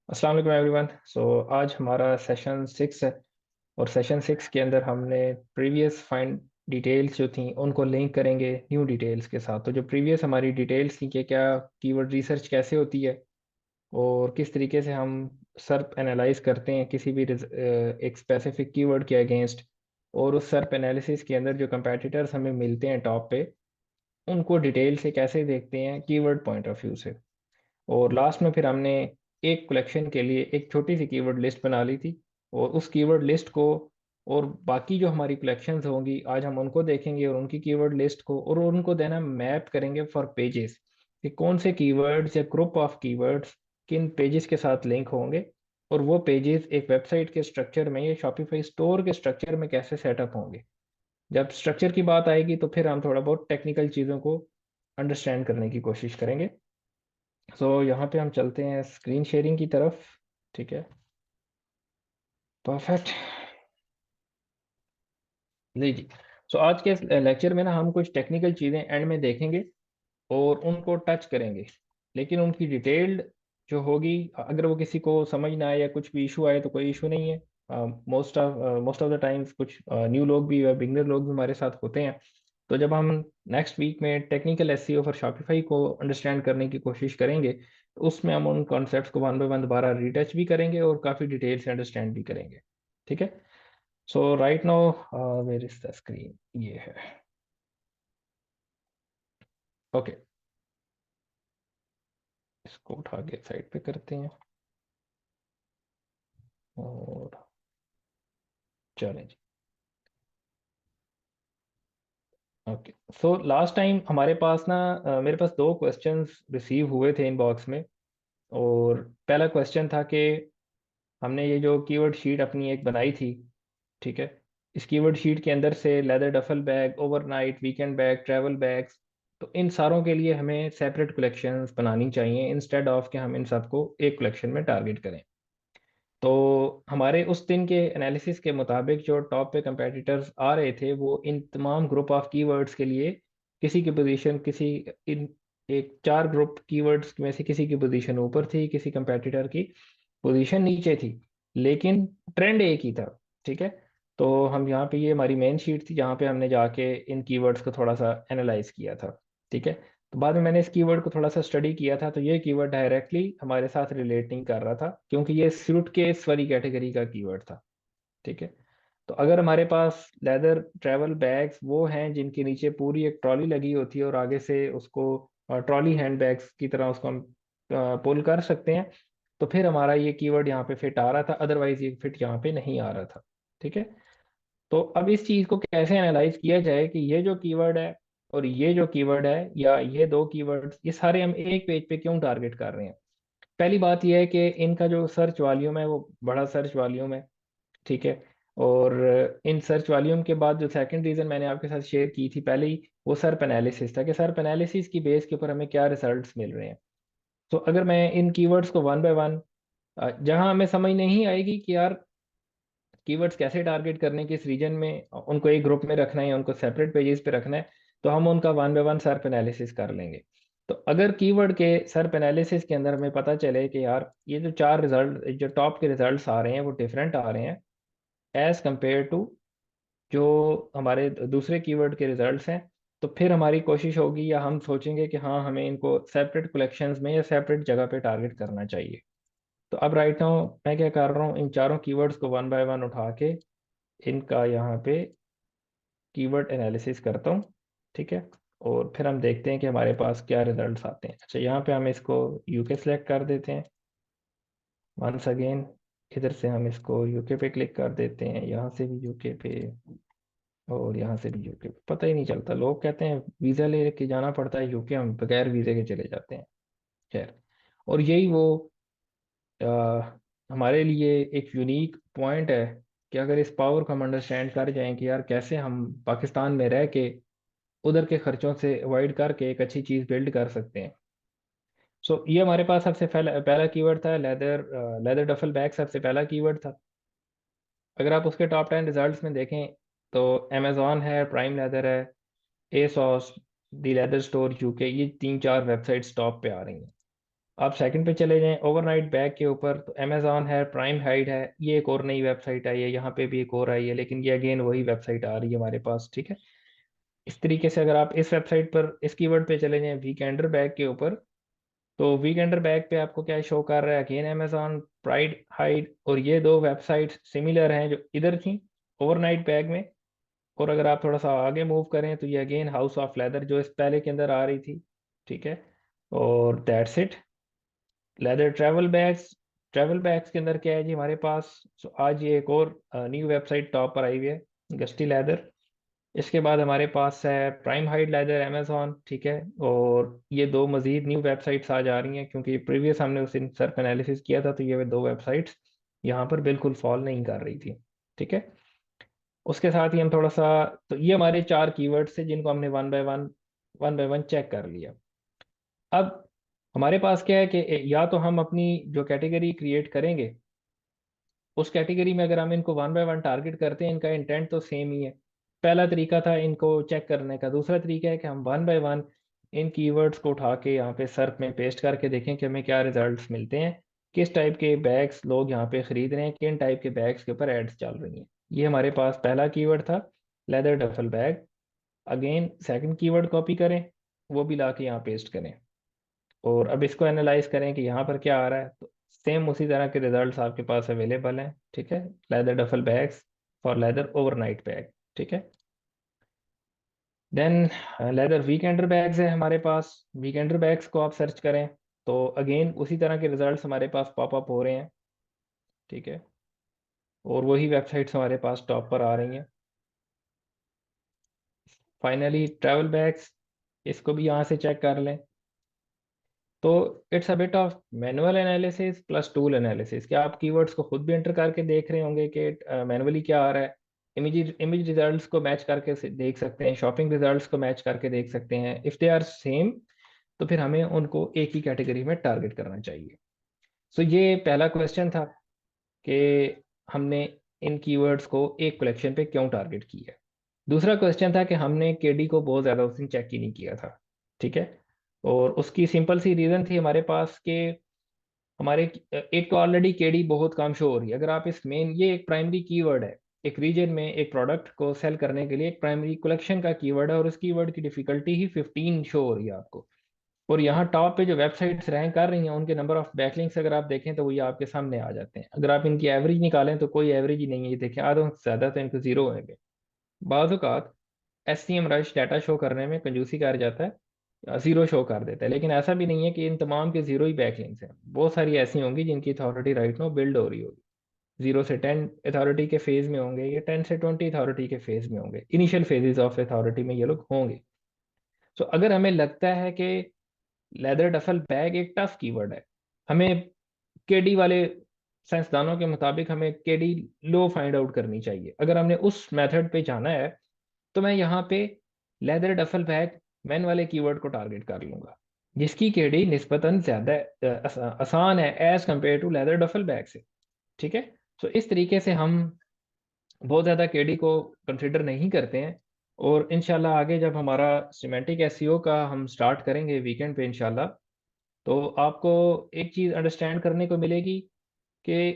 अस्सलाम वालेकुम एवरीवन। आज हमारा सेशन 6 है। और सेशन 6 के अंदर हमने प्रीवियस फाइंड डिटेल्स जो थी उनको लिंक करेंगे न्यू डिटेल्स के साथ। तो जो प्रीवियस हमारी डिटेल्स थी कि क्या कीवर्ड रिसर्च कैसे होती है और किस तरीके से हम सर्प एनालाइज करते हैं किसी भी एक स्पेसिफिक कीवर्ड के अगेंस्ट, और उस सर्प एनालिसिस के अंदर जो कंपेटिटर्स हमें मिलते हैं टॉप पे, उनको डिटेल से कैसे देखते हैं कीवर्ड पॉइंट ऑफ व्यू से। और लास्ट में फिर हमने एक कलेक्शन के लिए एक छोटी सी कीवर्ड लिस्ट बना ली थी। और उस कीवर्ड लिस्ट को और बाकी जो हमारी कलेक्शंस होंगी आज हम उनको देखेंगे और उनकी कीवर्ड लिस्ट को और उनको देना मैप करेंगे फॉर पेजेस कि कौन से कीवर्ड्स या ग्रुप ऑफ कीवर्ड्स किन पेजेस के साथ लिंक होंगे, और वो पेजेस एक वेबसाइट के स्ट्रक्चर में या शॉपिफाई स्टोर के स्ट्रक्चर में कैसे सेटअप होंगे। जब स्ट्रक्चर की बात आएगी तो फिर हम थोड़ा बहुत टेक्निकल चीज़ों को अंडरस्टैंड करने की कोशिश करेंगे। यहाँ पे हम चलते हैं स्क्रीन शेयरिंग की तरफ। ठीक है, परफेक्ट। जी जी। आज के लेक्चर में ना हम कुछ टेक्निकल चीज़ें एंड में देखेंगे और उनको टच करेंगे, लेकिन उनकी डिटेल्ड जो होगी, अगर वो किसी को समझ ना आए या कुछ भी इशू आए तो कोई इशू नहीं है। मोस्ट ऑफ द टाइम्स कुछ न्यू लोग भी या बिगनर लोग भी हमारे साथ होते हैं। तो जब हम नेक्स्ट वीक में टेक्निकल एसईओ फॉर शॉपिफाई को अंडरस्टैंड करने की कोशिश करेंगे तो उसमें हम उन कॉन्सेप्ट्स को वन बाय वन दोबारा रिटच भी करेंगे और काफ़ी डिटेल से अंडरस्टैंड भी करेंगे। ठीक है। Right now where is the screen, ये है। ओके, इसको उठा के साइड पे करते हैं और चलें जी। ओके, लास्ट टाइम हमारे पास ना मेरे पास दो क्वेश्चंस रिसीव हुए थे इनबॉक्स में। और पहला क्वेश्चन था कि हमने ये जो कीवर्ड शीट अपनी एक बनाई थी, ठीक है, इस कीवर्ड शीट के अंदर से leather duffel bag, overnight, weekend bag, travel bags, तो इन सारों के लिए हमें सेपरेट कलेक्शंस बनानी चाहिए इंस्टेड ऑफ कि हम इन सबको एक कलेक्शन में टारगेट करें। तो हमारे उस दिन के एनालिसिस के मुताबिक जो टॉप पे कंपेटिटर्स आ रहे थे वो इन तमाम ग्रुप ऑफ कीवर्ड्स के लिए किसी की पोजीशन किसी इन एक चार ग्रुप कीवर्ड्स में से किसी की पोजीशन ऊपर थी, किसी कंपेटिटर की पोजीशन नीचे थी, लेकिन ट्रेंड एक ही था। ठीक है। तो हम यहाँ पे, ये हमारी मेन शीट थी जहाँ पे हमने जाके इन कीवर्ड्स को थोड़ा सा एनालाइज किया था। ठीक है। तो बाद में मैंने इस कीवर्ड को थोड़ा सा स्टडी किया था, तो ये कीवर्ड डायरेक्टली हमारे साथ रिलेट नहीं कर रहा था क्योंकि ये सूट केस वाली कैटेगरी का कीवर्ड था। ठीक है। तो अगर हमारे पास लेदर ट्रैवल बैग्स वो हैं जिनके नीचे पूरी एक ट्रॉली लगी होती है और आगे से उसको ट्रॉली हैंड बैग्स की तरह उसको हम पुल कर सकते हैं, तो फिर हमारा ये कीवर्ड यहाँ पे फिट आ रहा था, अदरवाइज ये फिट यहाँ पे नहीं आ रहा था। ठीक है। तो अब इस चीज को कैसे एनालाइज किया जाए कि ये जो कीवर्ड है और ये जो कीवर्ड है या ये दो कीवर्ड्स ये सारे हम एक पेज पे क्यों टारगेट कर रहे हैं। पहली बात यह है कि इनका जो सर्च वॉल्यूम है वो बड़ा सर्च वॉल्यूम है। ठीक है। और इन सर्च वॉल्यूम के बाद जो सेकंड रीजन मैंने आपके साथ शेयर की थी पहले ही, वो सर्प एनालिसिस था कि सर्प एनालिसिस की बेस के ऊपर हमें क्या रिजल्ट्स मिल रहे हैं। तो अगर मैं इन कीवर्ड्स को वन बाय वन, जहां हमें समझ नहीं आएगी कि यार कीवर्ड्स कैसे टारगेट करने किस रीजन में उनको एक ग्रुप में रखना है या उनको सेपरेट पेजेस पे रखना है, तो हम उनका वन बाय वन सर्प एनालिसिस कर लेंगे। तो अगर कीवर्ड के सर्प एनालिसिस के अंदर हमें पता चले कि यार ये जो चार रिजल्ट जो टॉप के रिजल्ट्स आ रहे हैं वो डिफरेंट आ रहे हैं एज कंपेयर टू जो हमारे दूसरे कीवर्ड के रिजल्ट्स हैं, तो फिर हमारी कोशिश होगी या हम सोचेंगे कि हाँ हमें इनको सेपरेट कलेक्शंस में या सेपरेट जगह पे टारगेट करना चाहिए। तो अब राइट नाउ मैं क्या कर रहा हूँ, इन चारों कीवर्ड्स को वन बाय वन उठा के इनका यहाँ पे कीवर्ड एनालिसिस करता हूँ। ठीक है। और फिर हम देखते हैं कि हमारे पास क्या रिजल्ट्स आते हैं। अच्छा, यहाँ पे हम इसको यूके सेलेक्ट कर देते हैं वंस अगेन। इधर से हम इसको यूके पे क्लिक कर देते हैं, यहाँ से भी यूके पे और यहाँ से भी यूके पे। पता ही नहीं चलता, लोग कहते हैं वीज़ा ले के जाना पड़ता है यूके, हम बगैर वीज़े के चले जाते हैं। खैर, और यही वो हमारे लिए एक यूनिक पॉइंट है कि अगर इस पावर को हम अंडरस्टैंड कर जाएं कि यार कैसे हम पाकिस्तान में रह के उधर के खर्चों से अवॉइड करके एक अच्छी चीज़ बिल्ड कर सकते हैं। ये हमारे पास सबसे पहला पहला कीवर्ड था लेदर। लेदर डफल बैग सबसे पहला कीवर्ड था। अगर आप उसके टॉप 10 रिजल्ट्स में देखें तो अमेजोन है, प्राइम लेदर है, एसॉस, दी लेदर स्टोर यूके, ये तीन चार वेबसाइट्स टॉप पे आ रही हैं। आप सेकंड पे चले जाएं ओवरनाइट बैग के ऊपर, तो अमेजॉन है, प्राइम हाइड है, ये एक और नई वेबसाइट आई है, यहाँ पे भी एक और आई है, लेकिन ये अगेन वही वेबसाइट आ रही है हमारे पास, ठीक है। इस तरीके से अगर आप इस वेबसाइट पर इस कीवर्ड पे चले जाएं वीकेंडर बैग के ऊपर, तो वीकेंडर बैग पे आपको क्या शो कर रहा है, अगेन अमेजॉन, प्राइड हाइड, और ये दो वेबसाइट सिमिलर हैं जो इधर थी ओवरनाइट बैग में। और अगर आप थोड़ा सा आगे मूव करें तो ये अगेन हाउस ऑफ लेदर जो इस पहले के अंदर आ रही थी, ठीक है। और that's it. Leather travel bags के अंदर क्या है जी हमारे पास, so आज ये एक और न्यू वेबसाइट टॉप पर आई हुई है, गस्टी लेदर। इसके बाद हमारे पास है प्राइम हाइड लेदर अमेजोन, ठीक है। और ये दो मजीद न्यू वेबसाइट्स आज आ रही हैं, क्योंकि प्रीवियस हमने उस दिन सर्फ एनालिसिस किया था, तो ये दो वेबसाइट्स यहाँ पर बिल्कुल फॉल नहीं कर रही थी, ठीक है। उसके साथ ही हम थोड़ा सा, तो ये हमारे चार कीवर्ड्स थे जिनको हमने वन बाय वन चेक कर लिया। अब हमारे पास क्या है कि या तो हम अपनी जो कैटेगरी क्रिएट करेंगे उस कैटेगरी में अगर हम इनको वन बाय वन टारगेट करते हैं, इनका इंटेंट तो सेम ही है। पहला तरीका था इनको चेक करने का, दूसरा तरीका है कि हम one by one in keywords को उठा के यहाँ पे सर्च में पेस्ट करके देखें कि हमें क्या रिजल्ट्स मिलते हैं, किस टाइप के बैग्स लोग यहाँ पे खरीद रहे हैं, किन टाइप के बैग्स के ऊपर एड्स चल रही हैं। ये हमारे पास पहला कीवर्ड था, leather duffel bag. Again second keyword copy करें, वो भी ला के यहाँ पेस्ट करें, और अब इसको एनालाइज करें कि यहाँ पर क्या आ रहा है, तो सेम उसी तरह के रिजल्ट्स आपके पास अवेलेबल हैं, ठीक है। Leather duffel bags for leather overnight bag, ठीक है। देन लेदर वीकेंडर बैग्स है हमारे पास, वीकेंडर बैग्स को आप सर्च करें तो अगेन उसी तरह के रिजल्ट्स हमारे पास पॉपअप हो रहे हैं, ठीक है। और वही वेबसाइट्स हमारे पास टॉप पर आ रही हैं। फाइनली ट्रैवल बैग्स, इसको भी यहाँ से चेक कर लें। तो it's a bit of manual analysis plus tool analysis, क्या आप कीवर्ड्स को खुद भी एंटर करके देख रहे होंगे कि मैनुअली क्या आ रहा है। इमेज रिजल्ट्स को मैच करके देख सकते हैं, शॉपिंग रिजल्ट्स को मैच करके देख सकते हैं। इफ़ दे आर सेम तो फिर हमें उनको एक ही कैटेगरी में टारगेट करना चाहिए। सो ये पहला क्वेश्चन था कि हमने इन कीवर्ड्स को एक कलेक्शन पे क्यों टारगेट किया है। दूसरा क्वेश्चन था कि हमने केडी को बहुत ज़्यादा उस दिन चेक ही नहीं किया था, ठीक है। और उसकी सिंपल सी रीज़न थी हमारे पास कि हमारे एक तो ऑलरेडी केडी बहुत कम शो हो रही है। अगर आप इस मेन, ये एक प्राइमरी कीवर्ड है, एक रीजन में एक प्रोडक्ट को सेल करने के लिए एक प्राइमरी कलेक्शन का कीवर्ड है, और उस कीवर्ड की डिफिकल्टी ही 15 शो हो रही है आपको। और यहाँ टॉप पे जो वेबसाइट्स रैंक कर रही हैं उनके नंबर ऑफ बैकलिंक्स अगर आप देखें तो वो ये आपके सामने आ जाते हैं। अगर आप इनकी एवरेज निकालें तो कोई एवरेज ही नहीं है, ये देखें आधों से ज़्यादा तो इनको जीरो है। बाज़ औक़ात S C M rush data show करने में कंजूसी कर जाता है, जीरो शो कर देता है, लेकिन ऐसा भी नहीं है कि इन तमाम के जीरो ही बैकलिंक्स हैं। बहुत सारी ऐसी होंगी जिनकी अथॉरिटी राइट नो बिल्ड हो रही होगी, 0 से 10 अथॉरिटी के फेज में होंगे, या 10 से 20 अथॉरिटी के फेज में होंगे, इनिशियल फेजेस ऑफ अथॉरिटी में ये लोग होंगे। तो अगर हमें लगता है कि लेदर डफल बैग एक टफ कीवर्ड है, हमें केडी वाले साइंसदानों के मुताबिक हमें केडी लो फाइंड आउट करनी चाहिए, अगर हमने उस मेथड पे जाना है तो मैं यहाँ पे लेदर डफल बैग मैन वाले कीवर्ड को टारगेट कर लूंगा, जिसकी केडी निस्बतन ज्यादा आसान है as compare to leather duffel bag से, ठीक है। तो इस तरीके से हम बहुत ज़्यादा केडी को कंसिडर नहीं करते हैं। और इंशाल्लाह आगे जब हमारा सिमेंटिक एसईओ का हम स्टार्ट करेंगे वीकेंड पे इंशाल्लाह, तो आपको एक चीज़ अंडरस्टैंड करने को मिलेगी कि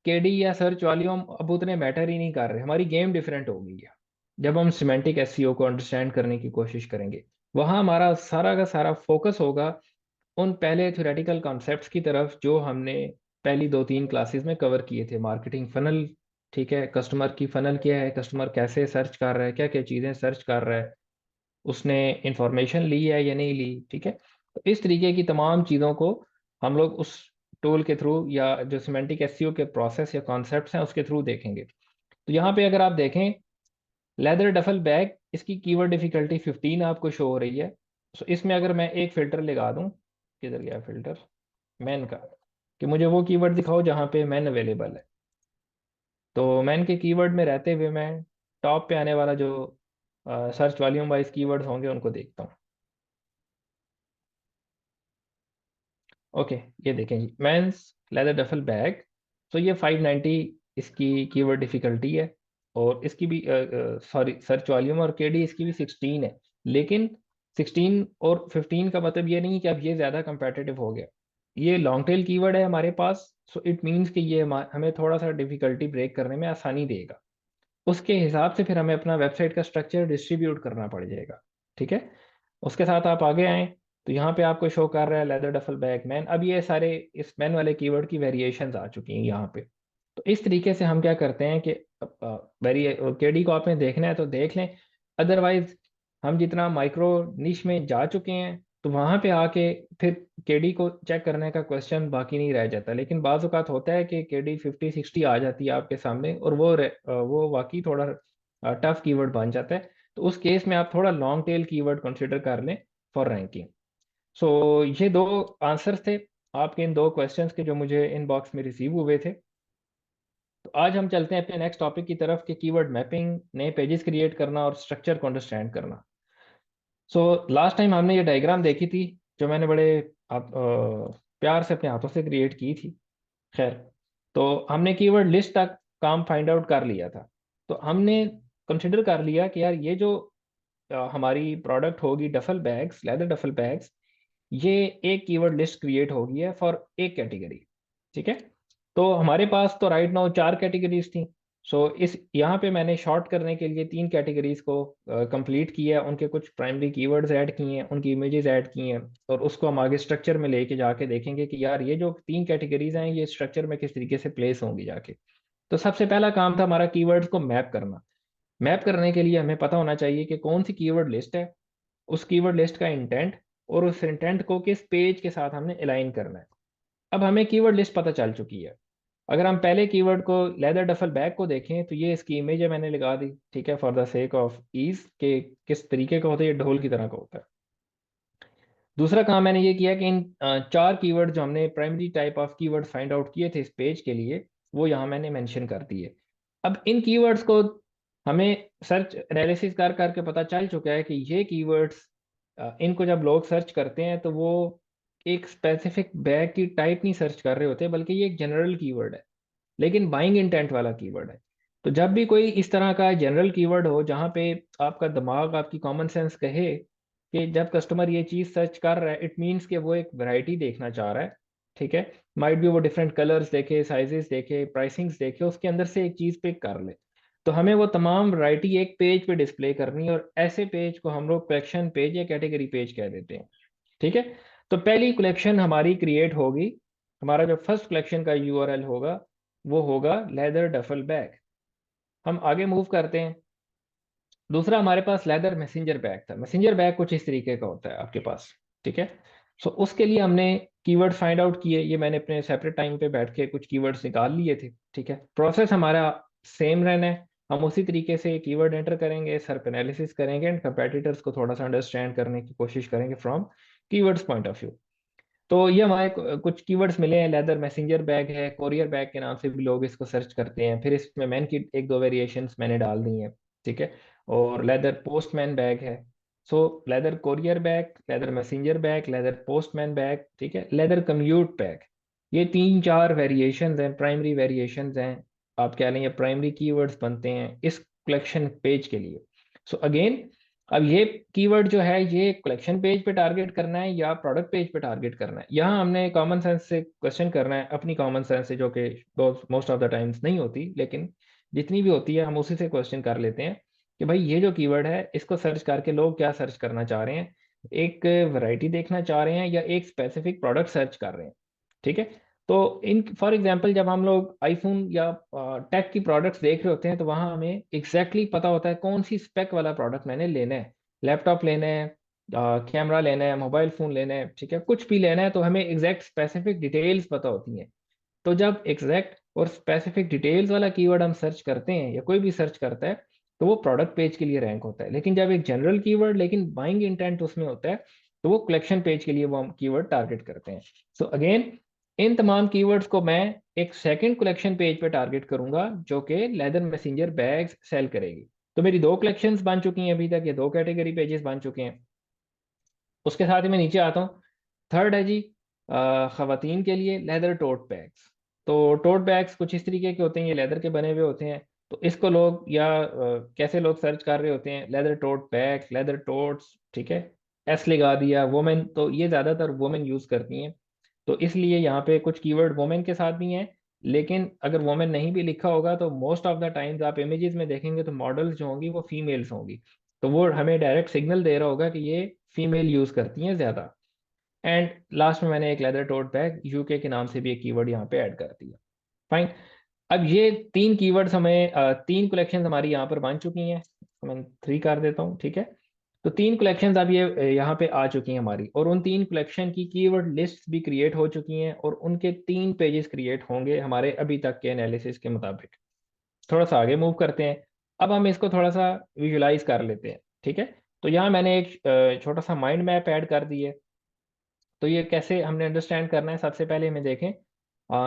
केडी या सर्च वॉल्यूम अब उतने मैटर ही नहीं कर रहे, हमारी गेम डिफरेंट हो गई है। जब हम सिमेंटिक एसईओ को अंडरस्टैंड करने की कोशिश करेंगे, वहाँ हमारा सारा का सारा फोकस होगा उन पहले थ्योरेटिकल कॉन्सेप्ट्स की तरफ जो हमने पहली 2-3 क्लासेस में कवर किए थे। मार्केटिंग फनल, ठीक है, कस्टमर की फनल क्या है, कस्टमर कैसे सर्च कर रहा है, क्या क्या चीज़ें सर्च कर रहा है, उसने इंफॉर्मेशन ली है या नहीं ली, ठीक है। तो इस तरीके की तमाम चीज़ों को हम लोग उस टूल के थ्रू या जो सिमेंटिक एसईओ के प्रोसेस या कॉन्सेप्ट्स हैं उसके थ्रू देखेंगे। तो यहाँ पे अगर आप देखें लेदर डफल बैग, इसकी कीवर्ड डिफिकल्टी 15 आपको शो हो रही है। सो इसमें अगर मैं एक फिल्टर लगा दूं, किधर गया फिल्टर, मैन का, कि मुझे वो कीवर्ड दिखाओ जहाँ पे मैन अवेलेबल है, तो मैन के कीवर्ड में रहते हुए मैं टॉप पे आने वाला जो सर्च वॉल्यूम वाइज कीवर्ड्स होंगे उनको देखता हूँ। ओके, ये देखें जी, मेंस लेदर डफल बैग। तो ये 590 इसकी कीवर्ड डिफिकल्टी है, और इसकी भी सॉरी सर्च वॉल्यूम और केडी इसकी भी 16 है। लेकिन 16 और 15 का मतलब ये नहीं कि अब ये ज़्यादा कंपेटिटिव हो गया, ये लॉन्ग टेल कीवर्ड है हमारे पास, सो इट मीन्स कि ये हमें थोड़ा सा डिफिकल्टी ब्रेक करने में आसानी देगा। उसके हिसाब से फिर हमें अपना वेबसाइट का स्ट्रक्चर डिस्ट्रीब्यूट करना पड़ जाएगा। ठीक है। उसके साथ आप आगे आए तो यहाँ पे आपको शो कर रहा है लेदर डफल बैग मैन। अब ये सारे इस मैन वाले कीवर्ड की वेरिएशंस आ चुकी हैं यहाँ पे। तो इस तरीके से हम क्या करते हैं कि वेरी केडी को आपने देखना है तो देख लें, अदरवाइज हम जितना माइक्रो निश में जा चुके हैं तो वहां पे आके फिर केडी को चेक करने का क्वेश्चन बाकी नहीं रह जाता। लेकिन बाज़ औक़ात होता है कि केडी 50-60 आ जाती है आपके सामने और वो वाकई थोड़ा टफ कीवर्ड बन जाता है। तो उस केस में आप थोड़ा लॉन्ग टेल कीवर्ड कंसिडर कर लें फॉर रैंकिंग। सो ये दो आंसर्स थे आपके इन दो क्वेश्चंस के जो मुझे इनबॉक्स में रिसीव हुए थे। तो आज हम चलते हैं अपने नेक्स्ट टॉपिक की तरफ कि कीवर्ड मैपिंग, नए पेजेस क्रिएट करना और स्ट्रक्चर को अंडरस्टैंड करना। सो लास्ट टाइम हमने ये डायग्राम देखी थी जो मैंने बड़े प्यार से अपने हाथों से क्रिएट की थी। खैर, तो हमने कीवर्ड लिस्ट तक काम फाइंड आउट कर लिया था। तो हमने कंसिडर कर लिया कि यार ये जो हमारी प्रोडक्ट होगी duffel bags, leather duffel bags, ये एक कीवर्ड लिस्ट क्रिएट होगी है फॉर एक कैटेगरी। ठीक है। तो हमारे पास तो राइट नाउ 4 कैटेगरीज थी। सो इस यहाँ पे मैंने शॉर्ट करने के लिए 3 कैटेगरीज को कंप्लीट किया, उनके कुछ प्राइमरी कीवर्ड्स ऐड किए हैं, उनकी इमेजेस ऐड की हैं, और उसको हम आगे स्ट्रक्चर में लेके जाके देखेंगे कि यार ये जो 3 कैटेगरीज हैं ये स्ट्रक्चर में किस तरीके से प्लेस होंगी जाके। तो सबसे पहला काम था हमारा कीवर्ड्स को मैप करना। मैप करने के लिए हमें पता होना चाहिए कि कौन सी कीवर्ड लिस्ट है, उस कीवर्ड लिस्ट का इंटेंट, और उस इंटेंट को किस पेज के साथ हमने अलाइन करना है। अब हमें कीवर्ड लिस्ट पता चल चुकी है। अगर हम पहले कीवर्ड को लेदर डफल बैग को देखें तो ये इसकी इमेज है, मैंने लगा दी। ठीक है, for the sake of ease के किस तरीके का होता है, ये ढोल की तरह का होता है। दूसरा काम मैंने ये किया कि इन 4 कीवर्ड जो हमने primary type of keyword find out किए थे इस पेज के लिए, वो यहाँ मैंने मेंशन कर दिए। अब इन कीवर्ड्स को हमें सर्च एनालिसिस कर करके पता चल चुका है कि ये कीवर्ड्स, इनको जब लोग सर्च करते हैं तो वो एक स्पेसिफिक बैग की टाइप नहीं सर्च कर रहे होते, बल्कि ये एक जनरल कीवर्ड है, लेकिन बाइंग इंटेंट वाला कीवर्ड है। तो जब भी कोई इस तरह का जनरल कीवर्ड हो जहाँ पे आपका दिमाग, आपकी कॉमन सेंस कहे कि जब कस्टमर ये चीज़ सर्च कर रहा है, इट मीन्स कि वो एक वैरायटी देखना चाह रहा है। ठीक है। माइट भी वो डिफरेंट कलर्स देखे, साइजेस देखे, प्राइसिंग्स देखे, उसके अंदर से एक चीज़ पिक कर ले। तो हमें वो तमाम वैरायटी एक पेज पे डिस्प्ले करनी है, और ऐसे पेज को हम लोग कलेक्शन पेज या कैटेगरी पेज कह देते हैं। ठीक है। तो पहली कलेक्शन हमारी क्रिएट होगी, हमारा जो फर्स्ट कलेक्शन का यूआरएल होगा वो होगा लेदर डफल बैग। हम आगे मूव करते हैं। दूसरा हमारे पास लेदर मैसेंजर बैग था। मैसेंजर बैग कुछ इस तरीके का होता है आपके पास। ठीक है। सो उसके लिए हमने कीवर्ड फाइंड आउट किए, ये मैंने अपने सेपरेट टाइम पे बैठ के कुछ कीवर्ड्स निकाल लिए थे। ठीक है। प्रोसेस हमारा सेम रहना है, हम उसी तरीके से कीवर्ड एंटर करेंगे, सर्प एनालिसिस करेंगे एंड कंपेटिटर्स को थोड़ा सा अंडरस्टैंड करने की कोशिश करेंगे from keywords point of view. तो ये हमारे कुछ कीवर्ड्स मिले हैं। लेदर मैसेंजर बैग है, कोरियर बैग के नाम से भी लोग इसको सर्च करते हैं। फिर इसमें मैन की एक दो वेरिएशंस मैंने डाल दी हैं। ठीक है। और लेदर पोस्टमैन बैग है। So leather courier bag, leather messenger bag, leather postman bag, ठीक है, लेदर कम्यूट बैग। ये 3-4 वेरिएशंस हैं, प्राइमरी वेरिएशंस हैं। आप कह लें ये प्राइमरी कीवर्ड्स बनते हैं इस कलेक्शन पेज के लिए। सो अगेन, अब ये कीवर्ड जो है ये कलेक्शन पेज पे टारगेट करना है या प्रोडक्ट पेज पे टारगेट करना है, यहाँ हमने कॉमन सेंस से क्वेश्चन करना है, अपनी कॉमन सेंस से, जो कि मोस्ट ऑफ द टाइम्स नहीं होती, लेकिन जितनी भी होती है हम उसी से क्वेश्चन कर लेते हैं कि भाई ये जो कीवर्ड है इसको सर्च करके लोग क्या सर्च करना चाह रहे हैं। एक वैरायटी देखना चाह रहे हैं या एक स्पेसिफिक प्रोडक्ट सर्च कर रहे हैं। ठीक है। तो इन फॉर एग्जांपल जब हम लोग आईफोन या टेक की प्रोडक्ट्स देख रहे होते हैं तो वहाँ हमें एग्जैक्टली पता होता है कौन सी स्पेक वाला प्रोडक्ट मैंने लेना है। लैपटॉप लेना है, कैमरा लेना है, मोबाइल फ़ोन लेना है, ठीक है, कुछ भी लेना है तो हमें एग्जैक्ट स्पेसिफिक डिटेल्स पता होती हैं। तो जब एग्जैक्ट और स्पेसिफिक डिटेल्स वाला कीवर्ड हम सर्च करते हैं या कोई भी सर्च करता है तो वो प्रोडक्ट पेज के लिए रैंक होता है। लेकिन जब एक जनरल कीवर्ड लेकिन बाइंग इंटेंट उसमें होता है तो वो कलेक्शन पेज के लिए वो हम कीवर्ड टारगेट करते हैं। सो अगेन, इन तमाम कीवर्ड्स को मैं एक सेकंड कलेक्शन पेज पे टारगेट करूंगा जो कि लेदर मैसेंजर बैग्स सेल करेगी। तो मेरी 2 कलेक्शंस बन चुकी हैं अभी तक, ये 2 कैटेगरी पेजेस बन चुके हैं। उसके साथ ही मैं नीचे आता हूँ। थर्ड है जी ख़वातीन के लिए लेदर टोट बैग्स। तो टोट बैग्स कुछ इस तरीके के होते हैं, ये लेदर के बने हुए होते हैं। तो इसको लोग या कैसे लोग सर्च कर रहे होते हैं, leather tote bag, leather totes, ठीक है, एस लगा दिया, वुमेन, तो ये ज़्यादातर वुमेन यूज़ करती हैं। तो इसलिए यहाँ पे कुछ कीवर्ड वोमेन के साथ भी हैं, लेकिन अगर वोमेन नहीं भी लिखा होगा तो मोस्ट ऑफ द टाइम्स आप इमेजेस में देखेंगे तो मॉडल्स जो होंगी वो फीमेल्स होंगी, तो वो हमें डायरेक्ट सिग्नल दे रहा होगा कि ये फीमेल यूज करती हैं ज्यादा। एंड लास्ट में मैंने एक लेदर टोट बैग यूके के नाम से भी एक कीवर्ड यहाँ पे ऐड कर दिया। फाइन। अब ये तीन कीवर्ड्स हमें तीन कलेक्शन हमारी यहाँ पर बन चुकी हैं, तो मैं 3 कर देता हूँ, ठीक है। तो तीन कलेक्शंस अब ये यहाँ पे आ चुकी हैं हमारी, और उन तीन कलेक्शन की कीवर्ड लिस्ट भी क्रिएट हो चुकी हैं, और उनके 3 पेजेस क्रिएट होंगे हमारे अभी तक के एनालिसिस के मुताबिक। थोड़ा सा आगे मूव करते हैं। अब हम इसको थोड़ा सा विजुलाइज कर लेते हैं, ठीक है। तो यहाँ मैंने एक छोटा सा माइंड मैप ऐड कर दी है। तो ये कैसे हमने अंडरस्टैंड करना है, सबसे पहले हमें देखें,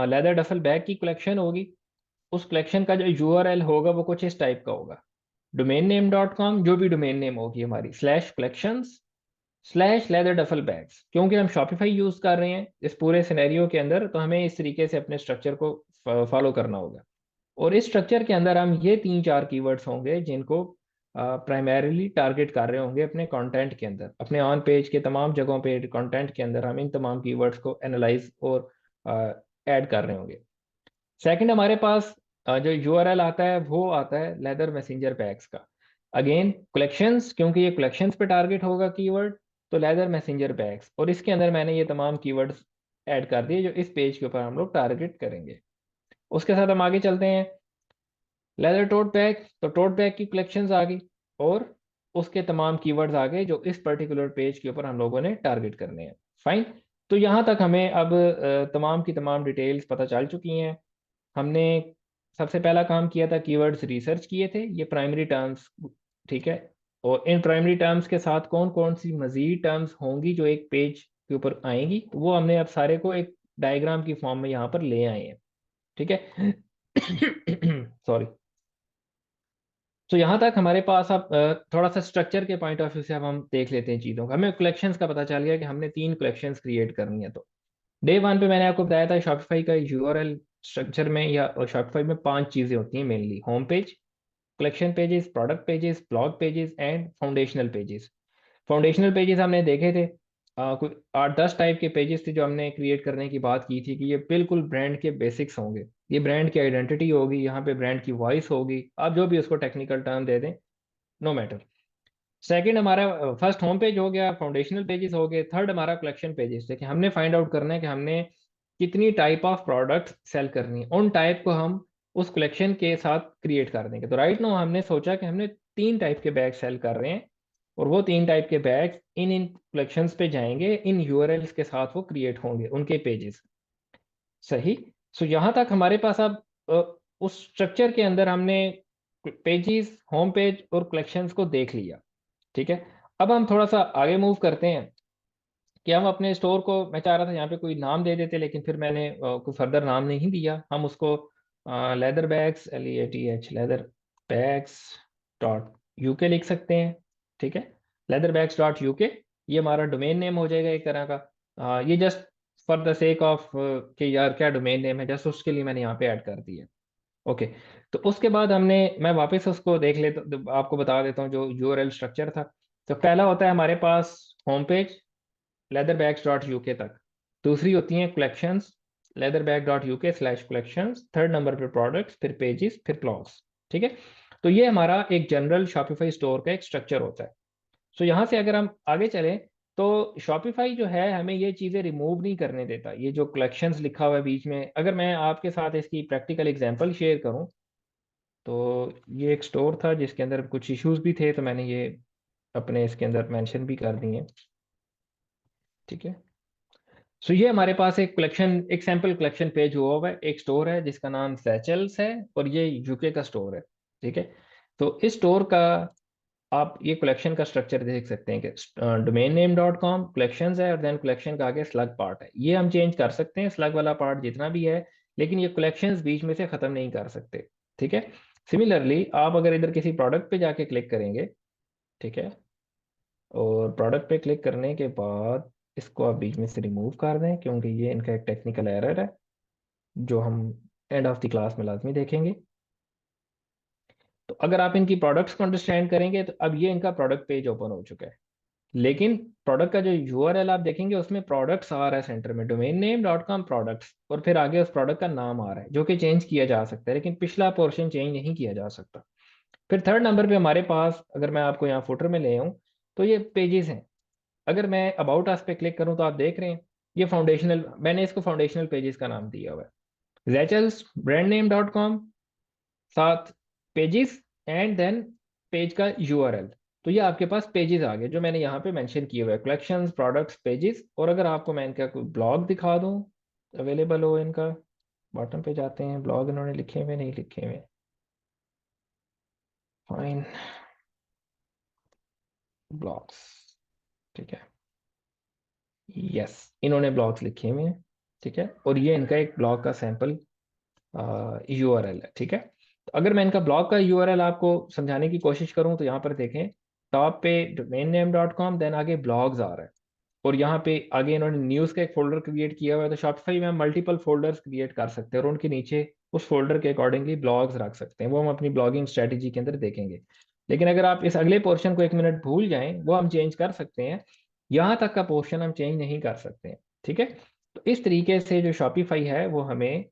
लेदर डफल बैग की कलेक्शन होगी, उस कलेक्शन का जो यूआरएल होगा वो कुछ इस टाइप का होगा, डोमेन नेम डॉट कॉम, जो भी डोमेन नेम होगी हमारी, slash collections slash leather duffel bags. क्योंकि हम शॉपिफाई यूज कर रहे हैं इस पूरे सिनेरियो के अंदर, तो हमें इस तरीके से अपने स्ट्रक्चर को फॉलो करना होगा। और इस स्ट्रक्चर के अंदर हम ये 3-4 कीवर्ड्स होंगे जिनको प्राइमरीली टारगेट कर रहे होंगे अपने कंटेंट के अंदर, अपने ऑन पेज के तमाम जगहों पे कंटेंट के अंदर हम इन तमाम कीवर्ड्स को एनालाइज और ऐड कर रहे होंगे। सेकंड, हमारे पास जो यूआरएल आता है वो आता है लेदर मैसेंजर बैग्स का। अगेन कलेक्शंस, क्योंकि ये कलेक्शंस पे टारगेट होगा कीवर्ड, तो लेदर मैसेंजर बैग्स, और इसके अंदर मैंने ये तमाम कीवर्ड्स ऐड कर दिए जो इस पेज के ऊपर हम लोग टारगेट करेंगे। उसके साथ हम आगे चलते हैं, लेदर टोट बैग, तो टोट बैग की कलेक्शंस आ गई, और उसके तमाम कीवर्ड्स आ गए जो इस पर्टिकुलर पेज के ऊपर हम लोगों ने टारगेट करने हैं। फाइन। तो यहाँ तक हमें अब तमाम की तमाम डिटेल्स पता चल चुकी हैं। हमने सबसे पहला काम किया था, कीवर्ड्स रिसर्च किए थे, ये प्राइमरी टर्म्स, ठीक है। और इन प्राइमरी टर्म्स के साथ कौन कौन सी मजीद टर्म्स होंगी जो एक पेज के ऊपर आएंगी, तो वो हमने अब सारे को एक डायग्राम की फॉर्म में यहाँ पर ले आए हैं, ठीक है। सॉरी। तो यहाँ तक हमारे पास अब थोड़ा सा स्ट्रक्चर के पॉइंट ऑफ व्यू से अब हम देख लेते हैं चीज़ों का। हमें कलेक्शंस का पता चल गया कि हमने 3 कलेक्शंस क्रिएट करनी है। तो डे 1 पे मैंने आपको बताया था शॉपिफाई का यूआरएल स्ट्रक्चर में, या शॉपिफाई में 5 चीज़ें होती हैं mainly, home page, collection pages, product pages, blog pages and foundational pages. Foundational pages हमने देखे थे, कोई 8-10 टाइप के पेजेस थे जो हमने क्रिएट करने की बात की थी कि ये बिल्कुल ब्रांड के बेसिक्स होंगे, ये ब्रांड की आइडेंटिटी होगी, यहाँ पे ब्रांड की वॉइस होगी, आप जो भी उसको टेक्निकल टर्म दे दें, नो मैटर। सेकंड, हमारा फर्स्ट होम पेज हो गया, फाउंडेशनल पेजेस हो गए। थर्ड, हमारा कलेक्शन पेजेस, देखिए हमने फाइंड आउट करना है कि हमने कितनी टाइप ऑफ प्रोडक्ट सेल करनी है, उन टाइप को हम उस कलेक्शन के साथ क्रिएट कर देंगे। तो राइट नाउ हमने सोचा कि हमने 3 टाइप के बैग सेल कर रहे हैं, और वो 3 टाइप के बैग इन इन कलेक्शंस पे जाएंगे, इन यूआरएल्स के साथ वो क्रिएट होंगे उनके पेजेस। सही। सो यहाँ तक हमारे पास अब उस स्ट्रक्चर के अंदर हमने पेजेस, होम पेज और कलेक्शंस को देख लिया, ठीक है। अब हम थोड़ा सा आगे मूव करते हैं कि हम अपने स्टोर को, मैं चाह रहा था यहाँ पे कोई नाम दे देते, लेकिन फिर मैंने कोई फर्दर नाम नहीं दिया। हम उसको leather bags, LEATH, leather bags dot UK लिख सकते हैं, ठीक है। लेदर बैग्स डॉट यूके, ये हमारा डोमेन नेम हो जाएगा एक तरह का। ये just for the sake of कि यार क्या डोमेन नेम है, जस्ट उसके लिए मैंने यहाँ पे ऐड कर दिया। ओके। तो उसके बाद हमने, मैं वापस उसको देख लेता, आपको बता देता हूँ जो यूआरएल स्ट्रक्चर था। तो पहला होता है हमारे पास home page, leatherbags dot UK तक। दूसरी होती हैं collections, leatherbag dot UK slash collections. Third number पे प्रोडक्ट्स, फिर पेजेस, फिर ब्लॉग्स, ठीक है। तो ये हमारा एक जनरल शॉपिफाई स्टोर का एक स्ट्रक्चर होता है। सो यहाँ से अगर हम आगे चलें, तो शॉपिफाई जो है हमें ये चीज़ें रिमूव नहीं करने देता, ये जो कलेक्शंस लिखा हुआ है बीच में। अगर मैं आपके साथ इसकी प्रैक्टिकल एग्जांपल शेयर करूँ, तो ये एक स्टोर था जिसके अंदर कुछ इश्यूज भी थे, तो मैंने ये अपने इसके अंदर मेंशन भी कर दिए, ठीक है। सो ये हमारे पास एक कलेक्शन, एक सैंपल कलेक्शन पेज हुआ हुआ है, एक स्टोर है जिसका नाम सैचल्स है, और ये यूके का स्टोर है, ठीक है। तो इस स्टोर का आप ये कलेक्शन का स्ट्रक्चर देख सकते हैं कि domain name dot com collection है, और देन कलेक्शन का आगे स्लग पार्ट है, ये हम चेंज कर सकते हैं, स्लग वाला पार्ट जितना भी है, लेकिन ये कलेक्शंस बीच में से खत्म नहीं कर सकते, ठीक है। सिमिलरली आप अगर इधर किसी प्रोडक्ट पे जाके क्लिक करेंगे, ठीक है, और प्रोडक्ट पे क्लिक करने के बाद इसको आप बीच में से रिमूव कर दें, क्योंकि ये इनका एक टेक्निकल एरर है जो हम एंड ऑफ द क्लास में लाजमी देखेंगे। तो अगर आप इनकी प्रोडक्ट्स को अंडरस्टैंड करेंगे, तो अब ये इनका प्रोडक्ट पेज ओपन हो चुका है, लेकिन प्रोडक्ट का जो यूआरएल आप देखेंगे उसमें प्रोडक्ट्स आ रहा है सेंटर में, domain name dot com products, और फिर आगे उस प्रोडक्ट का नाम आ रहा है जो कि चेंज किया जा सकता है, लेकिन पिछला पोर्शन चेंज नहीं किया जा सकता। फिर थर्ड नंबर पे हमारे पास, अगर मैं आपको यहाँ फुटर में ले आऊँ, तो ये पेजेस हैं। अगर मैं अबाउट अस पे क्लिक करूँ तो आप देख रहे हैं ये फाउंडेशनल, मैंने इसको फाउंडेशनल पेजेस का नाम दिया हुआ है, जैचल्स ब्रांड नेम डॉट कॉम, साथ पेजेस, एंड देन पेज का यूआरएल। तो ये आपके पास पेजेस आ गए जो मैंने यहाँ पे मेंशन किए हुए हैं, कलेक्शंस, प्रोडक्ट्स, पेजेस। और अगर आपको मैं इनका कोई ब्लॉग दिखा दूँ अवेलेबल हो इनका, बॉटम पे जाते हैं, ब्लॉग इन्होंने लिखे हुए नहीं लिखे हुए, फाइन, ब्लॉग्स, ठीक है, यस, इन्होंने ब्लॉग्स लिखे हुए हैं, ठीक है, और ये इनका एक ब्लॉग का सैंपल यूआरएल है, ठीक है। तो अगर मैं इनका ब्लॉग का यूआरएल आपको समझाने की कोशिश करूं तो यहाँ पर देखें, टॉप पे domain name dot com, then आगे ब्लॉग्स आ रहा है, और यहाँ पे आगे इन्होंने न्यूज़ का एक फोल्डर क्रिएट किया हुआ है। तो शॉपिफाई में हम मल्टीपल फोल्डर्स क्रिएट कर सकते हैं और उनके नीचे उस फोल्डर के अकॉर्डिंगली ब्लॉग्स रख सकते हैं, वो हम अपनी ब्लॉगिंग स्ट्रेटेजी के अंदर देखेंगे। लेकिन अगर आप इस अगले पोर्शन को 1 मिनट भूल जाएं, वो हम चेंज कर सकते हैं, यहाँ तक का पोर्शन हम चेंज नहीं कर सकते हैं, ठीक है। तो इस तरीके से जो शॉपिफाई है वो हमें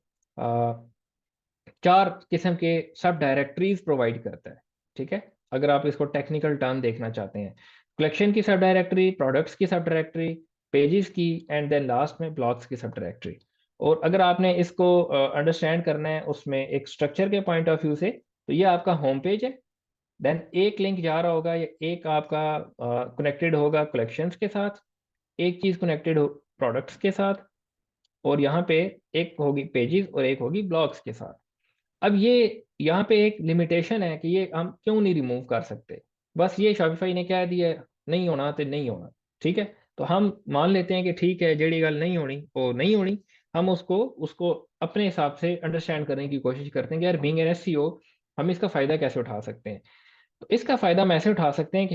4 किस्म के सब डायरेक्टरीज प्रोवाइड करता है, ठीक है। अगर आप इसको टेक्निकल टर्म देखना चाहते हैं, कलेक्शन की सब डायरेक्टरी, प्रोडक्ट्स की सब डायरेक्टरी, पेजेस की, एंड देन लास्ट में ब्लॉग्स की सब डायरेक्टरी। और अगर आपने इसको अंडरस्टैंड करना है उसमें एक स्ट्रक्चर के पॉइंट ऑफ व्यू से, तो ये आपका होम पेज है, देन एक लिंक जा रहा होगा, या एक आपका कनेक्टेड होगा कलेक्शंस के साथ, एक चीज कनेक्टेड हो प्रोडक्ट्स के साथ, और यहाँ पे एक होगी पेजेस और एक होगी ब्लॉग्स के साथ। अब ये यहाँ पे एक लिमिटेशन है कि ये हम क्यों नहीं रिमूव कर सकते, बस ये शॉपिफाई ने कह दिया है, नहीं होना तो नहीं होना, ठीक है। तो हम मान लेते हैं कि ठीक है, जेडी गल नहीं होनी वो नहीं होनी, हम उसको उसको अपने हिसाब से अंडरस्टैंड करने की कोशिश करते हैं कि यार बीइंग एन एसईओ हम इसका फायदा कैसे उठा सकते हैं। तो इसका फायदा हम ऐसे उठा सकते हैं कि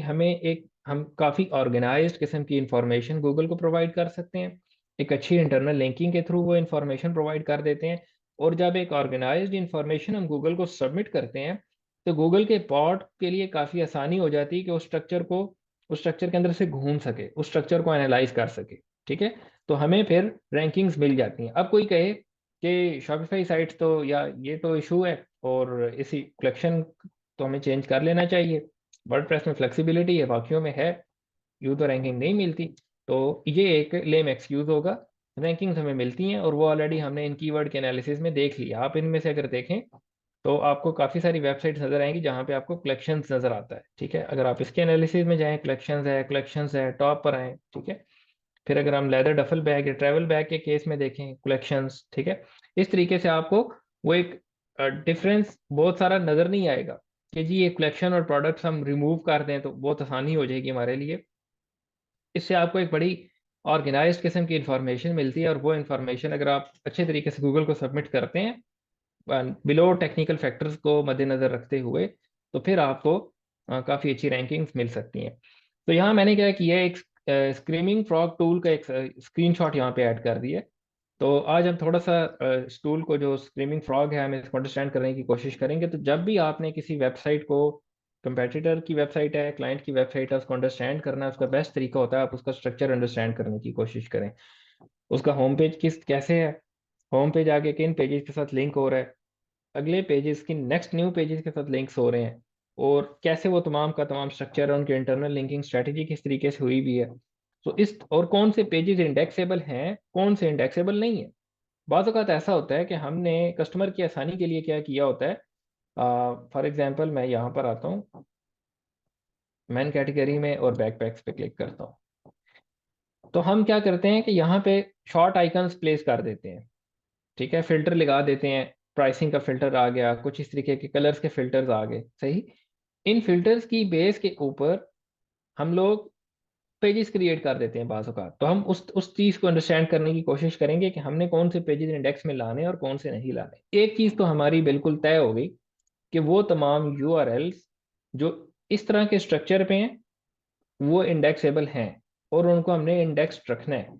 हम काफ़ी ऑर्गेनाइज्ड किस्म की इंफॉर्मेशन गूगल को प्रोवाइड कर सकते हैं, एक अच्छी इंटरनल लिंकिंग के थ्रू वो इंफॉर्मेशन प्रोवाइड कर देते हैं। और जब एक ऑर्गेनाइज्ड इंफॉर्मेशन हम गूगल को सबमिट करते हैं, तो गूगल के पॉट के लिए काफ़ी आसानी हो जाती है कि उस स्ट्रक्चर के अंदर से घूम सके, उस स्ट्रक्चर को एनालाइज कर सके, ठीक है। तो हमें फिर रैंकिंग्स मिल जाती हैं। अब कोई कहे कि शॉपिफाई साइट्स तो, या ये तो इशू है, और इसी कलेक्शन तो हमें चेंज कर लेना चाहिए, वर्डप्रेस में फ्लेक्सिबिलिटी है, बाकियों में है, यूँ तो रैंकिंग नहीं मिलती। तो ये एक लेम एक्सक्यूज होगा, रैंकिंग्स हमें मिलती हैं, और वो ऑलरेडी हमने इन कीवर्ड के एनालिसिस में देख लिया। आप इनमें से अगर देखें तो आपको काफ़ी सारी वेबसाइट्स नज़र आएंगी जहाँ पे आपको कलेक्शंस नज़र आता है, ठीक है। अगर आप इसके एनालिसिस में जाएं, कलेक्शंस है टॉप पर आए, ठीक है। फिर अगर हम लेदर डफल बैग या ट्रैवल बैग के केस में देखें, कलेक्शंस, ठीक है। इस तरीके से आपको वो एक डिफरेंस बहुत सारा नज़र नहीं आएगा कि जी ये कलेक्शन और प्रोडक्ट्स हम रिमूव कर दें तो बहुत आसानी हो जाएगी हमारे लिए। इससे आपको एक बड़ी ऑर्गेनाइज्ड किस्म की इंफॉर्मेशन मिलती है, और वो इंफॉर्मेशन अगर आप अच्छे तरीके से गूगल को सबमिट करते हैं बिलो टेक्निकल फैक्टर्स को मद्देनजर रखते हुए, तो फिर आपको काफ़ी अच्छी रैंकिंग्स मिल सकती हैं। तो यहाँ मैंने क्या किया है, एक स्क्रीमिंग फ्रॉग टूल का एक स्क्रीनशॉट यहाँ पे ऐड कर दिया है। तो आज हम थोड़ा सा इस टूल को, जो स्क्रीमिंग फ्रॉग है, हम इसको अंडरस्टैंड करने की कोशिश करेंगे। तो जब भी आपने किसी वेबसाइट को, कंपेटिटर की वेबसाइट है, क्लाइंट की वेबसाइट है, उसको अंडरस्टैंड करना है, उसका बेस्ट तरीका होता है आप उसका स्ट्रक्चर अंडरस्टैंड करने की कोशिश करें। उसका होम पेज कैसे है, होम पेज आगे किन पेजेस के साथ लिंक हो रहा है, अगले पेजेस की नेक्स्ट न्यू पेजेस के साथ लिंक्स हो रहे हैं, और कैसे वो तमाम का तमाम स्ट्रक्चर है, उनके इंटरनल लिंकिंग स्ट्रेटेजी किस तरीके से हुई भी है। तो इस और कौन से पेजेस इंडेक्सेबल हैं, कौन से इंडेक्सेबल नहीं है। बाज़ औक़ात ऐसा होता है कि हमने कस्टमर की आसानी के लिए क्या किया होता है, फॉर एग्जांपल मैं यहाँ पर आता हूँ मैन कैटेगरी में और बैकपैक्स पे क्लिक करता हूँ। तो हम क्या करते हैं कि यहाँ पे शॉर्ट आइकन्स प्लेस कर देते हैं, ठीक है, फिल्टर लगा देते हैं, प्राइसिंग का फिल्टर आ गया, कुछ इस तरीके के कलर्स के फिल्टर्स आ गए, सही। इन फिल्टर्स की बेस के ऊपर हम लोग पेजेस क्रिएट कर देते हैं बाज़ औक़ात। तो हम उस चीज़ को अंडरस्टैंड करने की कोशिश करेंगे कि हमने कौन से पेजेस इंडेक्स में लाने और कौन से नहीं लाने। एक चीज़ तो हमारी बिल्कुल तय हो गई कि वो तमाम यूआरएल्स जो इस तरह के स्ट्रक्चर पे हैं वो इंडेक्सेबल हैं, और उनको हमने इंडेक्स रखना है।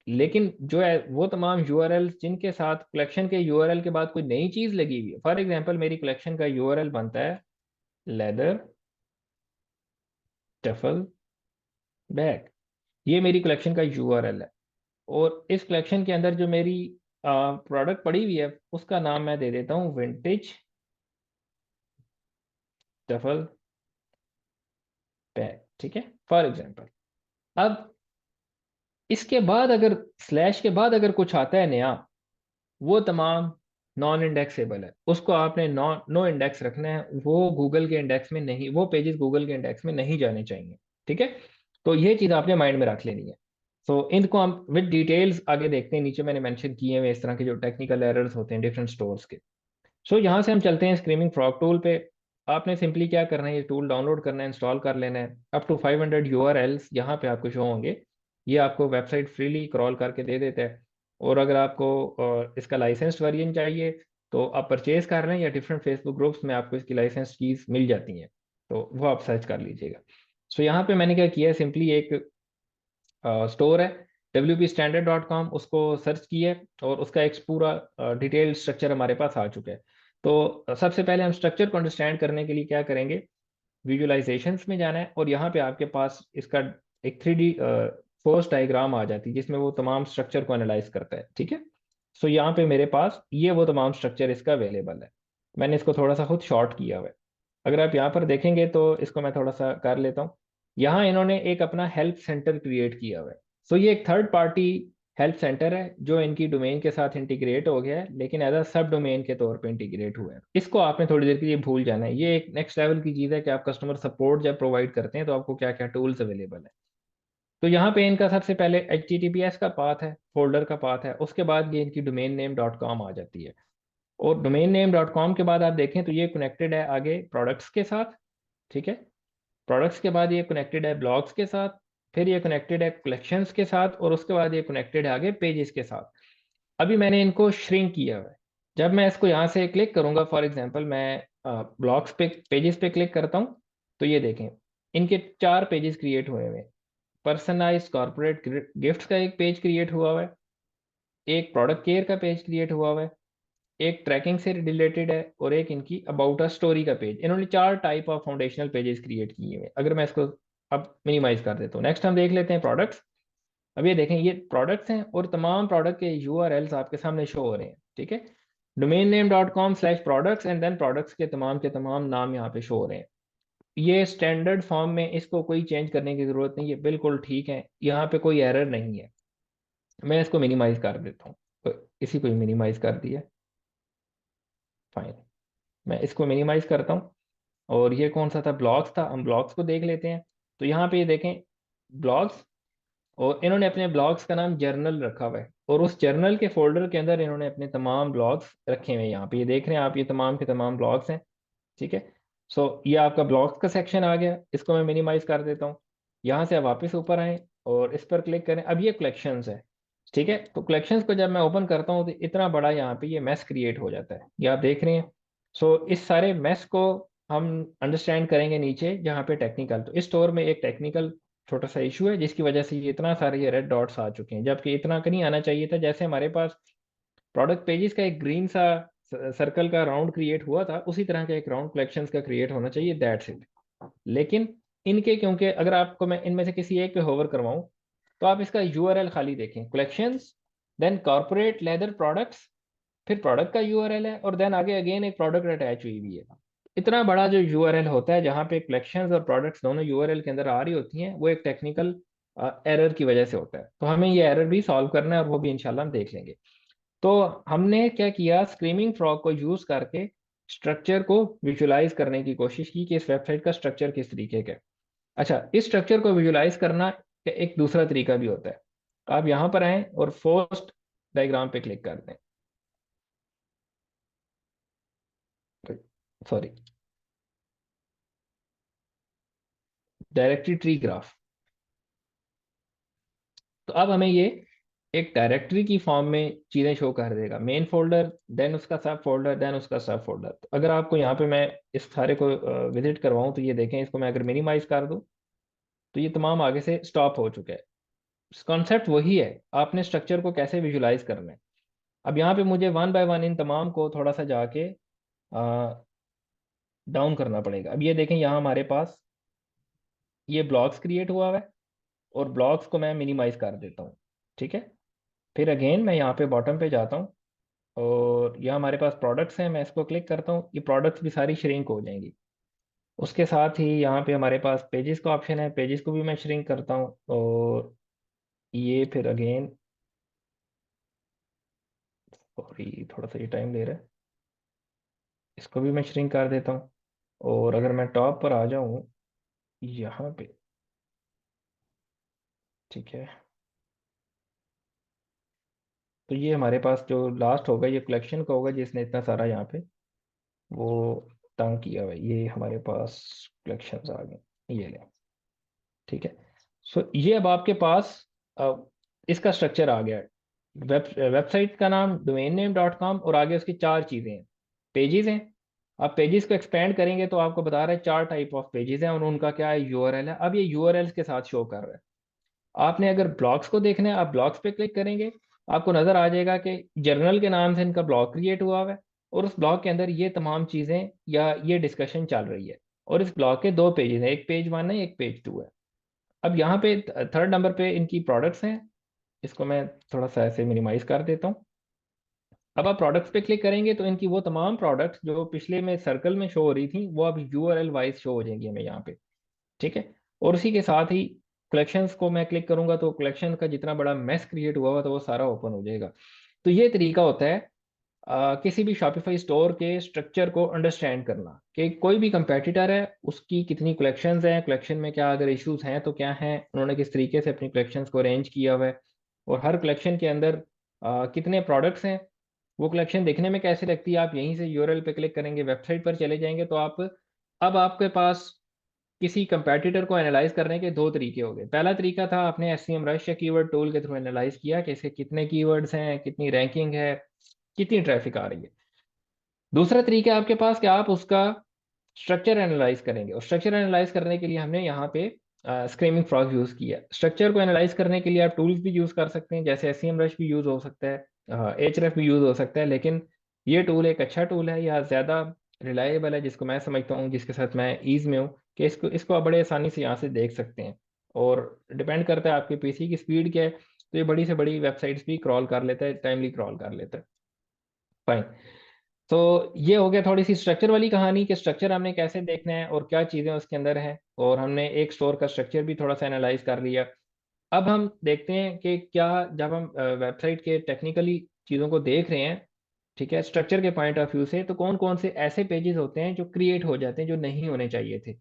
लेकिन जो है वो तमाम यूआरएल जिनके साथ कलेक्शन के यूआरएल के बाद कोई नई चीज़ लगी हुई है, फॉर एग्जांपल मेरी कलेक्शन का यूआरएल बनता है लेदर टफल बैक, ये मेरी कलेक्शन का यूआरएल है। और इस कलेक्शन के अंदर जो मेरी प्रोडक्ट पड़ी हुई है उसका नाम मैं दे देता हूँ विंटेज डफल बैग, ठीक है, फॉर एग्जांपल। अब इसके बाद अगर स्लैश के बाद अगर कुछ आता है नया, वो तमाम नॉन इंडेक्सेबल है, उसको आपने नो इंडेक्स रखना है, वो गूगल के इंडेक्स में नहीं, वो पेजेस गूगल के इंडेक्स में नहीं जाने चाहिए, ठीक है। तो ये चीज़ आपने माइंड में रख लेनी है। सो इनको हम विद डिटेल्स आगे देखते हैं, नीचे मैंने मेंशन किए हुए इस तरह के जो टेक्निकल एरर्स होते हैं डिफरेंट स्टोर्स के। सो यहाँ से हम चलते हैं स्क्रीमिंग फ्रॉग टूल पे। आपने सिंपली क्या करना है, ये टूल डाउनलोड करना है, इंस्टॉल कर लेना है। अप टू 500 यूआरएल्स यहाँ पे आपको शो होंगे। ये आपको वेबसाइट फ्रीली क्रॉल करके दे देता है। और अगर आपको इसका लाइसेंस्ड वर्जन चाहिए तो आप परचेज कर लें, या डिफरेंट फेसबुक ग्रुप्स में आपको इसकी लाइसेंस कीज मिल जाती हैं, तो वो आप सर्च कर लीजिएगा। सो यहाँ पे मैंने क्या किया है, सिंपली एक स्टोर है wpstandard.com, उसको सर्च किया है और उसका एक पूरा डिटेल स्ट्रक्चर हमारे पास आ चुका है। तो सबसे पहले हम स्ट्रक्चर को अंडरस्टैंड करने के लिए क्या करेंगे, विजुअलाइजेशंस में जाना है, और यहाँ पे आपके पास इसका एक 3D फोर्स डायग्राम आ जाती है जिसमें वो तमाम स्ट्रक्चर को एनालाइज करता है, ठीक है। सो यहाँ पे मेरे पास ये वो तमाम स्ट्रक्चर इसका अवेलेबल है। मैंने इसको थोड़ा सा खुद शॉर्ट किया हुआ है। अगर आप यहाँ पर देखेंगे तो इसको मैं थोड़ा सा कर लेता हूँ। यहाँ इन्होंने एक अपना हेल्प सेंटर क्रिएट किया हुआ है। सो ये एक थर्ड पार्टी हेल्प सेंटर है जो इनकी डोमेन के साथ इंटीग्रेट हो गया है, लेकिन एज अ सब डोमेन के तौर पे इंटीग्रेट हुआ है। इसको आपने थोड़ी देर के लिए भूल जाना है। ये एक नेक्स्ट लेवल की चीज़ है कि आप कस्टमर सपोर्ट जब प्रोवाइड करते हैं तो आपको क्या क्या टूल्स अवेलेबल है। तो यहाँ पे इनका सबसे पहले HTTPS का पाथ है, फोल्डर का पाथ है, उसके बाद ये इनकी डोमेन नेम डॉट कॉम आ जाती है। और डोमेन नेम डॉट कॉम के बाद आप देखें तो ये कनेक्टेड है आगे प्रोडक्ट्स के साथ, ठीक है। प्रोडक्ट्स के बाद ये कनेक्टेड है ब्लॉग्स के साथ, फिर ये कनेक्टेड है कलेक्शंस के साथ, और उसके बाद ये कनेक्टेड है आगे पेजेस के साथ। अभी मैंने इनको श्रिंक किया हुआ है। जब मैं इसको यहाँ से क्लिक करूंगा, फॉर एग्जांपल मैं ब्लॉग्स पे पेजेस पे क्लिक करता हूँ, तो ये देखें इनके 4 पेजेस क्रिएट हुए हुए हैं। पर्सनलाइज कॉर्पोरेट गिफ्ट्स का एक पेज क्रिएट हुआ हुआ है, एक प्रोडक्ट केयर का पेज क्रिएट हुआ हुआ है, एक ट्रैकिंग से रिलेटेड है, और एक इनकी अबाउट अ स्टोरी का पेज। इन्होंने 4 type of foundational pages create किए हुए हैं। अगर मैं इसको अब मिनिमाइज कर देता हूँ, नेक्स्ट हम देख लेते हैं प्रोडक्ट्स। अब ये देखें ये प्रोडक्ट्स हैं और तमाम प्रोडक्ट के यूआरएल्स आपके सामने शो हो रहे हैं, ठीक है। Domain name dot com slash products and then products के तमाम नाम यहाँ पे शो हो रहे हैं। ये स्टैंडर्ड फॉर्म में, इसको कोई चेंज करने की जरूरत नहीं है, बिल्कुल ठीक है, यहाँ पे कोई एरर नहीं है। मैं इसको मिनिमाइज कर देता हूँ, तो इसी को मिनिमाइज कर दिया, फाइन। मैं इसको मिनिमाइज करता हूँ। और ये कौन सा था, ब्लॉग्स था, हम ब्लॉग्स को देख लेते हैं। तो यहाँ पे ये देखें ब्लॉग्स, और इन्होंने अपने ब्लॉग्स का नाम जर्नल रखा हुआ है, और उस जर्नल के फोल्डर के अंदर इन्होंने अपने तमाम ब्लॉग्स रखे हुए हैं। यहाँ पे ये देख रहे हैं आप, ये तमाम के तमाम ब्लॉग्स हैं, ठीक है। सो ये आपका ब्लॉग्स का सेक्शन आ गया, इसको मैं मिनिमाइज कर देता हूँ। यहाँ से आप वापस ऊपर आए और इस पर क्लिक करें। अब ये कलेक्शंस है, ठीक है। तो कलेक्शंस को जब मैं ओपन करता हूँ तो इतना बड़ा यहाँ पे ये मैस क्रिएट हो जाता है, ये आप देख रहे हैं। सो इस सारे मैस को हम अंडरस्टैंड करेंगे नीचे जहाँ पे टेक्निकल। तो इस स्टोर में एक टेक्निकल छोटा सा इशू है जिसकी वजह से ये इतना सारे ये रेड डॉट्स आ चुके हैं, जबकि इतना का नहीं आना चाहिए था। जैसे हमारे पास प्रोडक्ट पेजेस का एक ग्रीन सा सर्कल का राउंड क्रिएट हुआ था, उसी तरह का एक राउंड कलेक्शंस का क्रिएट होना चाहिए, दैट्स इट। लेकिन इनके, क्योंकि अगर आपको मैं इनमें से किसी एक पे होवर करवाऊं, तो आप इसका यूआरएल खाली देखें, collections, then corporate leather products, फिर प्रोडक्ट का यूआरएल है, और देन आगे अगेन एक प्रोडक्ट अटैच हुई हुई है। इतना बड़ा जो यूआरएल होता है जहाँ पे कलेक्शंस और प्रोडक्ट्स दोनों यूआरएल के अंदर आ रही होती हैं, वो एक टेक्निकल एरर की वजह से होता है। तो हमें ये एरर भी सॉल्व करना है, और वो भी इंशाल्लाह हम देख लेंगे। तो हमने क्या किया, स्क्रीमिंग फ्रॉग को यूज करके स्ट्रक्चर को विजुलाइज करने की कोशिश की कि इस वेबसाइट का स्ट्रक्चर किस तरीके का है। अच्छा, इस स्ट्रक्चर को विजुलाइज करना का एक दूसरा तरीका भी होता है। आप यहाँ पर आए और फर्स्ट डायग्राम पे क्लिक कर दें, सॉरी, डायरेक्टरी ट्री ग्राफ। तो अब हमें ये एक डायरेक्टरी की फॉर्म में चीज़ें शो कर देगा, मेन फोल्डर, देन उसका सब फोल्डर, देन उसका सब फोल्डर। तो अगर आपको यहाँ पे मैं इस सारे को विजिट करवाऊँ, तो ये देखें, इसको मैं अगर मिनिमाइज कर दूँ तो ये तमाम आगे से स्टॉप हो चुका है। कॉन्सेप्ट वही है, आपने स्ट्रक्चर को कैसे विजुलाइज करना है। अब यहाँ पे मुझे वन बाय वन इन तमाम को थोड़ा सा जाके डाउन करना पड़ेगा। अब ये देखें, यहाँ हमारे पास ये ब्लॉक्स क्रिएट हुआ हुआ है, और ब्लॉक्स को मैं मिनिमाइज कर देता हूँ। ठीक है, फिर अगेन मैं यहाँ पे बॉटम पे जाता हूँ और यहाँ हमारे पास प्रोडक्ट्स हैं, मैं इसको क्लिक करता हूँ, ये प्रोडक्ट्स भी सारी श्रिंक हो जाएंगी। उसके साथ ही यहाँ पे हमारे पास पेजेस का ऑप्शन है, पेजेस को भी मैं श्रिंक करता हूँ, और ये फिर अगेन, सॉरी थोड़ा सा ये टाइम ले रहा है, इसको भी मैं श्रिंक कर देता हूँ। और अगर मैं टॉप पर आ जाऊँ यहाँ पे, ठीक है, तो ये हमारे पास जो लास्ट होगा ये कलेक्शन का होगा, जिसने इतना सारा यहाँ पे वो तंग किया हुआ है। ये हमारे पास कलेक्शंस आ गए, ये ले, ठीक है। सो ये अब आपके पास इसका स्ट्रक्चर आ गया है। वेबसाइट का नाम domain name.com, और आगे उसकी चार चीज़ें हैं, पेजेस हैं। आप पेजेस को एक्सपेंड करेंगे तो आपको बता रहा है चार टाइप ऑफ पेजेस हैं और उनका क्या है, यूआरएल है। अब ये यूआरएल्स के साथ शो कर रहा है। आपने अगर ब्लॉग्स को देखना है, आप ब्लॉग्स पे क्लिक करेंगे, आपको नजर आ जाएगा कि जर्नल के नाम से इनका ब्लॉग क्रिएट हुआ हुआ है, और उस ब्लॉग के अंदर ये तमाम चीज़ें या ये डिस्कशन चल रही है। और इस ब्लॉग के दो पेजेस हैं, एक पेज 1 है, एक पेज 2 है। अब यहाँ पे थर्ड नंबर पे इनकी प्रोडक्ट्स हैं, इसको मैं थोड़ा सा ऐसे मिनिमाइज कर देता हूँ। अब आप प्रोडक्ट्स पे क्लिक करेंगे तो इनकी वो तमाम प्रोडक्ट्स जो पिछले में सर्कल में शो हो रही थी वो अब यूआरएल वाइज शो हो जाएंगी हमें यहाँ पे। ठीक है, और उसी के साथ ही कलेक्शंस को मैं क्लिक करूंगा तो कलेक्शन का जितना बड़ा मैस क्रिएट हुआ हुआ तो वो सारा ओपन हो जाएगा। तो ये तरीका होता है किसी भी शॉपिफाई स्टोर के स्ट्रक्चर को अंडरस्टैंड करना, कि कोई भी कंपेटिटर है उसकी कितनी कलेक्शंस हैं, कलेक्शन में क्या अगर इश्यूज हैं तो क्या हैं, उन्होंने किस तरीके से अपनी कलेक्शंस को अरेंज किया हुआ है, और हर कलेक्शन के अंदर कितने प्रोडक्ट्स हैं, वो कलेक्शन देखने में कैसे लगती है। आप यहीं से यूआरएल पे क्लिक करेंगे, वेबसाइट पर चले जाएंगे तो आप, अब आपके पास किसी कंपेटिटर को एनालाइज करने के दो तरीके हो गए। पहला तरीका था आपने एससीएम रश या कीवर्ड टूल के थ्रू एनालाइज किया कि इसके कितने कीवर्ड्स हैं, कितनी रैंकिंग है, कितनी ट्रैफिक आ रही है। दूसरा तरीका है आपके पास कि आप उसका स्ट्रक्चर एनालाइज करेंगे, और स्ट्रक्चर एनालाइज करने के लिए हमने यहाँ पे स्क्रीमिंग फ्रॉग यूज किया। स्ट्रक्चर को एनालाइज करने के लिए आप टूल्स भी यूज कर सकते हैं, जैसे एससीएम रश भी यूज हो सकता है, एचरएफ भी यूज हो सकता है, लेकिन ये टूल एक अच्छा टूल है या ज्यादा रिलायबल है, जिसको मैं समझता हूँ, जिसके साथ मैं ईज में हूँ, कि इसको इसको आप बड़े आसानी से यहाँ से देख सकते हैं। और डिपेंड करता है आपके पीसी की स्पीड क्या है, तो ये बड़ी से बड़ी वेबसाइट्स भी क्रॉल कर लेता है, टाइमली क्रॉल कर लेता है। फाइन। तो ये हो गया थोड़ी सी स्ट्रक्चर वाली कहानी, कि स्ट्रक्चर हमने कैसे देखना है और क्या चीज़ें उसके अंदर हैं, और हमने एक स्टोर का स्ट्रक्चर भी थोड़ा सा एनालाइज कर लिया। अब हम देखते हैं कि क्या, जब हम वेबसाइट के टेक्निकली चीज़ों को देख रहे हैं, ठीक है, स्ट्रक्चर के पॉइंट ऑफ व्यू से, तो कौन कौन से ऐसे पेजेस होते हैं जो क्रिएट हो जाते हैं जो नहीं होने चाहिए थे,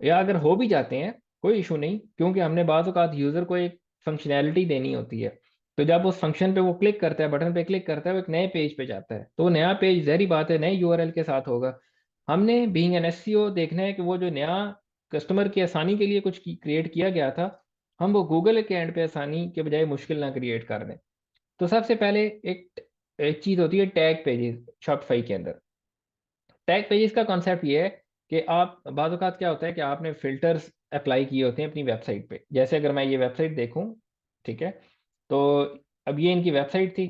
या अगर हो भी जाते हैं कोई इशू नहीं, क्योंकि हमने बाज़ औक़ात यूज़र को एक फंक्शनैलिटी देनी होती है। तो जब उस फंक्शन पे वो क्लिक करता है, बटन पे क्लिक करता है, वो एक नए पेज पे जाता है, तो वो नया पेज ज़ाहिर बात है नए यूआरएल के साथ होगा। हमने बीइंग एन एसईओ देखना है कि वो जो नया कस्टमर की आसानी के लिए कुछ क्रिएट किया गया था, हम वो गूगल के एंड पे आसानी के बजाय मुश्किल ना क्रिएट कर दें। तो सबसे पहले एक चीज़ होती है टैग पेजेस शॉपिफाई के अंदर। टैग पेजेस का कॉन्सेप्ट ये है कि आप, बाज़ औक़ात क्या होता है कि आपने फिल्टर्स अप्लाई किए होते हैं अपनी वेबसाइट पे। जैसे अगर मैं ये वेबसाइट देखूं, ठीक है, तो अब ये इनकी वेबसाइट थी।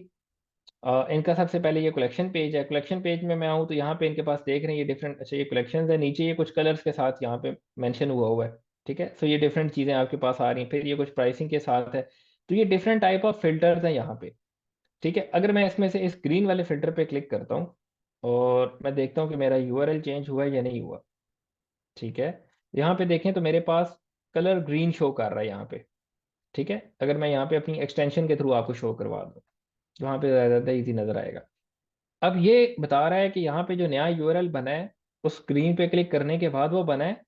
इनका सबसे पहले ये कलेक्शन पेज है, कलेक्शन पेज में मैं आऊँ तो यहाँ पे इनके पास देख रहे हैं ये डिफरेंट, अच्छा ये कलेक्शन है, नीचे ये कुछ कलर्स के साथ यहाँ पे मेंशन हुआ हुआ है। ठीक है, सो ये डिफरेंट चीज़ें आपके पास आ रही हैं, फिर ये कुछ प्राइसिंग के साथ है। तो ये डिफरेंट टाइप ऑफ फिल्टर्स हैं यहाँ पे। ठीक है, अगर मैं इसमें से इस ग्रीन वाले फिल्टर पे क्लिक करता हूँ और मैं देखता हूँ कि मेरा यूआरएल चेंज हुआ है या नहीं हुआ, ठीक है, यहाँ पे देखें तो मेरे पास कलर ग्रीन शो कर रहा है यहाँ पे। ठीक है, अगर मैं यहाँ पे अपनी एक्सटेंशन के थ्रू आपको शो करवा दूँ, वहाँ पे ज़्यादा ईजी नज़र आएगा। अब ये बता रहा है कि यहाँ पे जो नया यूआरएल बना है, उस स्क्रीन पे क्लिक करने के बाद वो बना है,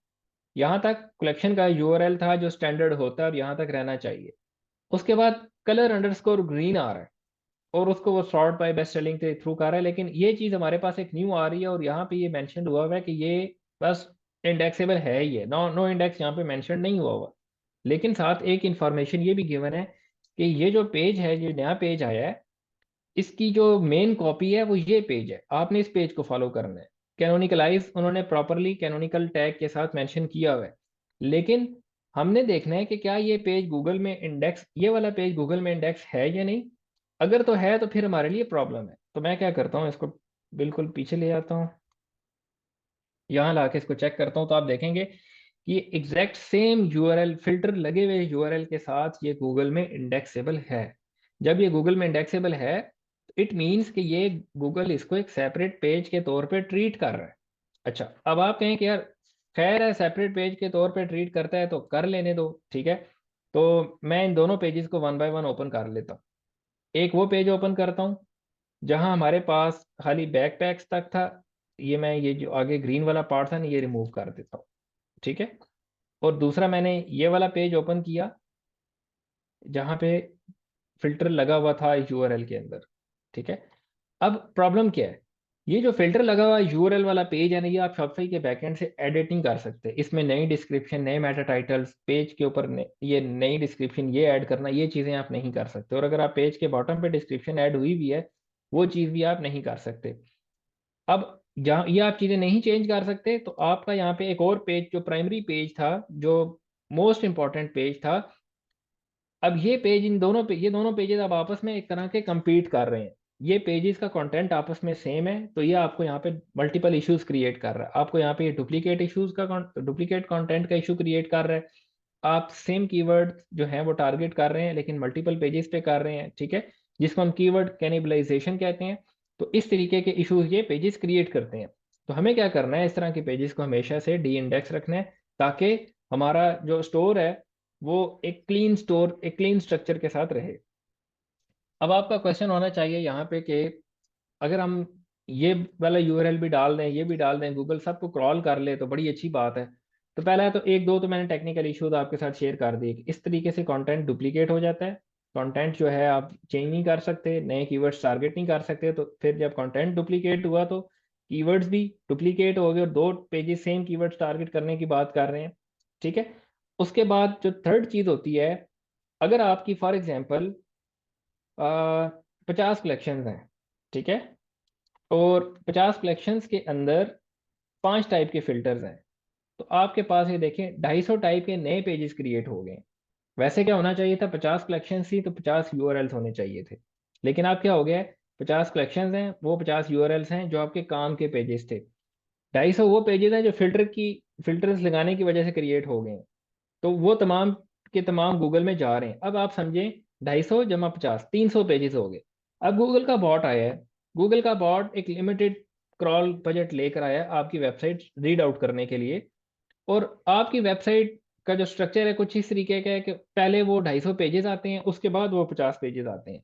यहाँ तक कलेक्शन का यूआरएल था जो स्टैंडर्ड होता है और यहाँ तक रहना चाहिए। उसके बाद कलर अंडरस्कोर ग्रीन आ रहा है, और उसको वो सॉर्ट बाय बेस्ट सेलिंग के थ्रू कर रहा है, लेकिन ये चीज़ हमारे पास एक न्यू आ रही है, और यहाँ पे ये मेंशन हुआ हुआ है कि ये बस इंडेक्सेबल है, ये नो नो इंडेक्स यहाँ पे मेंशन नहीं हुआ हुआ। लेकिन साथ एक इंफॉर्मेशन ये भी गिवन है कि ये जो पेज है, ये नया पेज आया है, इसकी जो मेन कॉपी है वो ये पेज है, आपने इस पेज को फॉलो करना है। कैनोनिकलाइज उन्होंने प्रॉपरली कैनोनिकल टैग के साथ मेंशन किया हुआ है, लेकिन हमने देखना है कि क्या ये पेज गूगल में इंडेक्स, ये वाला पेज गूगल में इंडेक्स है या नहीं। अगर तो है तो फिर हमारे लिए प्रॉब्लम है। तो मैं क्या करता हूँ, इसको बिल्कुल पीछे ले आता हूँ, यहाँ ला के इसको चेक करता हूँ, तो आप देखेंगे कि कि एग्जैक्ट सेम यूआरएल, फिल्टर लगे हुए यूआरएल के साथ ये गूगल में इंडेक्सेबल है। जब ये गूगल में इंडेक्सेबल है, इट मीन्स कि ये गूगल इसको एक सेपरेट पेज के तौर पे ट्रीट कर रहा है। अच्छा, अब आप कहें कि यार खैर है, सेपरेट पेज के तौर पे ट्रीट करता है तो कर लेने दो, ठीक है। तो मैं इन दोनों पेजेस को वन बाय वन ओपन कर लेता हूँ। एक वो पेज ओपन करता हूँ जहां हमारे पास खाली बैकपैक्स तक था। ये जो आगे ग्रीन वाला पार्ट था ना, ये रिमूव कर देता हूँ, ठीक है। और दूसरा मैंने ये वाला पेज ओपन किया जहां पे फिल्टर लगा हुआ था यूआरएल के अंदर, ठीक है। अब प्रॉब्लम क्या है, ये जो फिल्टर लगा हुआ यूआरएल वाला पेज है ना, ये आप शॉपिफाई के बैकएंड से एडिटिंग कर सकते हैं। इसमें नई डिस्क्रिप्शन, नए मेटा टाइटल्स, पेज के ऊपर ये नई डिस्क्रिप्शन ये ऐड करना, ये चीज़ें आप नहीं कर सकते। और अगर आप पेज के बॉटम पे डिस्क्रिप्शन ऐड हुई भी है, वो चीज़ भी आप नहीं कर सकते। अब जहाँ ये आप चीज़ें नहीं चेंज कर सकते, तो आपका यहाँ पे एक और पेज, जो प्राइमरी पेज था, जो मोस्ट इंपॉर्टेंट पेज था, अब ये पेज, इन दोनों पे, ये दोनों पेजेस अब आपस में एक तरह के compete कर रहे हैं। ये पेजेस का कंटेंट आपस में सेम है, तो ये आपको यहाँ पे मल्टीपल इश्यूज क्रिएट कर रहा है। आपको यहाँ पे ये डुप्लीकेट कंटेंट का इशू क्रिएट कर रहा है। आप सेम कीवर्ड जो है वो टारगेट कर रहे हैं, लेकिन मल्टीपल पेजेस पे कर रहे हैं, ठीक है, जिसको हम कीवर्ड कैनिबलाइजेशन कहते हैं। तो इस तरीके के इश्यूज ये पेजेस क्रिएट करते हैं। तो हमें क्या करना है, इस तरह के पेजेस को हमेशा से डी इंडेक्स रखना है, ताकि हमारा जो स्टोर है वो एक क्लीन स्टोर, एक क्लीन स्ट्रक्चर के साथ रहे। अब आपका क्वेश्चन होना चाहिए यहाँ पे कि अगर हम ये वाला यूआरएल भी डाल दें, ये भी डाल दें, गूगल सबको क्रॉल कर ले तो बड़ी अच्छी बात है। तो पहला तो एक दो तो मैंने टेक्निकल इश्यूज आपके साथ शेयर कर दिए कि इस तरीके से कंटेंट डुप्लीकेट हो जाता है। कंटेंट जो है आप चेंज नहीं कर सकते, नए कीवर्ड्स टारगेट नहीं कर सकते। तो फिर जब कंटेंट डुप्लीकेट हुआ तो कीवर्ड्स भी डुप्लीकेट हो गए, और दो पेजेस सेम कीवर्ड्स टारगेट करने की बात कर रहे हैं, ठीक है। उसके बाद जो थर्ड चीज होती है, अगर आपकी फॉर एग्जांपल 50 कलेक्शंस हैं, ठीक है, और 50 कलेक्शंस के अंदर 5 टाइप के फिल्टर्स हैं, तो आपके पास ये देखें 250 टाइप के नए पेजेस क्रिएट हो गए। वैसे क्या होना चाहिए था, 50 कलेक्शन थी तो 50 यूआरएल्स होने चाहिए थे। लेकिन आप क्या हो गया, 50 कलेक्शंस हैं, वो 50 यूआरएल्स हैं जो आपके काम के पेजेस थे। 250 वो पेजेस हैं जो फिल्टर्स लगाने की वजह से क्रिएट हो गए हैं। तो वो तमाम के तमाम गूगल में जा रहे हैं। अब आप समझें, 250 जमा 50, 300 पेजेस हो गए। अब गूगल का बॉट आया है, गूगल का बॉट एक लिमिटेड क्रॉल बजट लेकर आया है आपकी वेबसाइट रीड आउट करने के लिए। और आपकी वेबसाइट का जो स्ट्रक्चर है कुछ इस तरीके का है कि पहले वो 250 पेजेस आते हैं, उसके बाद वो 50 पेजेस आते हैं,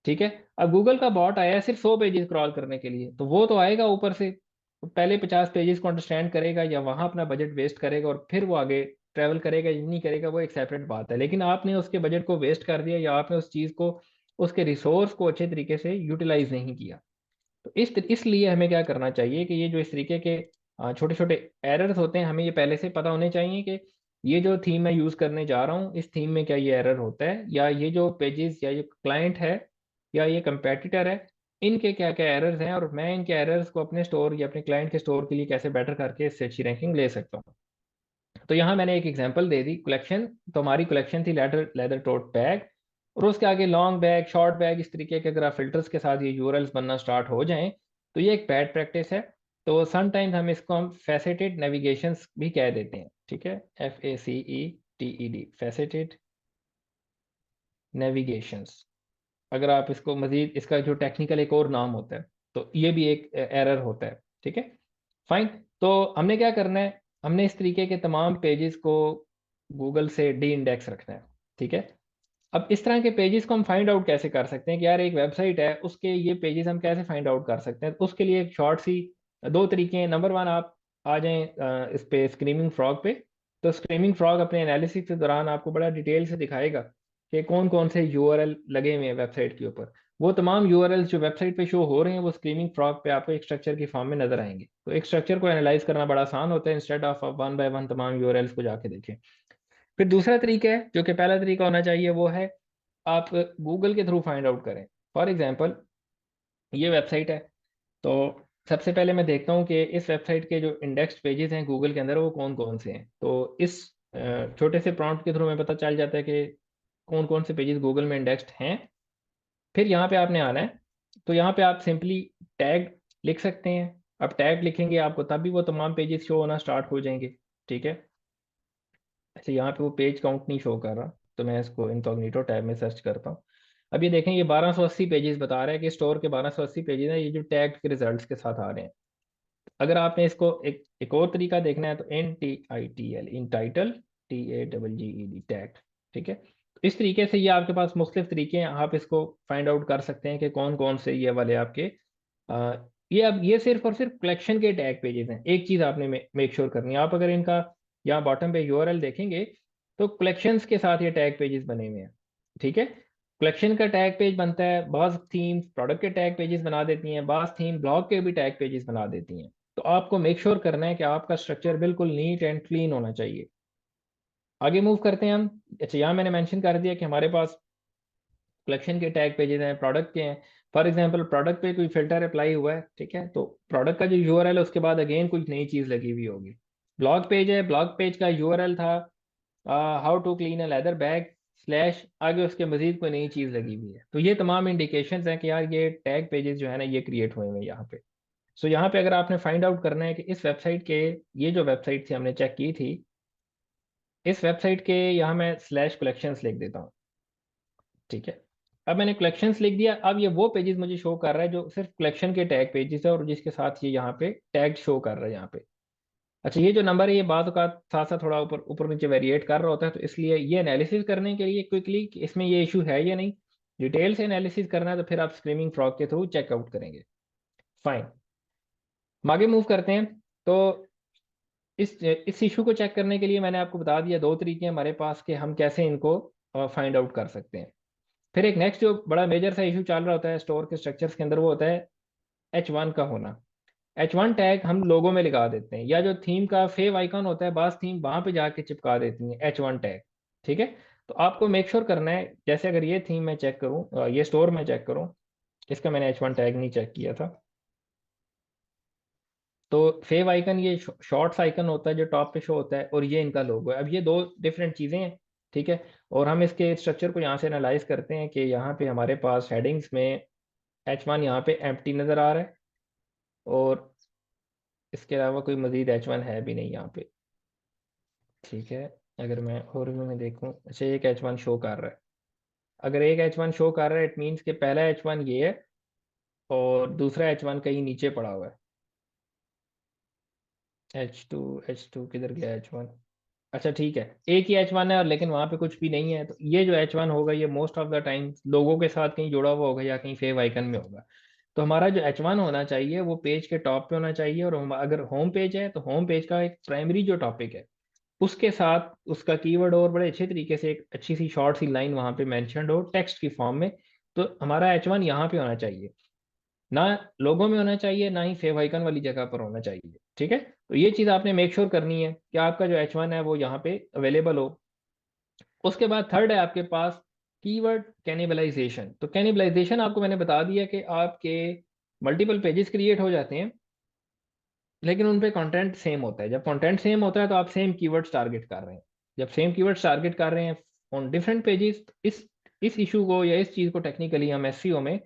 ठीक है। अब गूगल का बॉट आया है सिर्फ 100 पेजेस क्रॉल करने के लिए, तो वो तो आएगा ऊपर से, तो पहले 50 पेजेस को अंडरस्टैंड करेगा या वहां अपना बजट वेस्ट करेगा और फिर वो आगे ट्रैवल करेगा या नहीं करेगा, वो एक सेपरेट बात है। लेकिन आपने उसके बजट को वेस्ट कर दिया, या आपने उस चीज़ को, उसके रिसोर्स को अच्छे तरीके से यूटिलाइज नहीं किया। तो इसलिए हमें क्या करना चाहिए कि ये जो इस तरीके के छोटे छोटे एरर्स होते हैं, हमें ये पहले से पता होने चाहिए कि ये जो थीम मैं यूज़ करने जा रहा हूँ, इस थीम में क्या ये एरर होता है, या ये जो पेजेस या ये क्लाइंट है या ये कंपेटिटर है, इनके क्या क्या एरर्स हैं, और मैं इनके एरर्स को अपने स्टोर या अपने क्लाइंट के स्टोर के लिए कैसे बेटर करके इससे अच्छी रैंकिंग ले सकता हूँ। तो यहाँ मैंने एक एग्जांपल दे दी कलेक्शन। तो हमारी कलेक्शन थी लेदर लेदर टोट बैग, और उसके आगे लॉन्ग बैग, शॉर्ट बैग, इस तरीके के अगर आप फिल्टर्स के साथ ये यूरल्स बनना स्टार्ट हो जाएं तो ये एक बैड प्रैक्टिस है। तो समटाइम्स हम इसको हम फैसेटेड नेविगेशंस भी कह देते हैं, ठीक है, FACETED, फैसेटेड नेविगेशंस। अगर आप इसको मजीद, इसका जो टेक्निकल एक और नाम होता है, तो ये भी एक एरर होता है, ठीक है। फाइन। तो हमने क्या करना है, हमने इस तरीके के तमाम पेजेस को गूगल से डी इंडेक्स रखना है, ठीक है। अब इस तरह के पेजेस को हम फाइंड आउट कैसे कर सकते हैं कि यार एक वेबसाइट है, उसके ये पेजेस हम कैसे फाइंड आउट कर सकते हैं। तो उसके लिए एक शॉर्ट सी दो तरीके हैं। नंबर वन, आप आ जाएं इस पे स्क्रीमिंग फ्रॉग पे। तो स्क्रीमिंग फ्रॉग अपने एनालिसिस के दौरान आपको बड़ा डिटेल से दिखाएगा कि कौन कौन से यूआरएल लगे हुए हैं वेबसाइट के ऊपर। वो तमाम यूआरएल जो वेबसाइट पे शो हो रहे हैं, वो स्क्रीमिंग फ्रॉग पे आपको एक स्ट्रक्चर की फॉर्म में नजर आएंगे। तो एक स्ट्रक्चर को एनालाइज करना बड़ा आसान होता है, instead of one by one तमाम यूआरएल्स को जाके देखें। फिर दूसरा तरीका है, जो कि पहला तरीका होना चाहिए, वो है आप गूगल के थ्रू फाइंड आउट करें। फॉर एग्जांपल, ये वेबसाइट है, तो सबसे पहले मैं देखता हूँ कि इस वेबसाइट के जो इंडेक्स पेजेस हैं गूगल के अंदर वो कौन कौन से हैं। तो इस छोटे से प्रॉम्प्ट के थ्रू हमें पता चल जाता है कि कौन कौन से पेजेस गूगल में इंडेक्स्ड हैं। फिर यहाँ पे आपने आना है, तो यहाँ पे आप सिंपली टैग लिख सकते हैं। अब टैग लिखेंगे आपको, तभी वो तमाम पेजेस शो होना स्टार्ट हो जाएंगे, ठीक है। अच्छा, यहाँ पे वो पेज काउंट नहीं शो कर रहा, तो मैं इसको इनकॉग्निटो टैब में सर्च करता हूँ। अब ये देखें, ये 1280 पेजेस बता रहा है कि स्टोर के 1280 पेजेस हैं, ये जो टैग के रिजल्ट्स के साथ आ रहे हैं। अगर आपने इसको एक और तरीका देखना है तो NTITL, इन टाइटल, TAGGED, टैग। ठीक है, तो इस तरीके से ये आपके पास मुख्तलिफ तरीके हैं, आप इसको फाइंड आउट कर सकते हैं कि कौन कौन से ये वाले आपके आ, ये अब ये सिर्फ और सिर्फ कलेक्शन के टैग पेजेस हैं। एक चीज़ आपने मेक श्योर करनी है, आप अगर इनका यहाँ बॉटम पे URL देखेंगे तो कलेक्शंस के साथ ये टैग पेजेस बने हुए हैं। ठीक है, कलेक्शन का टैग पेज बनता है, बाज थीम्स प्रोडक्ट के टैग पेजेस बना देती हैं, बाज थीम ब्लॉग के भी टैग पेजेस बना देती हैं। तो आपको मेक श्योर करना है कि आपका स्ट्रक्चर बिल्कुल नीट एंड क्लीन होना चाहिए। आगे मूव करते हैं हम। अच्छा, यहाँ मैंने मेंशन कर दिया कि हमारे पास कलेक्शन के टैग पेजेस हैं, प्रोडक्ट के हैं। फॉर एग्जांपल प्रोडक्ट पे कोई फिल्टर अप्लाई हुआ है, ठीक है, तो प्रोडक्ट का जो URL है उसके बाद अगेन कुछ नई चीज़ लगी हुई होगी। ब्लॉग पेज है, ब्लॉग पेज का URL था how to clean a leather bag slash, आगे उसके मजीद कोई नई चीज़ लगी हुई है। तो ये तमाम इंडिकेशंस हैं कि यार ये टैग पेजेस जो है ना ये क्रिएट हुए हुए हैं यहाँ पे। सो यहाँ पे अगर आपने फाइंड आउट करना है कि इस वेबसाइट के, ये जो वेबसाइट थी हमने चेक की थी, इस वेबसाइट के यहाँ मैं स्लैश कलेक्शंस लिख देता हूँ। ठीक है, अब मैंने कलेक्शंस लिख दिया। अब ये वो पेजेस मुझे शो कर रहा है जो सिर्फ कलेक्शन के टैग पेजेस है और जिसके साथ ये यहाँ पे टैग शो कर रहा है यहाँ पे। अच्छा, ये जो नंबर है ये बाद का साथ साथ थोड़ा ऊपर ऊपर नीचे वेरिएट कर रहा होता है, तो इसलिए ये एनालिसिस करने के लिए क्विकली कि इसमें ये इशू है या नहीं, डिटेल से एनालिसिस करना है, तो फिर आप स्क्रीमिंग फ्रॉग के थ्रू चेकआउट करेंगे। फाइन, हम आगे मूव करते हैं। तो इस इशू को चेक करने के लिए मैंने आपको बता दिया दो तरीके हैं हमारे पास कि हम कैसे इनको फाइंड आउट कर सकते हैं। फिर एक नेक्स्ट जो बड़ा मेजर सा इशू चल रहा होता है स्टोर के स्ट्रक्चर्स के अंदर, वो होता है H1 का होना। H1 टैग हम लोगों में लगा देते हैं, या जो थीम का फेव आइकन होता है, बास थीम वहां पे जाके चिपका देती हैं H1 टैग। ठीक है, तो आपको मेक श्योर करना है, जैसे अगर ये थीम मैं चेक करूँ, ये स्टोर में चेक करूँ, इसका मैंने H1 टैग नहीं चेक किया था। तो फेव आइकन ये शॉर्ट्स आइकन होता है जो टॉप पे शो होता है, और ये इनका लोगो है। अब ये दो डिफरेंट चीज़ें हैं। ठीक है, और हम इसके स्ट्रक्चर को यहाँ से एनालाइज करते हैं कि यहाँ पे हमारे पास हेडिंग्स में H1 यहाँ पे एम्प्टी नज़र आ रहा है, और इसके अलावा कोई मजीद H1 है भी नहीं यहाँ पे। ठीक है, अगर मैं ओवरव्यू में देखूँ, अच्छा एक H1 शो कर रहा है। अगर एक H1 शो कर रहा है इट मीन्स कि पहला H1 ये है और दूसरा H1 कहीं नीचे पड़ा हुआ है। H2 किधर गया H1? अच्छा ठीक है, एक ही H1 है और लेकिन वहां पे कुछ भी नहीं है, तो ये जो H1 होगा ये मोस्ट ऑफ द टाइम लोगों के साथ कहीं जुड़ा हुआ होगा या कहीं फेव आइकन में होगा। तो हमारा जो H1 होना चाहिए वो पेज के टॉप पे होना चाहिए, और अगर होम पेज है तो होम पेज का एक प्राइमरी जो टॉपिक है उसके साथ उसका कीवर्ड और बड़े अच्छे तरीके से एक अच्छी सी शॉर्ट सी लाइन वहां पे मेंशन्ड हो टेक्स्ट की फॉर्म में। तो हमारा H1 यहाँ पे होना चाहिए, ना लोगों में होना चाहिए, ना ही फेव आइकन वाली जगह पर होना चाहिए। ठीक है, तो ये चीज़ आपने मेक श्योर करनी है कि आपका जो H1 है वो यहाँ पे अवेलेबल हो। उसके बाद थर्ड है आपके पास कीवर्ड कैनिबलाइजेशन। तो कैनिबलाइजेशन आपको मैंने बता दिया कि आपके मल्टीपल पेजेस क्रिएट हो जाते हैं, लेकिन उन पे कंटेंट सेम होता है। जब कंटेंट सेम होता है तो आप सेम कीवर्ड्स टारगेट कर रहे हैं। जब सेम कीवर्ड्स टारगेट कर रहे हैं ऑन डिफरेंट पेजेस, इस इशू को या इस चीज़ को टेक्निकली हम SEO में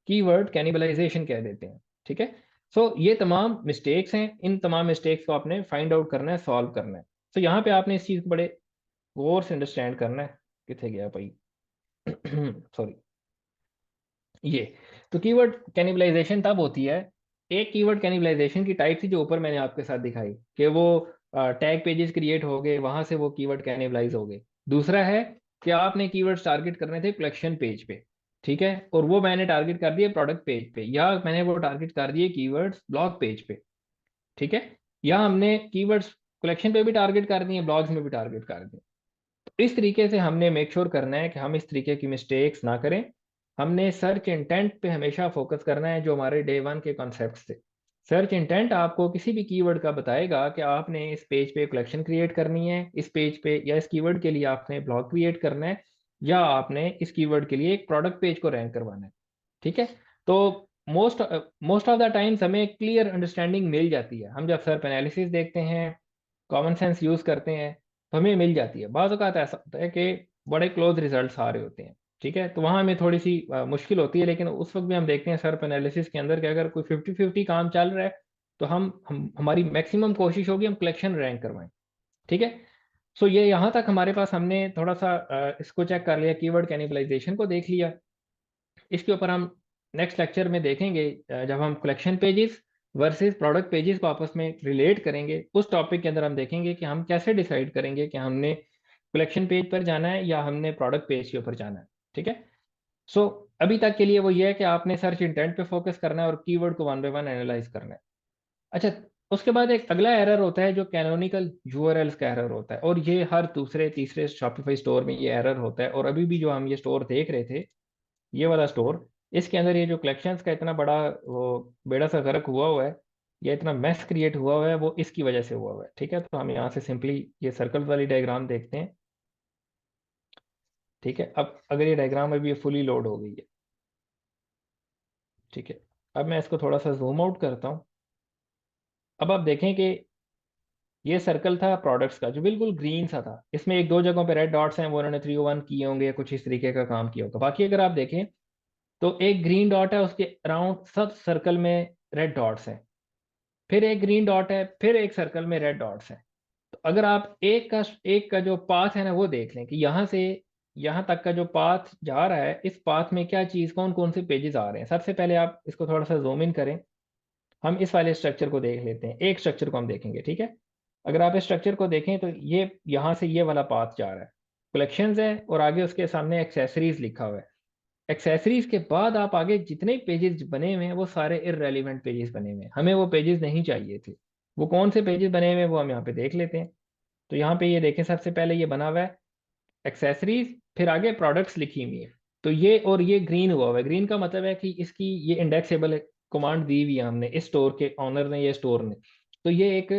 कीवर्ड कैनिबलाइजेशन कह देते हैं। ठीक है, सो ये तमाम मिस्टेक्स हैं, इन तमाम मिस्टेक्स को आपने फाइंड आउट करना है, सॉल्व करना है। तो यहाँ पे आपने इस चीज़ को बड़े गौर से अंडरस्टैंड करना है। कितने गया भाई? सॉरी, ये तो कीवर्ड कैनिबलाइजेशन तब होती है, एक कीवर्ड कैनिबलाइजेशन की टाइप थी जो ऊपर मैंने आपके साथ दिखाई कि वो टैग पेजेस क्रिएट हो गए, वहां से वो कीवर्ड कैनिबलाइज हो गए। दूसरा है कि आपने कीवर्ड्स टारगेट करने थे कलेक्शन पेज पे, ठीक है, और वो मैंने टारगेट कर दिए प्रोडक्ट पेज पे, या मैंने वो टारगेट कर दिए कीवर्ड्स ब्लॉग पेज पे। ठीक है, या हमने कीवर्ड्स कलेक्शन पे भी टारगेट कर दिए, ब्लॉग्स में भी टारगेट कर दिए। इस तरीके से हमने मेक श्योर करना है कि हम इस तरीके की मिस्टेक्स ना करें। हमने सर्च इंटेंट पे हमेशा फोकस करना है, जो हमारे डे वन के कॉन्सेप्ट थे। सर्च इंटेंट आपको किसी भी कीवर्ड का बताएगा कि आपने इस पेज पे कलेक्शन क्रिएट करनी है, इस पेज पे या इस कीवर्ड के लिए आपने ब्लॉग क्रिएट करना है, या आपने इस कीवर्ड के लिए एक प्रोडक्ट पेज को रैंक करवाना है। ठीक है, तो most most of the times हमें क्लियर अंडरस्टैंडिंग मिल जाती है। हम जब सर्च एनालिसिस देखते हैं, कॉमन सेंस यूज करते हैं, तो हमें मिल जाती है। बाज़ औक़ात ऐसा होता है कि बड़े क्लोज रिजल्ट्स आ रहे होते हैं, ठीक है, तो वहाँ हमें थोड़ी सी मुश्किल होती है, लेकिन उस वक्त भी हम देखते हैं सर्प एनालिसिस के अंदर कि अगर कोई 50-50 काम चल रहा है तो हम हमारी मैक्सिमम कोशिश होगी हम कलेक्शन रैंक करवाएं। ठीक है, सो ये यहाँ तक हमारे पास हमने थोड़ा सा इसको चेक कर लिया, कीवर्ड कैनिबलाइजेशन को देख लिया। इसके ऊपर हम नेक्स्ट लेक्चर में देखेंगे, जब हम collection pages versus product pages को आपस में रिलेट करेंगे, उस टॉपिक के अंदर हम देखेंगे कि हम कैसे डिसाइड करेंगे कि हमने कलेक्शन पेज पर जाना है या हमने प्रोडक्ट पेज के ऊपर जाना है। ठीक है। सो अभी तक के लिए वो ये है कि आपने सर्च इंटेंट पे फोकस करना है और कीवर्ड को वन बाय वन एनालाइज करना है। अच्छा, उसके बाद एक अगला एरर होता है जो कैनोनिकल यूआरएल्स का एरर होता है, और ये हर दूसरे तीसरे शॉपिफाई स्टोर में ये एरर होता है। और अभी भी जो हम ये स्टोर देख रहे थे, ये वाला स्टोर, इसके अंदर ये जो कलेक्शंस का इतना बड़ा वो बेड़ा सा गर्क हुआ है, या इतना मेस क्रिएट हुआ है, वो इसकी वजह से हुआ है। ठीक है, तो हम यहाँ से सिंपली ये सर्कल वाली डायग्राम देखते हैं। ठीक है, अब अगर ये डायग्राम अभी फुली लोड हो गई है, ठीक है, अब मैं इसको थोड़ा सा जूम आउट करता हूँ। अब आप देखें कि ये सर्कल था प्रोडक्ट्स का जो बिल्कुल ग्रीन सा था, इसमें एक दो जगहों पे रेड डॉट्स हैं, वो उन्होंने 301 किए होंगे या कुछ इस तरीके का काम किया होगा। बाकी अगर आप देखें तो एक ग्रीन डॉट है, उसके अराउंड सब सर्कल में रेड डॉट्स हैं, फिर एक ग्रीन डॉट है, फिर एक सर्कल में रेड डॉट्स हैं। तो अगर आप एक का जो पाथ है ना वो देख लें कि यहाँ से यहाँ तक का जो पाथ जा रहा है, इस पाथ में क्या चीज़, कौन कौन से पेजेस आ रहे हैं। सबसे पहले आप इसको थोड़ा सा जूम इन करें, हम इस वाले स्ट्रक्चर को देख लेते हैं, एक स्ट्रक्चर को हम देखेंगे। ठीक है, अगर आप इस स्ट्रक्चर को देखें तो ये यहाँ से ये वाला पाथ जा रहा है, कलेक्शंस है, और आगे उसके सामने एक्सेसरीज लिखा हुआ है। एक्सेसरीज के बाद आप आगे जितने पेजेस बने हुए हैं वो सारे इररेलेवेंट पेजेस बने हुए हैं, हमें वो पेजेस नहीं चाहिए थे। वो कौन से पेजेस बने हुए हैं वो हम यहाँ पे देख लेते हैं। तो यहाँ पे ये देखें, सबसे पहले ये बना हुआ है एक्सेसरीज, फिर आगे प्रोडक्ट्स लिखी हुई है। तो ये और ये ग्रीन हुआ हुआ है, ग्रीन का मतलब है कि इसकी ये इंडेक्सेबल कमांड दी हुई है हमने, इस स्टोर के ऑनर ने, ये स्टोर ने। तो ये एक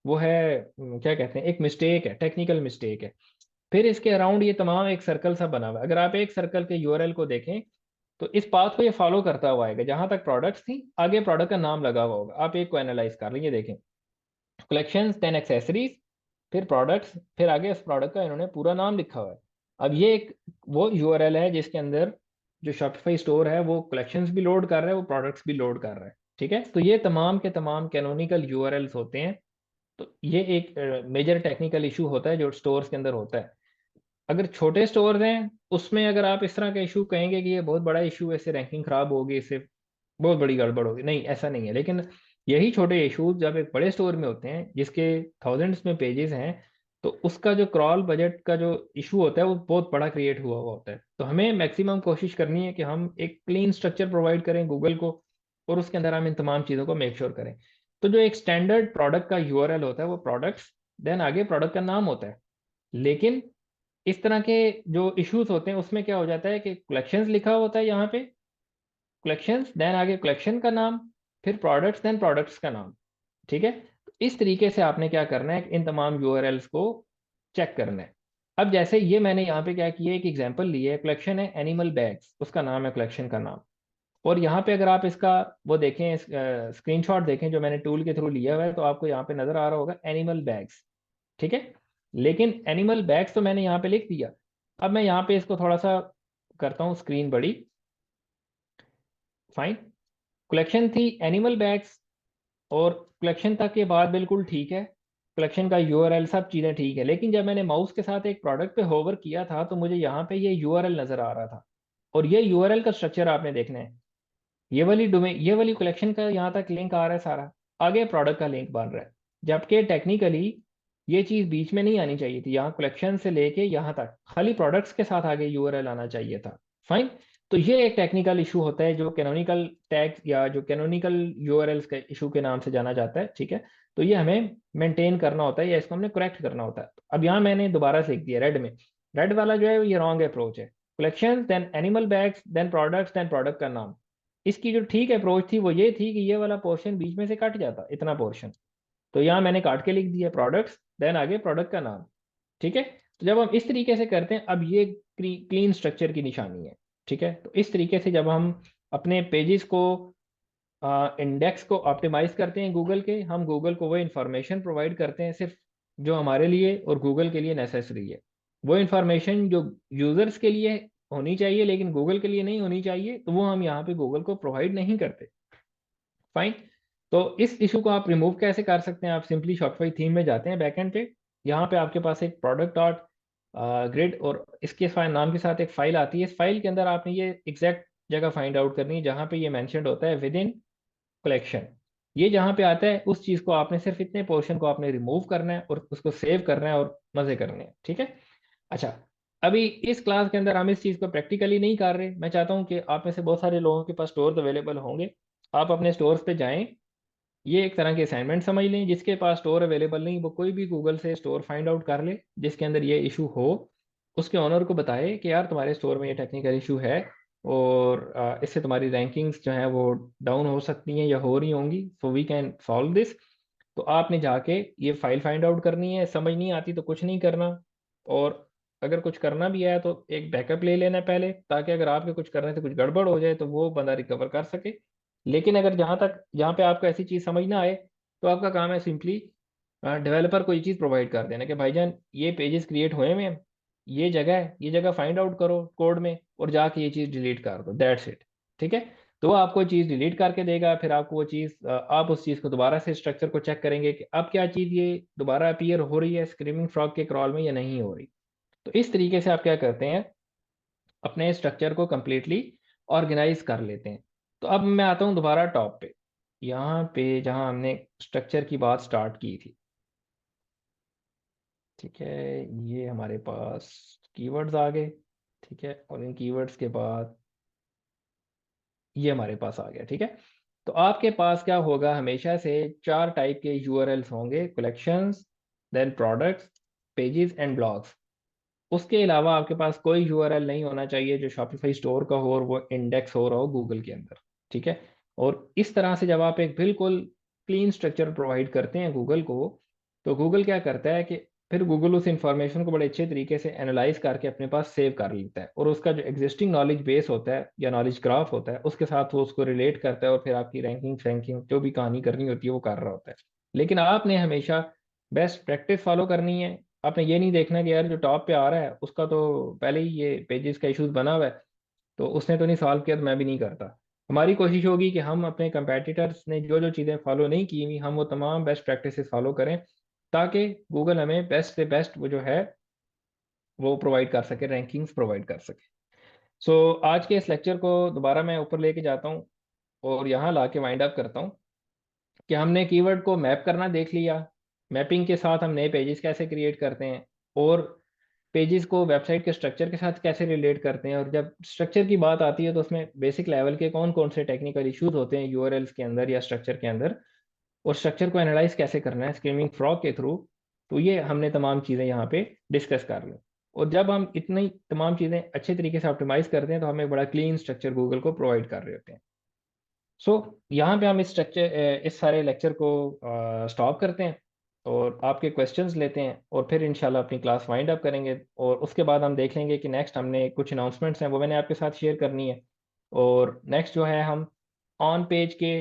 वो है, क्या कहते हैं, एक मिस्टेक है, टेक्निकल मिस्टेक है। फिर इसके अराउंड ये तमाम एक सर्कल सा बना हुआ है। अगर आप एक सर्कल के यूआरएल को देखें तो इस पाथ को ये फॉलो करता हुआ आएगा, जहां तक प्रोडक्ट्स थी आगे प्रोडक्ट का नाम लगा हुआ होगा। आप एक को एनालाइज कर लीजिए, देखें, कलेक्शंस देन एक्सेसरीज, फिर प्रोडक्ट्स, फिर आगे उस प्रोडक्ट का इन्होंने पूरा नाम लिखा हुआ है। अब ये एक वो यूआरएल है जिसके अंदर जो शॉपिफाई स्टोर है वो कलेक्शंस भी लोड कर रहा है, वो प्रोडक्ट्स भी लोड कर रहा है। ठीक है, तो ये तमाम के तमाम कैनोनिकल यूआरएल्स होते हैं। तो ये एक मेजर टेक्निकल इशू होता है जो स्टोर्स के अंदर होता है। अगर छोटे स्टोर्स हैं उसमें अगर आप इस तरह का इशू कहेंगे कि ये बहुत बड़ा इशू है, इससे रैंकिंग खराब होगी, इससे बहुत बड़ी गड़बड़ होगी, नहीं, ऐसा नहीं है। लेकिन यही छोटे इश्यूज जब एक बड़े स्टोर में होते हैं जिसके थाउजेंड्स में पेजेस हैं, तो उसका जो क्रॉल बजट का जो इशू होता है वो बहुत बड़ा क्रिएट हुआ हुआ होता है। तो हमें मैक्सिमम कोशिश करनी है कि हम एक क्लीन स्ट्रक्चर प्रोवाइड करें गूगल को, और उसके अंदर हम इन तमाम चीज़ों को मेक श्योर करें। तो जो एक स्टैंडर्ड प्रोडक्ट का यूआरएल होता है वो प्रोडक्ट्स, देन आगे प्रोडक्ट का नाम होता है। लेकिन इस तरह के जो इश्यूज होते हैं उसमें क्या हो जाता है कि कलेक्शंस लिखा होता है यहाँ पे, कलेक्शंस देन आगे कलेक्शन का नाम, फिर प्रोडक्ट्स देन प्रोडक्ट्स का नाम। ठीक है, तो इस तरीके से आपने क्या करना है, इन तमाम यूआरएल्स को चेक करना है। अब जैसे ये मैंने यहाँ पे क्या किया, एक एग्जांपल लिया है, कलेक्शन है एनिमल बैग्स, उसका नाम है कलेक्शन का नाम। और यहाँ पे अगर आप इसका वो देखें, स्क्रीनशॉट देखें जो मैंने टूल के थ्रू लिया हुआ है, तो आपको यहाँ पे नजर आ रहा होगा एनिमल बैग्स। ठीक है, लेकिन एनिमल बैग्स तो मैंने यहाँ पे लिख दिया। अब मैं यहाँ पे इसको थोड़ा सा करता हूँ स्क्रीन बड़ी, फाइन। कलेक्शन थी एनिमल बैग्स, और कलेक्शन तक के बाद बिल्कुल ठीक है, कलेक्शन का यूआरएल सब चीज़ें ठीक है। लेकिन जब मैंने माउस के साथ एक प्रोडक्ट पे होवर किया था तो मुझे यहाँ पे ये यूआरएल नज़र आ रहा था। और ये यूआरएल का स्ट्रक्चर आपने देखना है, ये वाली कलेक्शन का यहाँ तक लिंक आ रहा है सारा, आगे प्रोडक्ट का लिंक बन रहा है। जबकि टेक्निकली ये चीज़ बीच में नहीं आनी चाहिए थी, यहाँ कलेक्शन से लेके यहाँ तक खाली प्रोडक्ट्स के साथ आगे यूआरएल आना चाहिए था। फाइन। तो ये एक टेक्निकल इशू होता है जो कैनोनिकल टैग्स या जो कैनोनिकल यूआरएल्स के इशू के नाम से जाना जाता है। ठीक है, तो ये हमें मेंटेन करना होता है या इसको हमने करेक्ट करना होता है। अब यहाँ मैंने दोबारा से लिख दिया रेड में, रेड वाला जो है ये रॉन्ग अप्रोच है, collection then animal bags then products then product का नाम। इसकी जो ठीक अप्रोच थी वो ये थी कि ये वाला पोर्शन बीच में से कट जाता, इतना पोर्शन। तो यहाँ मैंने काट के लिख दिया प्रोडक्ट्स देन आगे प्रोडक्ट का नाम। ठीक है, तो जब हम इस तरीके से करते हैं, अब ये क्लीन स्ट्रक्चर की निशानी है। ठीक है, तो इस तरीके से जब हम अपने पेजेस को इंडेक्स को ऑप्टिमाइज करते हैं गूगल के, हम गूगल को वो इंफॉर्मेशन प्रोवाइड करते हैं सिर्फ जो हमारे लिए और गूगल के लिए नेसेसरी है। वो इंफॉर्मेशन जो यूजर्स के लिए होनी चाहिए लेकिन गूगल के लिए नहीं होनी चाहिए, तो वो हम यहाँ पे गूगल को प्रोवाइड नहीं करते। फाइन। तो इस इशू को आप रिमूव कैसे कर सकते हैं, आप सिंपली शॉपिफाई थीम में जाते हैं बैकएंड पे, यहाँ पे आपके पास एक प्रोडक्ट डॉट ग्रिड और इसके नाम के साथ एक फाइल आती है। इस फाइल के अंदर आपने ये एग्जैक्ट जगह फाइंड आउट करनी है जहाँ पे ये मेंशन्ड होता है विद इन कलेक्शन। ये जहाँ पे आता है उस चीज को आपने सिर्फ इतने पोर्शन को आपने रिमूव करना है और उसको सेव करना है और मजे करने हैं, ठीक है। अच्छा, अभी इस क्लास के अंदर हम इस चीज को प्रैक्टिकली नहीं कर रहे। मैं चाहता हूँ कि आप में से बहुत सारे लोगों के पास स्टोर्स अवेलेबल होंगे। आप अपने स्टोर्स पे जाएं, ये एक तरह की असाइनमेंट समझ लें। जिसके पास स्टोर अवेलेबल नहीं वो कोई भी गूगल से स्टोर फाइंड आउट कर ले जिसके अंदर ये इशू हो, उसके ओनर को बताए कि यार तुम्हारे स्टोर में ये टेक्निकल इशू है और इससे तुम्हारी रैंकिंग्स जो है वो डाउन हो सकती हैं या हो रही होंगी, so we can solve this. तो आपने जाके ये फाइल फाइंड आउट करनी है। समझ नहीं आती तो कुछ नहीं करना, और अगर कुछ करना भी है तो एक बैकअप ले लेना पहले, ताकि अगर आपके कुछ करने से कुछ गड़बड़ हो जाए तो वो बंदा रिकवर कर सके। लेकिन अगर जहाँ पे आपको ऐसी चीज़ समझ ना आए तो आपका काम है सिंपली डेवलपर को ये चीज़ प्रोवाइड कर देना कि भाईजान ये पेजेस क्रिएट हुए हैं, ये जगह है, ये जगह फाइंड आउट करो कोड में और जाके ये चीज़ डिलीट कर दो, दैट्स इट। ठीक है, तो वो आपको चीज़ डिलीट करके देगा। फिर आपको वो चीज़ आप उस चीज़ को दोबारा से स्ट्रक्चर को चेक करेंगे कि अब क्या चीज़ ये दोबारा अपीयर हो रही है स्क्रीमिंग फ्रॉग के क्रॉल में या नहीं हो रही। तो इस तरीके से आप क्या करते हैं, अपने स्ट्रक्चर को कंप्लीटली ऑर्गेनाइज कर लेते हैं। तो अब मैं आता हूँ दोबारा टॉप पे, यहाँ पे जहाँ हमने स्ट्रक्चर की बात स्टार्ट की थी। ठीक है, ये हमारे पास कीवर्ड्स आ गए। ठीक है, और इन कीवर्ड्स के बाद ये हमारे पास आ गया। ठीक है, तो आपके पास क्या होगा, हमेशा से चार टाइप के यूआरएल्स होंगे, collections, then products, pages and blogs. उसके अलावा आपके पास कोई यूआरएल नहीं होना चाहिए जो शॉपिफाई स्टोर का हो और वो इंडेक्स हो रहा हो गूगल के अंदर। ठीक है, और इस तरह से जब आप एक बिल्कुल क्लीन स्ट्रक्चर प्रोवाइड करते हैं गूगल को, तो गूगल क्या करता है कि फिर गूगल उस इंफॉर्मेशन को बड़े अच्छे तरीके से एनालाइज करके अपने पास सेव कर लेता है और उसका जो एग्जिस्टिंग नॉलेज बेस होता है या नॉलेज ग्राफ होता है उसके साथ वो उसको रिलेट करता है और फिर आपकी रैंकिंग रैंकिंग जो भी कहानी करनी होती है वो कर रहा होता है। लेकिन आपने हमेशा बेस्ट प्रैक्टिस फॉलो करनी है। आपने ये नहीं देखना कि यार जो टॉप पे आ रहा है उसका तो पहले ही ये पेजेस का इशूज बना हुआ है तो उसने तो नहीं सॉल्व किया तो मैं भी नहीं करता। हमारी कोशिश होगी कि हम अपने कंपेटिटर्स ने जो जो चीज़ें फॉलो नहीं की हुई हम वो तमाम बेस्ट प्रैक्टिसेस फॉलो करें, ताकि गूगल हमें बेस्ट से बेस्ट वो जो है वो प्रोवाइड कर सके, रैंकिंग्स प्रोवाइड कर सके। सो आज के इस लेक्चर को दोबारा मैं ऊपर लेके जाता हूँ और यहाँ ला के वाइंड अप करता हूँ कि हमने कीवर्ड को मैप करना देख लिया। मैपिंग के साथ हम नए पेजेस कैसे क्रिएट करते हैं और पेजेस को वेबसाइट के स्ट्रक्चर के साथ कैसे रिलेट करते हैं, और जब स्ट्रक्चर की बात आती है तो उसमें बेसिक लेवल के कौन कौन से टेक्निकल इश्यूज होते हैं यूआरएल्स के अंदर या स्ट्रक्चर के अंदर, और स्ट्रक्चर को एनालाइज कैसे करना है स्क्रीमिंग फ्रॉग के थ्रू। तो ये हमने तमाम चीज़ें यहाँ पे डिस्कस कर ली। और जब हम इतनी तमाम चीज़ें अच्छे तरीके से ऑप्टिमाइज करते हैं तो हमें बड़ा क्लीन स्ट्रक्चर गूगल को प्रोवाइड कर रहे होते हैं। सो यहाँ पे हम इस स्ट्रक्चर इस सारे लेक्चर को स्टॉप करते हैं और आपके क्वेश्चंस लेते हैं और फिर इंशाल्लाह अपनी क्लास वाइंड अप करेंगे। और उसके बाद हम देख लेंगे कि नेक्स्ट हमने कुछ अनाउंसमेंट्स हैं वो मैंने आपके साथ शेयर करनी है। और नेक्स्ट जो है हम ऑन पेज के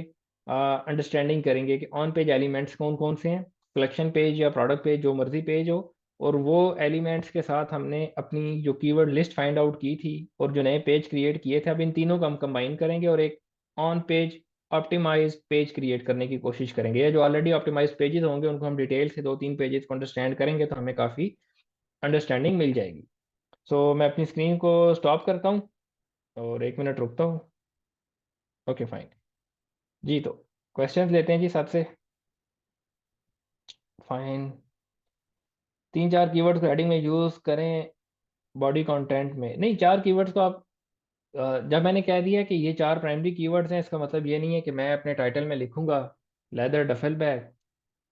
अंडरस्टैंडिंग करेंगे कि ऑन पेज एलिमेंट्स कौन कौन से हैं, कलेक्शन पेज या प्रोडक्ट पेज जो मर्जी पेज हो, और वो एलिमेंट्स के साथ हमने अपनी जो कीवर्ड लिस्ट फाइंड आउट की थी और जो नए पेज क्रिएट किए थे अब इन तीनों को हम कंबाइन करेंगे और एक on page optimise page create करने की कोशिश करेंगे। या जो ऑलरेडी ऑप्टिमाइज पेजेस होंगे उनको हम डिटेल से दो तीन पेजेस को अंडरस्टैंड करेंगे तो हमें काफ़ी अंडरस्टैंडिंग मिल जाएगी। सो मैं अपनी स्क्रीन को स्टॉप करता हूँ और एक मिनट रुकता हूँ। ओके फाइन जी, तो क्वेश्चंस लेते हैं जी सबसे। फाइन, तीन चार कीवर्ड्स को हेडिंग में यूज़ करें, बॉडी कंटेंट में नहीं। चार कीवर्ड्स को आप जब मैंने कह दिया कि ये चार प्राइमरी कीवर्ड्स हैं इसका मतलब ये नहीं है कि मैं अपने टाइटल में लिखूंगा लेदर डफल बैग,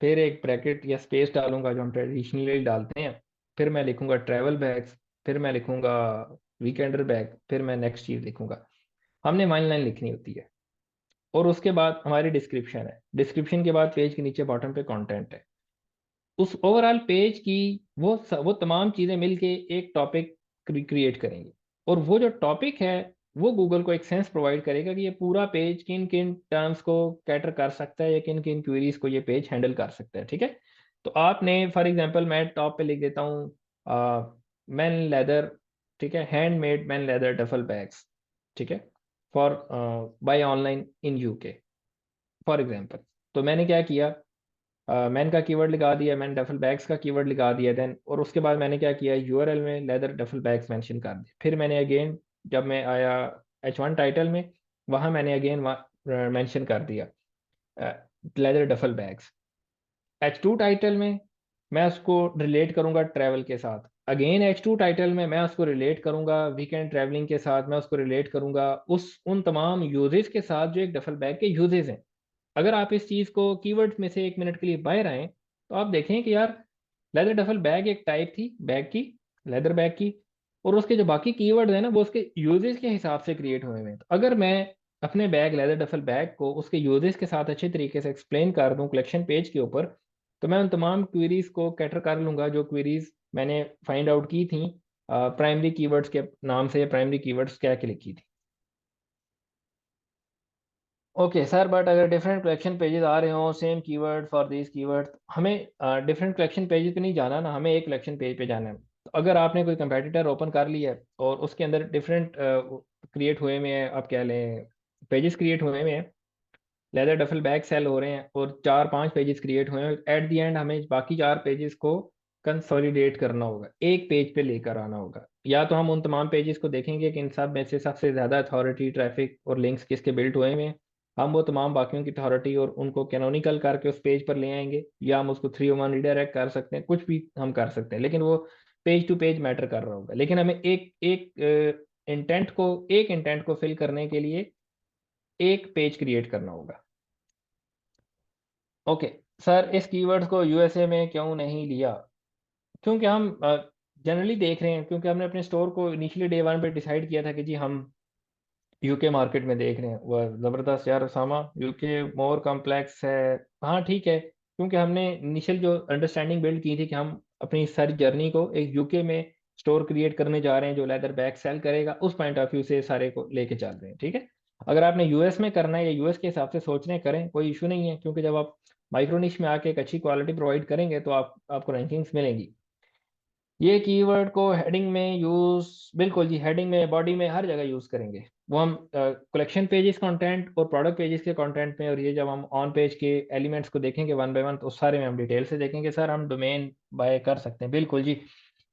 फिर एक ब्रैकेट या स्पेस डालूंगा जो हम ट्रेडिशनली डालते हैं, फिर मैं लिखूंगा ट्रैवल बैग्स, फिर मैं लिखूंगा वीकेंडर बैग, फिर मैं नेक्स्ट चीज़ लिखूंगा। हमने वन लाइन लिखनी होती है और उसके बाद हमारी डिस्क्रिप्शन है, डिस्क्रिप्शन के बाद पेज के नीचे बॉटम पे कंटेंट है। उस ओवरऑल पेज की वो तमाम चीज़ें मिलके एक टॉपिक क्रिएट करेंगी और वो जो टॉपिक है वो गूगल को एक सेंस प्रोवाइड करेगा कि ये पूरा पेज किन किन टर्म्स को कैटर कर सकता है या किन किन क्वेरीज को ये पेज हैंडल कर सकता है। ठीक है, तो आपने फॉर एग्जांपल मैं टॉप पे लिख देता हूँ मैन लेदर, ठीक है, handmade man leather duffel bags, ठीक है, for buy online in UK for example. तो मैंने क्या किया, मैन का कीवर्ड लगा दिया, मैंने डफल बैग्स का कीवर्ड लगा दिया देन, और उसके बाद मैंने क्या किया, यूआरएल में लेदर डफल बैग्स मेंशन कर दिया। फिर मैंने अगेन जब मैं आया H1 टाइटल में, वहाँ मैंने अगेन मेंशन कर दिया leather duffel bags. H2 title में मैं उसको रिलेट करूंगा ट्रैवल के साथ। अगेन H2 टाइटल में मैं उसको रिलेट करूंगा वीकेंड ट्रैवलिंग के साथ, मैं उसको रिलेट करूंगा उस उन तमाम यूजेस के साथ जो एक डफल बैग के यूजेस हैं। अगर आप इस चीज़ को कीवर्ड्स में से 1 मिनट के लिए बाहर आए तो आप देखें कि यार लेदर डफल बैग एक टाइप थी बैग की, लेदर बैग की, और उसके जो बाकी कीवर्ड है ना वो उसके यूजेस के हिसाब से क्रिएट हुए हुए हैं। तो अगर मैं अपने बैग लेदर डफल बैग को उसके यूजेस के साथ अच्छे तरीके से एक्सप्लेन कर दूं कलेक्शन पेज के ऊपर, तो मैं उन तमाम क्वेरीज को कैटर कर लूंगा जो क्वेरीज मैंने फाइंड आउट की थी प्राइमरी कीवर्ड्स के नाम से, प्राइमरी कीवर्ड्स क्या क्या लिखी थी। ओके सर, बट अगर डिफरेंट कलेक्शन पेजेस आ रहे हो same keyword for this keyword, हमें डिफरेंट कलेक्शन पेजेस पे नहीं जाना ना, हमें एक कलेक्शन पेज पे जाना है। तो अगर आपने कोई कंपेटिटर ओपन कर लिया है और उसके अंदर डिफरेंट क्रिएट हुए में है, आप क्या लें, पेजेस क्रिएट हुए में है, लेदर डफल बैग सेल हो रहे हैं और 4-5 पेजेस क्रिएट हुए हैं, एट द एंड हमें बाकी 4 पेजेस को कंसोलिडेट करना होगा, एक पेज पे लेकर आना होगा। या तो हम उन तमाम पेजेस को देखेंगे कि इन सब में से सबसे ज़्यादा अथॉरिटी, ट्रैफिक और लिंक्स किसके बिल्ट हुए हैं, हम वो तमाम बाकियों की अथॉरिटी और उनको कैनोनिकल करके उस पेज पर ले आएंगे, या हम उसको 301 रिडायरेक्ट कर सकते हैं, कुछ भी हम कर सकते हैं, लेकिन वो पेज टू पेज मैटर कर रहा होगा। लेकिन हमें एक इंटेंट को फिल करने के लिए एक पेज क्रिएट करना होगा। ओके सर, इस कीवर्ड्स को यूएसए में क्यों नहीं लिया? क्योंकि हम जनरली देख रहे हैं, क्योंकि हमने अपने स्टोर को इनिशियली डे वन पे डिसाइड किया था कि जी हम यूके मार्केट में देख रहे हैं। वह ज़बरदस्त यार सामा, यूके मोर कॉम्प्लेक्स है। हाँ ठीक है, क्योंकि हमने इनिशियल जो अंडरस्टैंडिंग बिल्ड की थी कि हम अपनी सारी जर्नी को एक यूके में स्टोर क्रिएट करने जा रहे हैं जो लेदर बैग सेल करेगा, उस पॉइंट ऑफ व्यू से सारे को लेके चल रहे हैं। ठीक है, अगर आपने यूएस में करना है या यूएस के हिसाब से सोच रहे हैं, करें, कोई इशू नहीं है, क्योंकि जब आप माइक्रो निश में आके एक अच्छी क्वालिटी प्रोवाइड करेंगे तो आपको रैंकिंग्स मिलेंगी। ये कीवर्ड को हेडिंग में यूज, बिल्कुल जी, हेडिंग में, बॉडी में, हर जगह यूज करेंगे। वो हम कलेक्शन पेजेस कंटेंट और प्रोडक्ट पेजेस के कंटेंट में, और ये जब हम ऑन पेज के एलिमेंट्स को देखेंगे वन बाय वन तो उस सारे में हम डिटेल से देखेंगे। सर हम डोमेन बाय कर सकते हैं, बिल्कुल जी।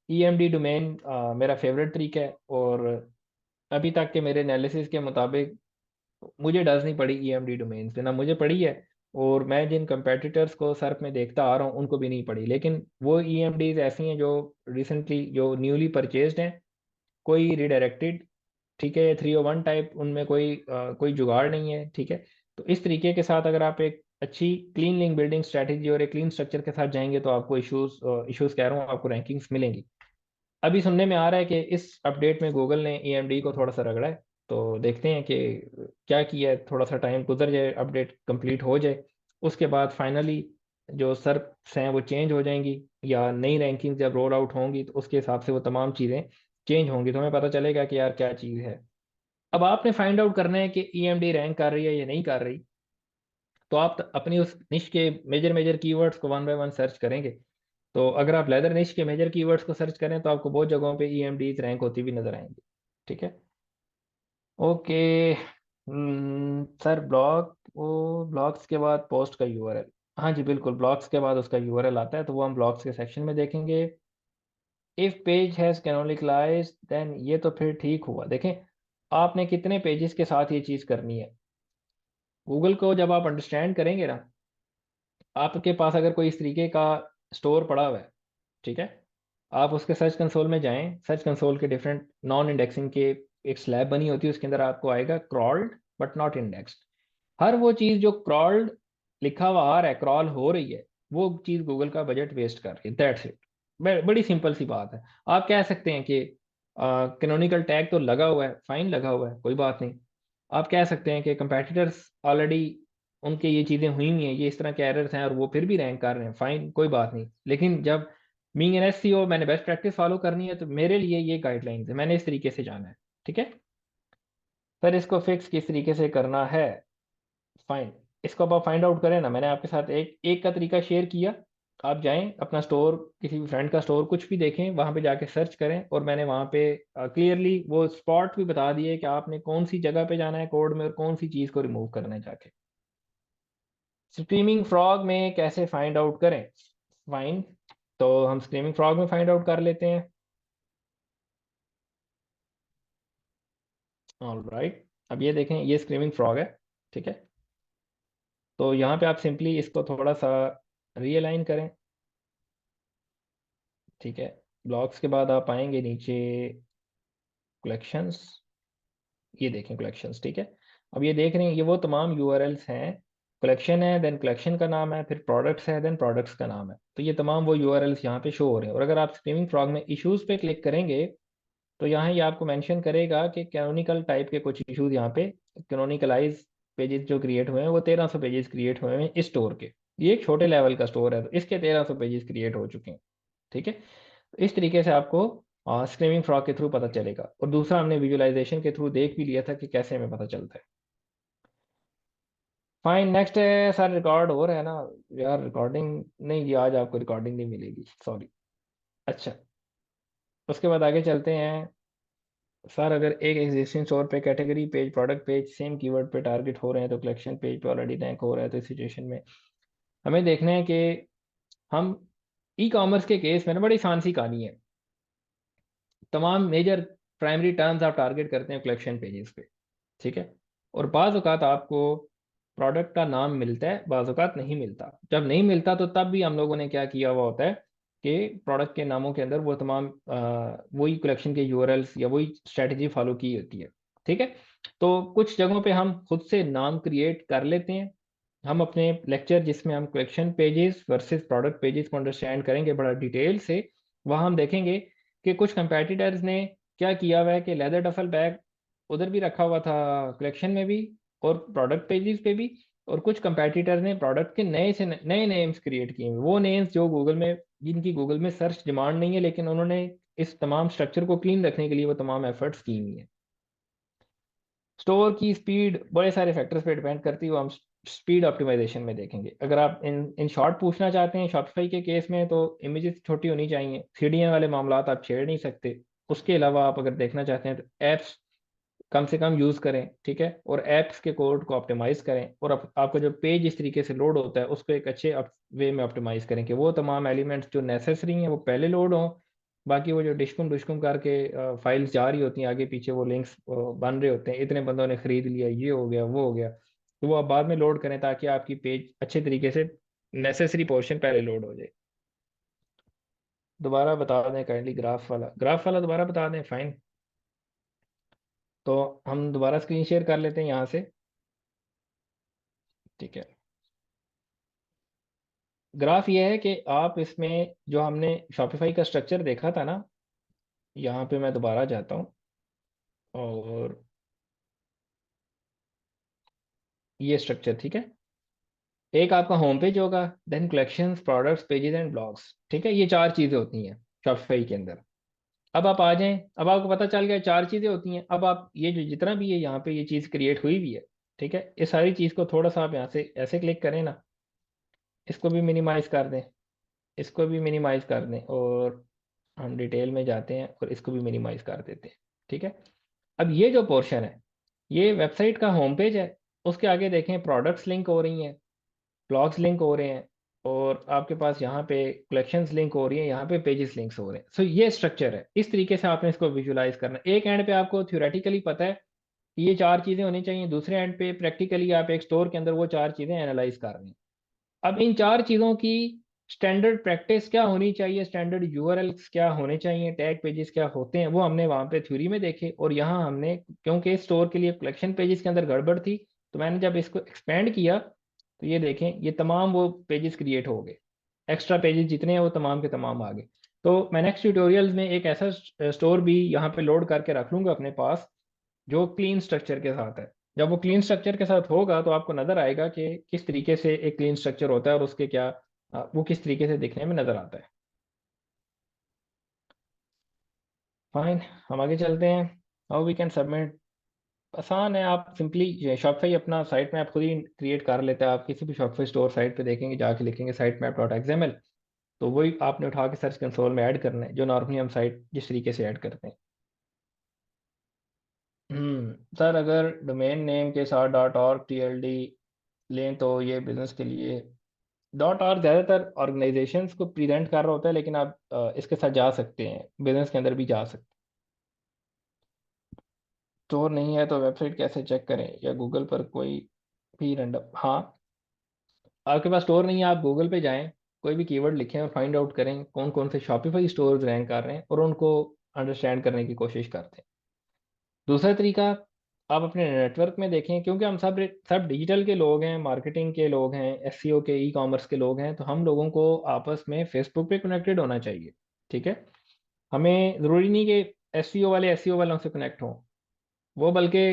ईएमडी डोमेन मेरा फेवरेट तरीका है, और अभी तक के मेरे एनालिसिस के मुताबिक मुझे डज नहीं पड़ी ईएमडी डोमेन से, ना मुझे पड़ी है, और मैं जिन कंपेटिटर्स को सर्फ में देखता आ रहा हूँ उनको भी नहीं पड़ी। लेकिन वो ईएमडीज ऐसी हैं जो रिसेंटली, जो न्यूली परचेज्ड हैं, कोई रिडायरेक्टेड, ठीक है, 301 टाइप, उनमें कोई जुगाड़ नहीं है। ठीक है, तो इस तरीके के साथ अगर आप एक अच्छी क्लीन लिंक बिल्डिंग स्ट्रेटेजी और एक क्लीन स्ट्रक्चर के साथ जाएंगे तो आपको इश्यूज कह रहा हूँ, आपको रैंकिंग्स मिलेंगी। अभी सुनने में आ रहा है कि इस अपडेट में गूगल ने ईएमडी को थोड़ा सा रगड़ा है, तो देखते हैं कि क्या किया है, थोड़ा सा टाइम गुजर जाए, अपडेट कंप्लीट हो जाए, उसके बाद फाइनली जो सर्च हैं वो चेंज हो जाएंगी, या नई रैंकिंग जब रोल आउट होंगी तो उसके हिसाब से वो तमाम चीज़ें चेंज होंगी, तो हमें पता चलेगा कि यार क्या चीज़ है। अब आपने फाइंड आउट करना है कि ईएमडी रैंक कर रही है या नहीं कर रही, तो आप अपनी उस निश के मेजर मेजर कीवर्ड्स को वन बाय वन सर्च करेंगे। तो अगर आप लेदर निश के मेजर कीवर्ड्स को सर्च करें तो आपको बहुत जगहों पे ईएमडीज रैंक होती हुई नजर आएंगी। ठीक है, ओके। सर ब्लॉग, वो ब्लॉग्स के बाद पोस्ट का यूआरएल, हाँ जी बिल्कुल, ब्लॉग्स के बाद उसका यूआरएल आता है, तो वो हम ब्लॉग्स के सेक्शन में देखेंगे। इफ पेज हैज कैनोनिकलाइज देन, ये तो फिर ठीक हुआ। देखें, आपने कितने पेजेस के साथ ये चीज़ करनी है। गूगल को जब आप अंडरस्टैंड करेंगे ना, आपके पास अगर कोई इस तरीके का स्टोर पड़ा हुआ है, ठीक है, आप उसके सर्च कंसोल में जाएं, सर्च कंसोल के डिफरेंट नॉन इंडेक्सिंग के एक स्लैब बनी होती है, उसके अंदर आपको आएगा क्रॉल्ड बट नॉट इंडेक्स्ड। हर वो चीज़ जो क्रॉल्ड लिखा हुआ आ रहा है, क्रॉल हो रही है, वो चीज़ गूगल का बजट वेस्ट कर रही है, दैट्स इट। बड़ी सिंपल सी बात है। आप कह सकते हैं कि कैनोनिकल टैग तो लगा हुआ है, फाइन लगा हुआ है, कोई बात नहीं। आप कह सकते हैं कि कंपेटिटर्स ऑलरेडी, उनके ये चीज़ें हुई हुई हैं, ये इस तरह के एरर्स हैं और वो फिर भी रैंक कर रहे हैं, फाइन, कोई बात नहीं। लेकिन जब बीइंग एन एससीओ मैंने बेस्ट प्रैक्टिस फॉलो करनी है, तो मेरे लिए ये गाइडलाइंस है, मैंने इस तरीके से जाना है। ठीक है सर, इसको फिक्स किस तरीके से करना है? फाइन, इसको अब आप फाइंड आउट करें ना, मैंने आपके साथ एक एक का तरीका शेयर किया। आप जाएं अपना स्टोर, किसी भी फ्रेंड का स्टोर कुछ भी देखें, वहां पे जाके सर्च करें, और मैंने वहां पे क्लियरली वो स्पॉट भी बता दिए कि आपने कौन सी जगह पे जाना है कोड में और कौन सी चीज़ को रिमूव करना है जाके। स्क्रीमिंग फ्रॉग में कैसे फाइंड आउट करें? फाइन, तो हम स्क्रीमिंग फ्रॉग में फाइंड आउट कर लेते हैं। ऑल राइट, अब ये देखें, ये स्क्रीमिंग फ्रॉग है। ठीक है, तो यहाँ पे आप सिंपली इसको थोड़ा सा रीअलाइन करें। ठीक है, ब्लॉक्स के बाद आप आएंगे नीचे कलेक्शंस, ये देखें कलेक्शंस। ठीक है, अब ये देख रहे हैं, ये वो तमाम यूआरएल्स हैं। कलेक्शन है, देन कलेक्शन का नाम है, फिर प्रोडक्ट्स है, देन प्रोडक्ट्स का नाम है। तो ये तमाम वो यूआरएल्स यहाँ पे शो हो रहे हैं। और अगर आप स्ट्रीमिंग फ्रॉग में इश्यूज पे क्लिक करेंगे तो यहाँ ये आपको मेंशन करेगा कि कैनोनिकल टाइप के कुछ इश्यूज यहाँ पे, कैनोनिकलाइज पेजेस जो क्रिएट हुए हैं, वो 1300 पेजेस क्रिएट हुए हैं इस स्टोर के। ये एक छोटे लेवल का स्टोर है, तो इसके 1300 पेजेस क्रिएट हो चुके हैं। ठीक है, तो इस तरीके से आपको स्ट्रीमिंग फ्रॉग के थ्रू पता चलेगा। और दूसरा, हमने विजुअलाइजेशन के थ्रू देख भी लिया था कि कैसे हमें पता चलता है। फाइन, नेक्स्ट है सर, रिकॉर्ड हो रहा है ना? यार रिकॉर्डिंग नहीं, ये आज आपको रिकॉर्डिंग नहीं मिलेगी, सॉरी। अच्छा, उसके बाद आगे चलते हैं। सर अगर एक एग्जिस्टिंग स्टोर पे category page, product page same keyword पे टारगेट हो रहे हैं, तो कलेक्शन पेज पे ऑलरेडी रैंक हो रहा है, तो इस सिचुएशन में हमें देखना है कि हम ई कॉमर्स के केस में ना, बड़ी आसान सी कहानी है। तमाम मेजर प्राइमरी टर्म्स आप टारगेट करते हैं कलेक्शन पेजेस पे। ठीक है, और बाज़ अवक़ात आपको प्रोडक्ट का नाम मिलता है, बाज़ अवक़ात नहीं मिलता। जब नहीं मिलता तो तब भी हम लोगों ने क्या किया हुआ होता है कि प्रोडक्ट के नामों के अंदर वो तमाम वही कलेक्शन के यूआरएल्स या वही स्ट्रेटजी फॉलो की होती है। ठीक है, तो कुछ जगहों पे हम खुद से नाम क्रिएट कर लेते हैं। हम अपने लेक्चर जिसमें हम collection pages versus product pages को अंडरस्टैंड करेंगे बड़ा डिटेल से, वहाँ हम देखेंगे कि कुछ कंपेटिटर्स ने क्या किया हुआ है कि लेदर डफल बैग उधर भी रखा हुआ था, कलेक्शन में भी और प्रोडक्ट पेजेस पे भी। और कुछ कंपेटिटर ने प्रोडक्ट के नए से नए नेम्स क्रिएट किए हुए, वो नेम्स जो गूगल में, जिनकी गूगल में सर्च डिमांड नहीं है, लेकिन उन्होंने इस तमाम स्ट्रक्चर को क्लीन रखने के लिए वो तमाम एफर्ट्स की हुई हैं। स्टोर की स्पीड बड़े सारे फैक्टर्स पे डिपेंड करती है, वो हम स्पीड ऑप्टिमाइजेशन में देखेंगे। अगर आप इन इन शॉर्ट पूछना चाहते हैं शॉपिफाई के केस में, तो इमेजेस छोटी होनी चाहिए, सीढ़ियाँ वाले मामला आप छेड़ नहीं सकते। उसके अलावा आप अगर देखना चाहते हैं तो एप्स कम से कम यूज़ करें। ठीक है, और ऐप्स के कोड को ऑप्टिमाइज़ करें, और आपका जो पेज इस तरीके से लोड होता है उसको एक अच्छे वे में ऑप्टिमाइज़ करें कि वो तमाम एलिमेंट्स जो नेसेसरी हैं वो पहले लोड हों। बाकी वो जो डिशकुम डिशकुम करके फाइल्स जा रही होती हैं आगे पीछे, वो लिंक्स बन रहे होते हैं, इतने बंदों ने खरीद लिया, ये हो गया वो हो गया, तो वो आप बाद में लोड करें ताकि आपकी पेज अच्छे तरीके से नेसेसरी पोर्शन पहले लोड हो जाए। दोबारा बता दें काइंडली, ग्राफ वाला दोबारा बता दें। फाइन, तो हम दोबारा स्क्रीन शेयर कर लेते हैं यहाँ से। ठीक है, ग्राफ ये है कि आप इसमें जो हमने शॉपिफाई का स्ट्रक्चर देखा था ना, यहाँ पे मैं दोबारा जाता हूँ, और ये स्ट्रक्चर। ठीक है, एक आपका होम पेज होगा, then collections, products, pages and blogs. ठीक है, ये चार चीज़ें होती हैं शॉपिफाई के अंदर। अब आप आ जाएं, अब आपको पता चल गया चार चीज़ें होती हैं। अब आप ये जो जितना भी है यहाँ पे ये चीज़ क्रिएट हुई भी है, ठीक है, इस सारी चीज़ को थोड़ा सा आप यहाँ से ऐसे क्लिक करें ना, इसको भी मिनिमाइज कर दें, इसको भी मिनिमाइज कर दें, और हम डिटेल में जाते हैं और इसको भी मिनिमाइज कर देते हैं। ठीक है, अब ये जो पोर्शन है ये वेबसाइट का होम पेज है। उसके आगे देखें प्रोडक्ट्स लिंक हो रही हैं, ब्लॉग्स लिंक हो रहे हैं, और आपके पास यहाँ पे कलेक्शंस लिंक हो रही हैं, यहाँ पे पेजेस लिंक्स हो रहे हैं। सो ये स्ट्रक्चर है, इस तरीके से आपने इसको विजुलाइज करना है। एक एंड पे आपको थ्योरेटिकली पता है कि ये चार चीज़ें होनी चाहिए, दूसरे एंड पे प्रैक्टिकली आप एक स्टोर के अंदर वो चार चीज़ें एनालाइज कर रहे हैं। अब इन चार चीज़ों की स्टैंडर्ड प्रैक्टिस क्या होनी चाहिए, स्टैंडर्ड यूआरएल्स क्या होने चाहिए, टैग पेजेस क्या होते हैं, वो हमने वहाँ पे थ्योरी में देखे। और यहाँ हमने, क्योंकि स्टोर के लिए कलेक्शन पेजेस के अंदर गड़बड़ थी, तो मैंने जब इसको एक्सपेंड किया तो ये देखें, ये तमाम वो पेजेस क्रिएट हो गए, एक्स्ट्रा पेजेस जितने हैं वो तमाम के तमाम आ गए। तो मैं नेक्स्ट ट्यूटोरियल्स में एक ऐसा स्टोर भी यहाँ पे लोड करके रख लूंगा अपने पास, जो क्लीन स्ट्रक्चर के साथ है। जब वो क्लीन स्ट्रक्चर के साथ होगा तो आपको नजर आएगा कि किस तरीके से एक क्लीन स्ट्रक्चर होता है, और उसके क्या वो किस तरीके से दिखने में नजर आता है। फाइन, हम आगे चलते हैं। हाउ वी कैन सबमिट, आसान है। आप सिंपली शॉपिफाई अपना साइट मैप खुद ही क्रिएट कर लेता है। आप किसी भी शॉपिफाई स्टोर साइट पे देखेंगे, जाके लिखेंगे साइट मैप डॉट एक्सएमएल, तो वही आपने उठा के सर्च कंसोल में ऐड करना है, जो नॉर्मली हम साइट जिस तरीके से ऐड करते हैं। सर अगर डोमेन नेम के साथ dot org T L D लें तो ये बिजनेस के लिए डॉट आर ज़्यादातर ऑर्गेनाइजेशंस को प्रेजेंट कर रहा होता है, लेकिन आप इसके साथ जा सकते हैं, बिजनेस के अंदर भी जा सकते हैं। स्टोर नहीं है तो वेबसाइट कैसे चेक करें, या गूगल पर कोई भी रैंडम? हाँ, आपके पास स्टोर नहीं है, आप गूगल पे जाएं, कोई भी कीवर्ड लिखें और फाइंड आउट करें कौन कौन से शॉपिफाई स्टोर्स रैंक कर रहे हैं और उनको अंडरस्टैंड करने की कोशिश करते हैं। दूसरा तरीका, आप अपने नेटवर्क में देखें, क्योंकि हम सब सब डिजिटल के लोग हैं, मार्केटिंग के लोग हैं, एसईओ के, ई कॉमर्स के लोग हैं, तो हम लोगों को आपस में फेसबुक पे कनेक्टेड होना चाहिए। ठीक है, हमें ज़रूरी नहीं कि एसईओ वाले एसईओ वालों से कनेक्ट हों। वो बल्कि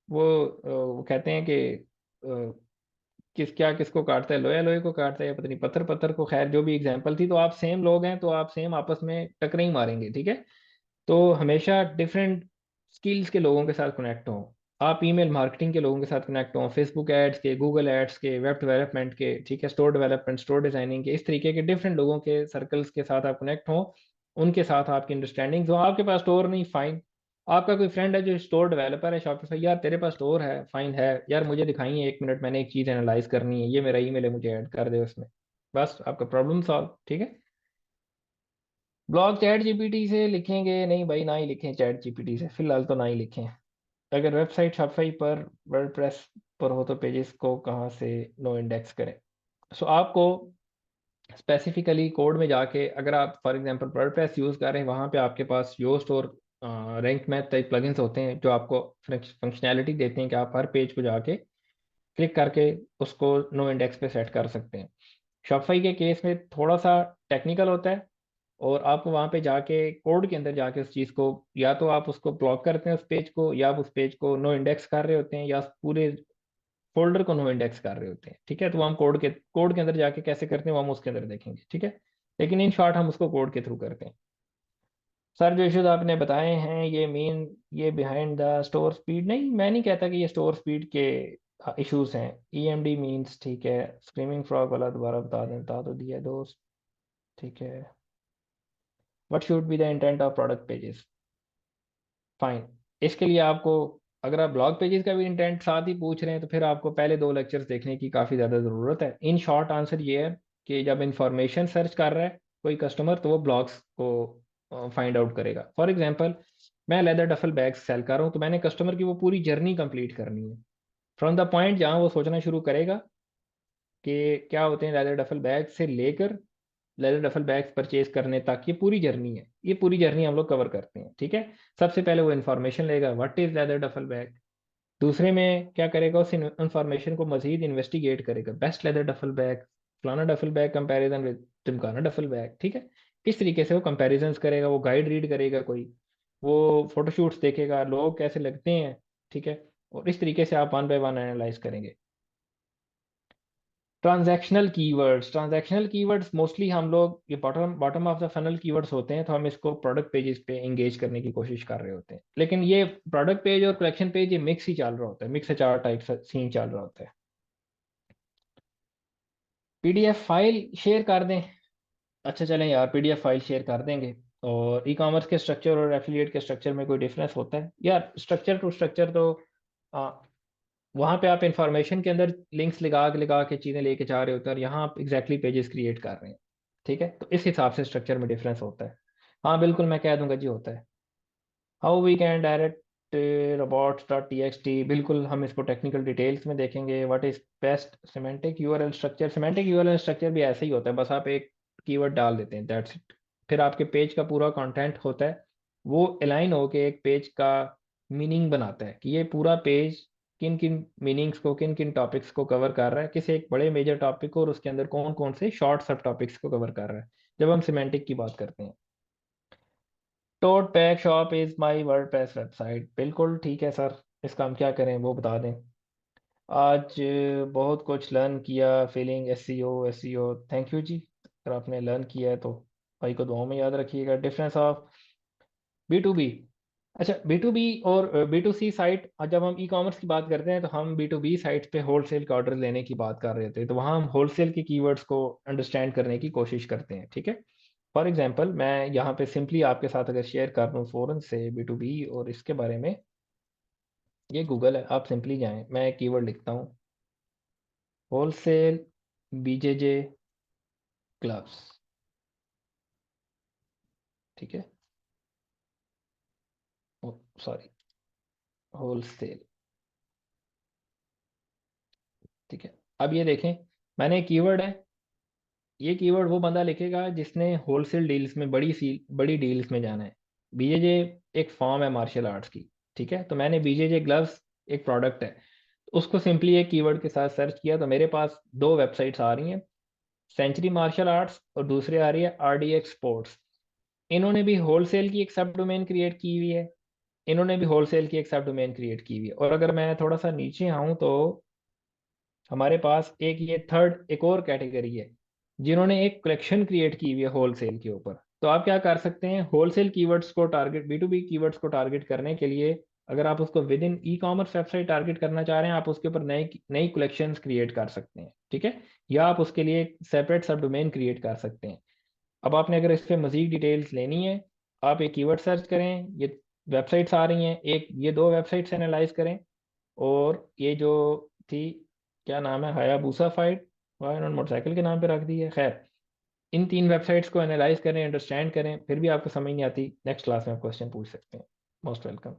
वो कहते हैं कि किसको काटता है, लोया लोहे को काटता है, या पता नहीं पत्थर पत्थर को, खैर जो भी एग्जाम्पल थी, तो आप सेम लोग हैं तो आप सेम आपस में टकरे ही मारेंगे। ठीक है, तो हमेशा डिफरेंट स्किल्स के लोगों के साथ कनेक्ट हों। आप ईमेल मार्केटिंग के लोगों के साथ कनेक्ट हों, फेसबुक एड्स के, गूगल एड्स के, वेब डेवलपमेंट के, ठीक है, स्टोर डेवलपमेंट, स्टोर डिजाइनिंग के, इस तरीके के डिफरेंट लोगों के सर्कल्स के साथ आप कनेक्ट हों। उनके साथ आपकी अंडरस्टैंडिंग हो। आपके पास स्टोर नहीं, फाइन। आपका कोई फ्रेंड है जो स्टोर डेवलपर है, शॉपिफाई, यार तेरे पास स्टोर है, फाइन है, यार मुझे दिखाइए एक मिनट, मैंने एक चीज़ एनालाइज करनी है, ये मेरा ईमेल है, मुझे ऐड कर दे उसमें। बस आपका प्रॉब्लम सॉल्व। ठीक है, ब्लॉग चैट जीपीटी से लिखेंगे? नहीं भाई, ना ही लिखें चैट जीपीटी से, फिलहाल तो ना ही लिखें। अगर वेबसाइट शॉपिफाई पर वर्डप्रेस पर हो तो पेजेस को कहाँ से नो इंडेक्स करें? सो आपको स्पेसिफिकली कोड में जाके, अगर आप फॉर एग्जांपल वर्डप्रेस यूज़ कर रहे हैं, वहाँ पे आपके पास Yoast store Rank Math type plugins होते हैं जो आपको फंक्शनैलिटी देते हैं कि आप हर पेज को जाके क्लिक करके उसको नो इंडेक्स पे सेट कर सकते हैं। शॉपिफाई के केस में थोड़ा सा टेक्निकल होता है, और आपको वहाँ पे जाके कोड के अंदर जाके उस चीज़ को, या तो आप उसको ब्लॉक करते हैं उस पेज को, या आप उस पेज को नो इंडेक्स कर रहे होते हैं, या पूरे फोल्डर को नो इंडेक्स कर रहे होते हैं। ठीक है, तो वो हम कोड के अंदर जाके कैसे करते हैं वो हम उसके अंदर देखेंगे। ठीक है, लेकिन इन शॉर्ट हम उसको कोड के थ्रू करते हैं। सर जो इश्यूज आपने बताए हैं, ये बिहाइंड द स्टोर स्पीड, नहीं मैं नहीं कहता कि ये स्टोर स्पीड के इश्यूज हैं। ईएमडी मींस, ठीक है, स्क्रीमिंग फ्रॉग वाला दोबारा बता दें, बता तो दिया दोस्त। ठीक है, what should be the intent of product pages? Fine, इसके लिए आपको, अगर आप ब्लॉग पेजेस का भी इंटेंट साथ ही पूछ रहे हैं, तो फिर आपको पहले दो लेक्चर्स देखने की काफ़ी ज़्यादा ज़रूरत है। इन शॉर्ट आंसर ये है कि जब इंफॉर्मेशन सर्च कर रहा है कोई कस्टमर, तो वो ब्लॉग्स को फाइंड आउट करेगा। फॉर एग्जांपल, मैं लेदर डफल बैग सेल कर रहा हूँ, तो मैंने कस्टमर की वो पूरी जर्नी कंप्लीट करनी है, फ्रॉम द पॉइंट जहाँ वो सोचना शुरू करेगा कि क्या होते हैं लेदर डफल बैग, से लेकर लेदर डफल बैग्स परचेज करने तक, ये पूरी जर्नी है, ये पूरी जर्नी हम लोग कवर करते हैं। ठीक है, सबसे पहले वो इन्फॉर्मेशन लेगा, what is leather duffel bag. दूसरे में क्या करेगा, उस इन्फॉर्मेशन को मजीद इन्वेस्टिगेट करेगा, बेस्ट लेदर डफल बैग, फलाना डफल बैग कंपैरिजन विद टिमकाना डफल बैग। ठीक है, किस तरीके से वो कंपैरिजंस करेगा, वो गाइड रीड करेगा कोई, वो फोटोशूट्स देखेगा, लोग कैसे लगते हैं। ठीक है, और इस तरीके से आप वन बाय वन एनालाइज करेंगे। ट्रांजैक्शनल कीवर्ड्स मोस्टली हम लोग, ये bottom bottom of the funnel keywords होते हैं, तो हम इसको प्रोडक्ट पेजेस पे एंगेज करने की कोशिश कर रहे होते हैं। लेकिन ये प्रोडक्ट पेज और कलेक्शन पेज, ये मिक्स ही चल रहा होता है, मिक्स चार टाइप सीन चल रहा होता है। पीडीएफ फाइल शेयर कर दें? अच्छा चलें यार, पीडीएफ फाइल शेयर कर देंगे। और ई कॉमर्स के स्ट्रक्चर और एफिलिएट के स्ट्रक्चर में कोई डिफरेंस होता है यार? स्ट्रक्चर टू स्ट्रक्चर तो वहाँ पे आप इंफॉर्मेशन के अंदर लिंक्स लगा के चीज़ें लेके जा रहे होते हैं, और यहाँ आप एग्जैक्टली पेजेस क्रिएट कर रहे हैं। ठीक है, तो इस हिसाब से स्ट्रक्चर में डिफरेंस होता है। हाँ बिल्कुल, मैं कह दूंगा जी, होता है। How we can direct robots dot T X T, बिल्कुल हम इसको टेक्निकल डिटेल्स में देखेंगे। What is best semantic URL structure? Semantic URL structure भी ऐसे ही होता है, बस आप एक कीवर्ड डाल देते हैं, दैट्स इट। फिर आपके पेज का पूरा कंटेंट होता है, वो अलाइन होके एक पेज का मीनिंग बनाता है कि ये पूरा पेज किन किन मीनिंग्स को, किन किन टॉपिक्स को कवर कर रहा है, किसी एक बड़े मेजर टॉपिक को, और उसके अंदर कौन कौन से शॉर्ट सब टॉपिक्स को कवर कर रहा है, जब हम सिमेंटिक की बात करते हैं। Tote bag shop is my WordPress website, बिल्कुल ठीक है सर, इसका हम क्या करें वो बता दें। आज बहुत कुछ लर्न किया, feeling S C O thank you जी। अगर आपने लर्न किया है तो भाई को दुआओं में याद रखिएगा। Difference of B to B, अच्छा बी टू बी और बी टू सी साइट, जब हम ई कॉमर्स की बात करते हैं तो हम बी टू बी साइट पे होलसेल के ऑर्डर लेने की बात कर रहे थे, तो वहाँ हम होलसेल के कीवर्ड्स को अंडरस्टैंड करने की कोशिश करते हैं। ठीक है, फॉर एग्जांपल मैं यहाँ पे सिंपली आपके साथ अगर शेयर कर दूँ फ़ौरन से बी टू बी और इसके बारे में, ये गूगल है, आप सिंपली जाएं, मैं एक कीवर्ड लिखता हूँ, होलसेल बीजेजे ग्लव्स, ठीक है, सॉरी, होलसेल, ठीक है। अब ये देखें, मैंने कीवर्ड है, ये कीवर्ड वो बंदा लिखेगा जिसने होलसेल डील्स में, बड़ी डील्स में जाना है। बीजेजे एक फॉर्म है मार्शल आर्ट्स की, ठीक है, तो मैंने बीजेजे ग्लव्स एक प्रोडक्ट है, तो उसको सिंपली एक कीवर्ड के साथ सर्च किया तो मेरे पास दो वेबसाइट्स आ रही हैं, सेंचुरी मार्शल आर्ट्स और दूसरी आ रही है आरडीएक्स स्पोर्ट्स। इन्होंने भी होलसेल की एक सब डोमेन क्रिएट की हुई है, इन्होंने भी होलसेल की एक सब डोमेन क्रिएट की हुई है। और अगर मैं थोड़ा सा नीचे आऊँ तो हमारे पास एक ये थर्ड एक और कैटेगरी है जिन्होंने एक कलेक्शन क्रिएट की हुई है होलसेल के ऊपर। तो आप क्या कर सकते हैं, होलसेल कीवर्ड्स को target, B to B keywords को टारगेट करने के लिए, अगर आप उसको within e commerce website target करना चाह रहे हैं, आप उसके ऊपर नई नई कलेक्शंस क्रिएट कर सकते हैं, ठीक है, या आप उसके लिए एक सेपरेट सब डोमेन क्रिएट कर सकते हैं। अब आपने अगर इस पर मजीद डिटेल्स लेनी है, आप एक कीवर्ड सर्च करें, ये वेबसाइट्स आ रही हैं, एक ये दो वेबसाइट्स एनालाइज करें, और ये जो थी, क्या नाम है, हायाबूसा फाइट, वाई उन्होंने मोटरसाइकिल के नाम पे रख दी है, खैर, इन तीन वेबसाइट्स को एनालाइज करें, अंडरस्टैंड करें, फिर भी आपको समझ नहीं आती, नेक्स्ट क्लास में आप क्वेश्चन पूछ सकते हैं, most welcome.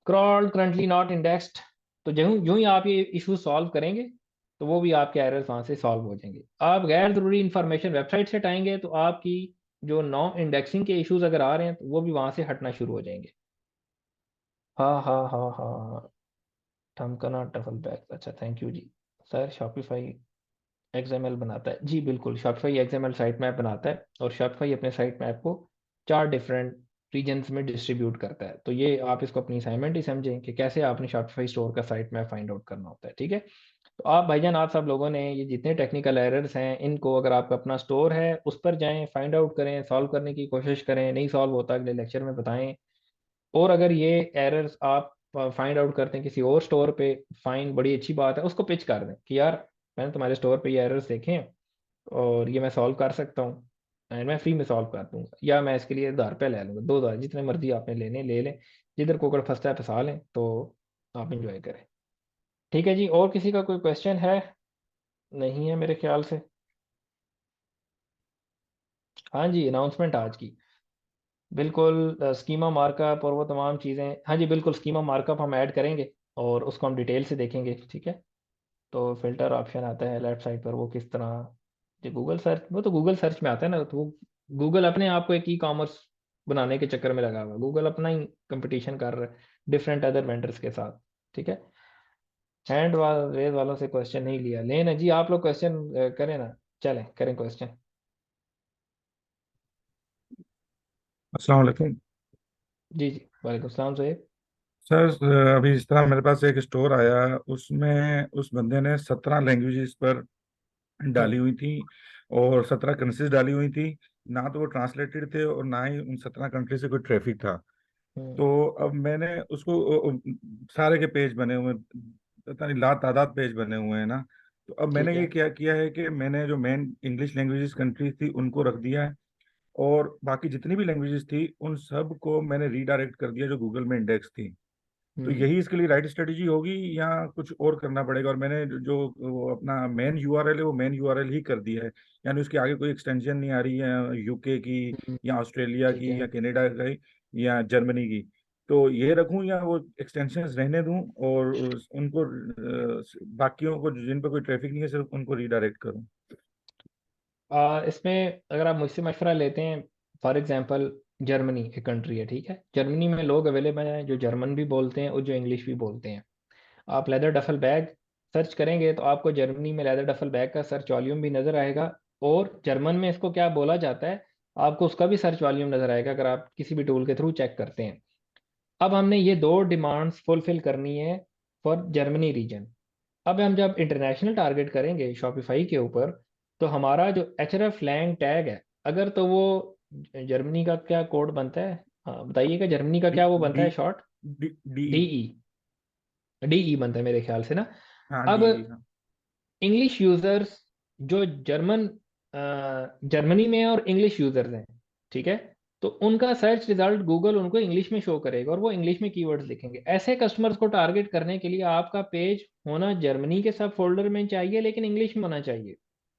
Crawl currently not indexed, तो जो यूं ही आप ये इशू सॉल्व करेंगे तो वो भी आपके एरर्स वहां से सॉल्व हो जाएंगे। आप गैर जरूरी इंफॉर्मेशन वेबसाइट से हटाएंगे तो आपकी जो नॉन इंडेक्सिंग के इश्यूज अगर आ रहे हैं तो वो भी वहां से हटना शुरू हो जाएंगे। हाँ हाँ हाँ हाँ हाँ, ठमकना टफल बैग, अच्छा थैंक यू जी। सर शॉपिफाई एक्सएमएल बनाता है जी, बिल्कुल शॉपिफाई एक्सएमएल साइट मैप बनाता है, और शॉपिफाई अपने साइट मैप को 4 डिफरेंट रीजन्स में डिस्ट्रीब्यूट करता है। तो ये आप इसको अपनी असाइनमेंट ही समझें कि कैसे आपने शॉपिफाई स्टोर का साइट मैप फाइंड आउट करना होता है, ठीक है। तो आप भाईजान, आप सब लोगों ने ये जितने टेक्निकल एरर्स हैं इनको, अगर आपका अपना स्टोर है उस पर जाएं, फाइंड आउट करें, सॉल्व करने की कोशिश करें, नहीं सॉल्व होता अगले लेक्चर में बताएं। और अगर ये एरर्स आप फाइंड आउट करते हैं किसी और स्टोर पे, फाइन, बड़ी अच्छी बात है, उसको पिच कर दें कि यार मैंने तुम्हारे स्टोर पे ये एरर्स देखे हैं और ये मैं सॉल्व कर सकता हूँ, एंड मैं फ्री में सॉल्व कर दूंगा, या मैं इसके लिए 1000 रुपये ले लूँगा, 2000, जितने मर्जी आपने लेने ले लें, जिधर कोकड़ फंसता है फंसा लें, तो आप इंजॉय करें। ठीक है जी, और किसी का कोई क्वेश्चन है? नहीं है मेरे ख्याल से। हाँ जी, अनाउंसमेंट आज की, बिल्कुल, स्कीमा मार्कअप और वो तमाम चीज़ें, हाँ जी बिल्कुल, स्कीमा मार्कअप हम ऐड करेंगे और उसको हम डिटेल से देखेंगे, ठीक है। तो फिल्टर ऑप्शन आता है लेफ्ट साइड पर, वो किस तरह, जो गूगल सर्च, वो तो गूगल सर्च में आता है ना, तो वो गूगल अपने आप को एक ई कॉमर्स बनाने के चक्कर में लगा हुआ है, गूगल अपना ही कंपटीशन कर रहा है डिफरेंट अदर वेंडर्स के साथ, ठीक है। रेज वालों से क्वेश्चन नहीं लिया, लेना जी, आप लोग क्वेश्चन करें ना, चलें करें क्वेश्चन। अस्सलाम वालेकुम। जी जी, वालेकुम सलाम साहेब। सर, अभी इस तरह मेरे पास एक स्टोर आया, उसमें उस बंदे ने 17 लैंग्वेजेस पर हम्म डाली हुई थी और 17 करेंसीज डाली हुई थी। ना तो वो ट्रांसलेटेड थे और ना ही उन 17 कंट्री से कोई ट्रैफिक था। हम्म, तो अब मैंने उसको सारे के पेज बने हुए, पता नहीं ला तादाद पेज बने हुए हैं ना। तो अब ठीक मैंने है। ये क्या किया है कि मैंने जो मेन इंग्लिश लैंग्वेजेस कंट्रीज थी उनको रख दिया है, और बाकी जितनी भी लैंग्वेजेस थी उन सब को मैंने रीडायरेक्ट कर दिया जो गूगल में इंडेक्स थी। तो हम्म यही इसके लिए राइट स्ट्रेटेजी होगी या कुछ और करना पड़ेगा? और मैंने जो वो अपना मेन यूआरएल है वो मेन यूआरएल ही कर दिया है, यानी उसके आगे कोई एक्सटेंशन नहीं आ रही है यूके की हम्म, या ऑस्ट्रेलिया ठीक की है। या कनाडा की या जर्मनी की। तो ये रखूं या वो एक्सटेंशंस रहने दूं और उनको बाकियों को जिन पर कोई ट्रैफिक नहीं है सिर्फ उनको रीडायरेक्ट करूं? इसमें अगर आप मुझसे मशवरा लेते हैं, फॉर एग्जांपल जर्मनी एक कंट्री है, ठीक है, जर्मनी में लोग अवेलेबल हैं जो जर्मन भी बोलते हैं और जो इंग्लिश भी बोलते हैं। आप लेदर डफल बैग सर्च करेंगे तो आपको जर्मनी में लेदर डफल बैग का सर्च वॉल्यूम भी नज़र आएगा, और जर्मन में इसको क्या बोला जाता है आपको उसका भी सर्च वॉल्यूम नज़र आएगा, अगर आप किसी भी टूल के थ्रू चेक करते हैं। अब हमने ये दो डिमांड्स फुलफिल करनी है फॉर जर्मनी रीजन। अब हम जब इंटरनेशनल टारगेट करेंगे शॉपिफाई के ऊपर, तो हमारा जो एच एफ लैंग टैग है, अगर तो वो जर्मनी का क्या कोड बनता है, हाँ बताइएगा, जर्मनी का डी क्या वो बनता डी है शॉर्ट? डी डी डीई, डीई बनता है मेरे ख्याल से ना। हाँ, अब डी, हाँ। इंग्लिश यूजर्स जो जर्मनी में हैं और इंग्लिश यूजर्स हैं, ठीक है, तो उनका सर्च रिजल्ट गूगल उनको इंग्लिश में शो करेगा और वो इंग्लिश में कीवर्ड्स लिखेंगे। ऐसे कस्टमर्स को टारगेट करने के लिए आपका पेज होना जर्मनी के सब फोल्डर में चाहिए, लेकिन इंग्लिश में होना चाहिए।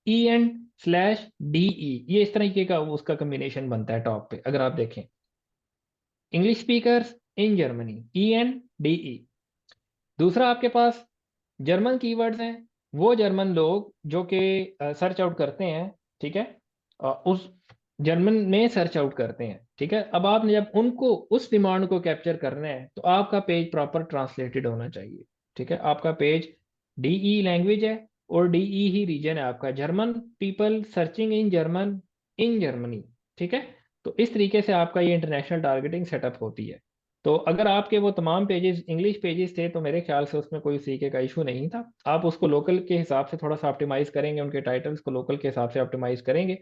EN/DE, ये इस तरीके का उसका कम्बिनेशन बनता है टॉप पे, अगर आप देखें English speakers in Germany, EN/DE। दूसरा आपके पास जर्मन कीवर्ड्स हैं, वो जर्मन लोग जो कि सर्च आउट करते हैं, ठीक है, उस जर्मन में सर्च आउट करते हैं, ठीक है। अब आपने जब उनको उस डिमांड को कैप्चर करना है तो आपका पेज प्रॉपर ट्रांसलेटेड होना चाहिए, ठीक है। आपका पेज DE लैंग्वेज है और DE ही रीजन है आपका, German people searching in Germany, ठीक है। तो इस तरीके से आपका ये इंटरनेशनल टारगेटिंग सेटअप होती है। तो अगर आपके वो तमाम पेजेस इंग्लिश पेजेस थे तो मेरे ख्याल से उसमें कोई सीके का इशू नहीं था। आप उसको लोकल के हिसाब से थोड़ा सा ऑप्टिमाइज करेंगे, उनके टाइटल्स को लोकल के हिसाब से ऑप्टिमाइज करेंगे,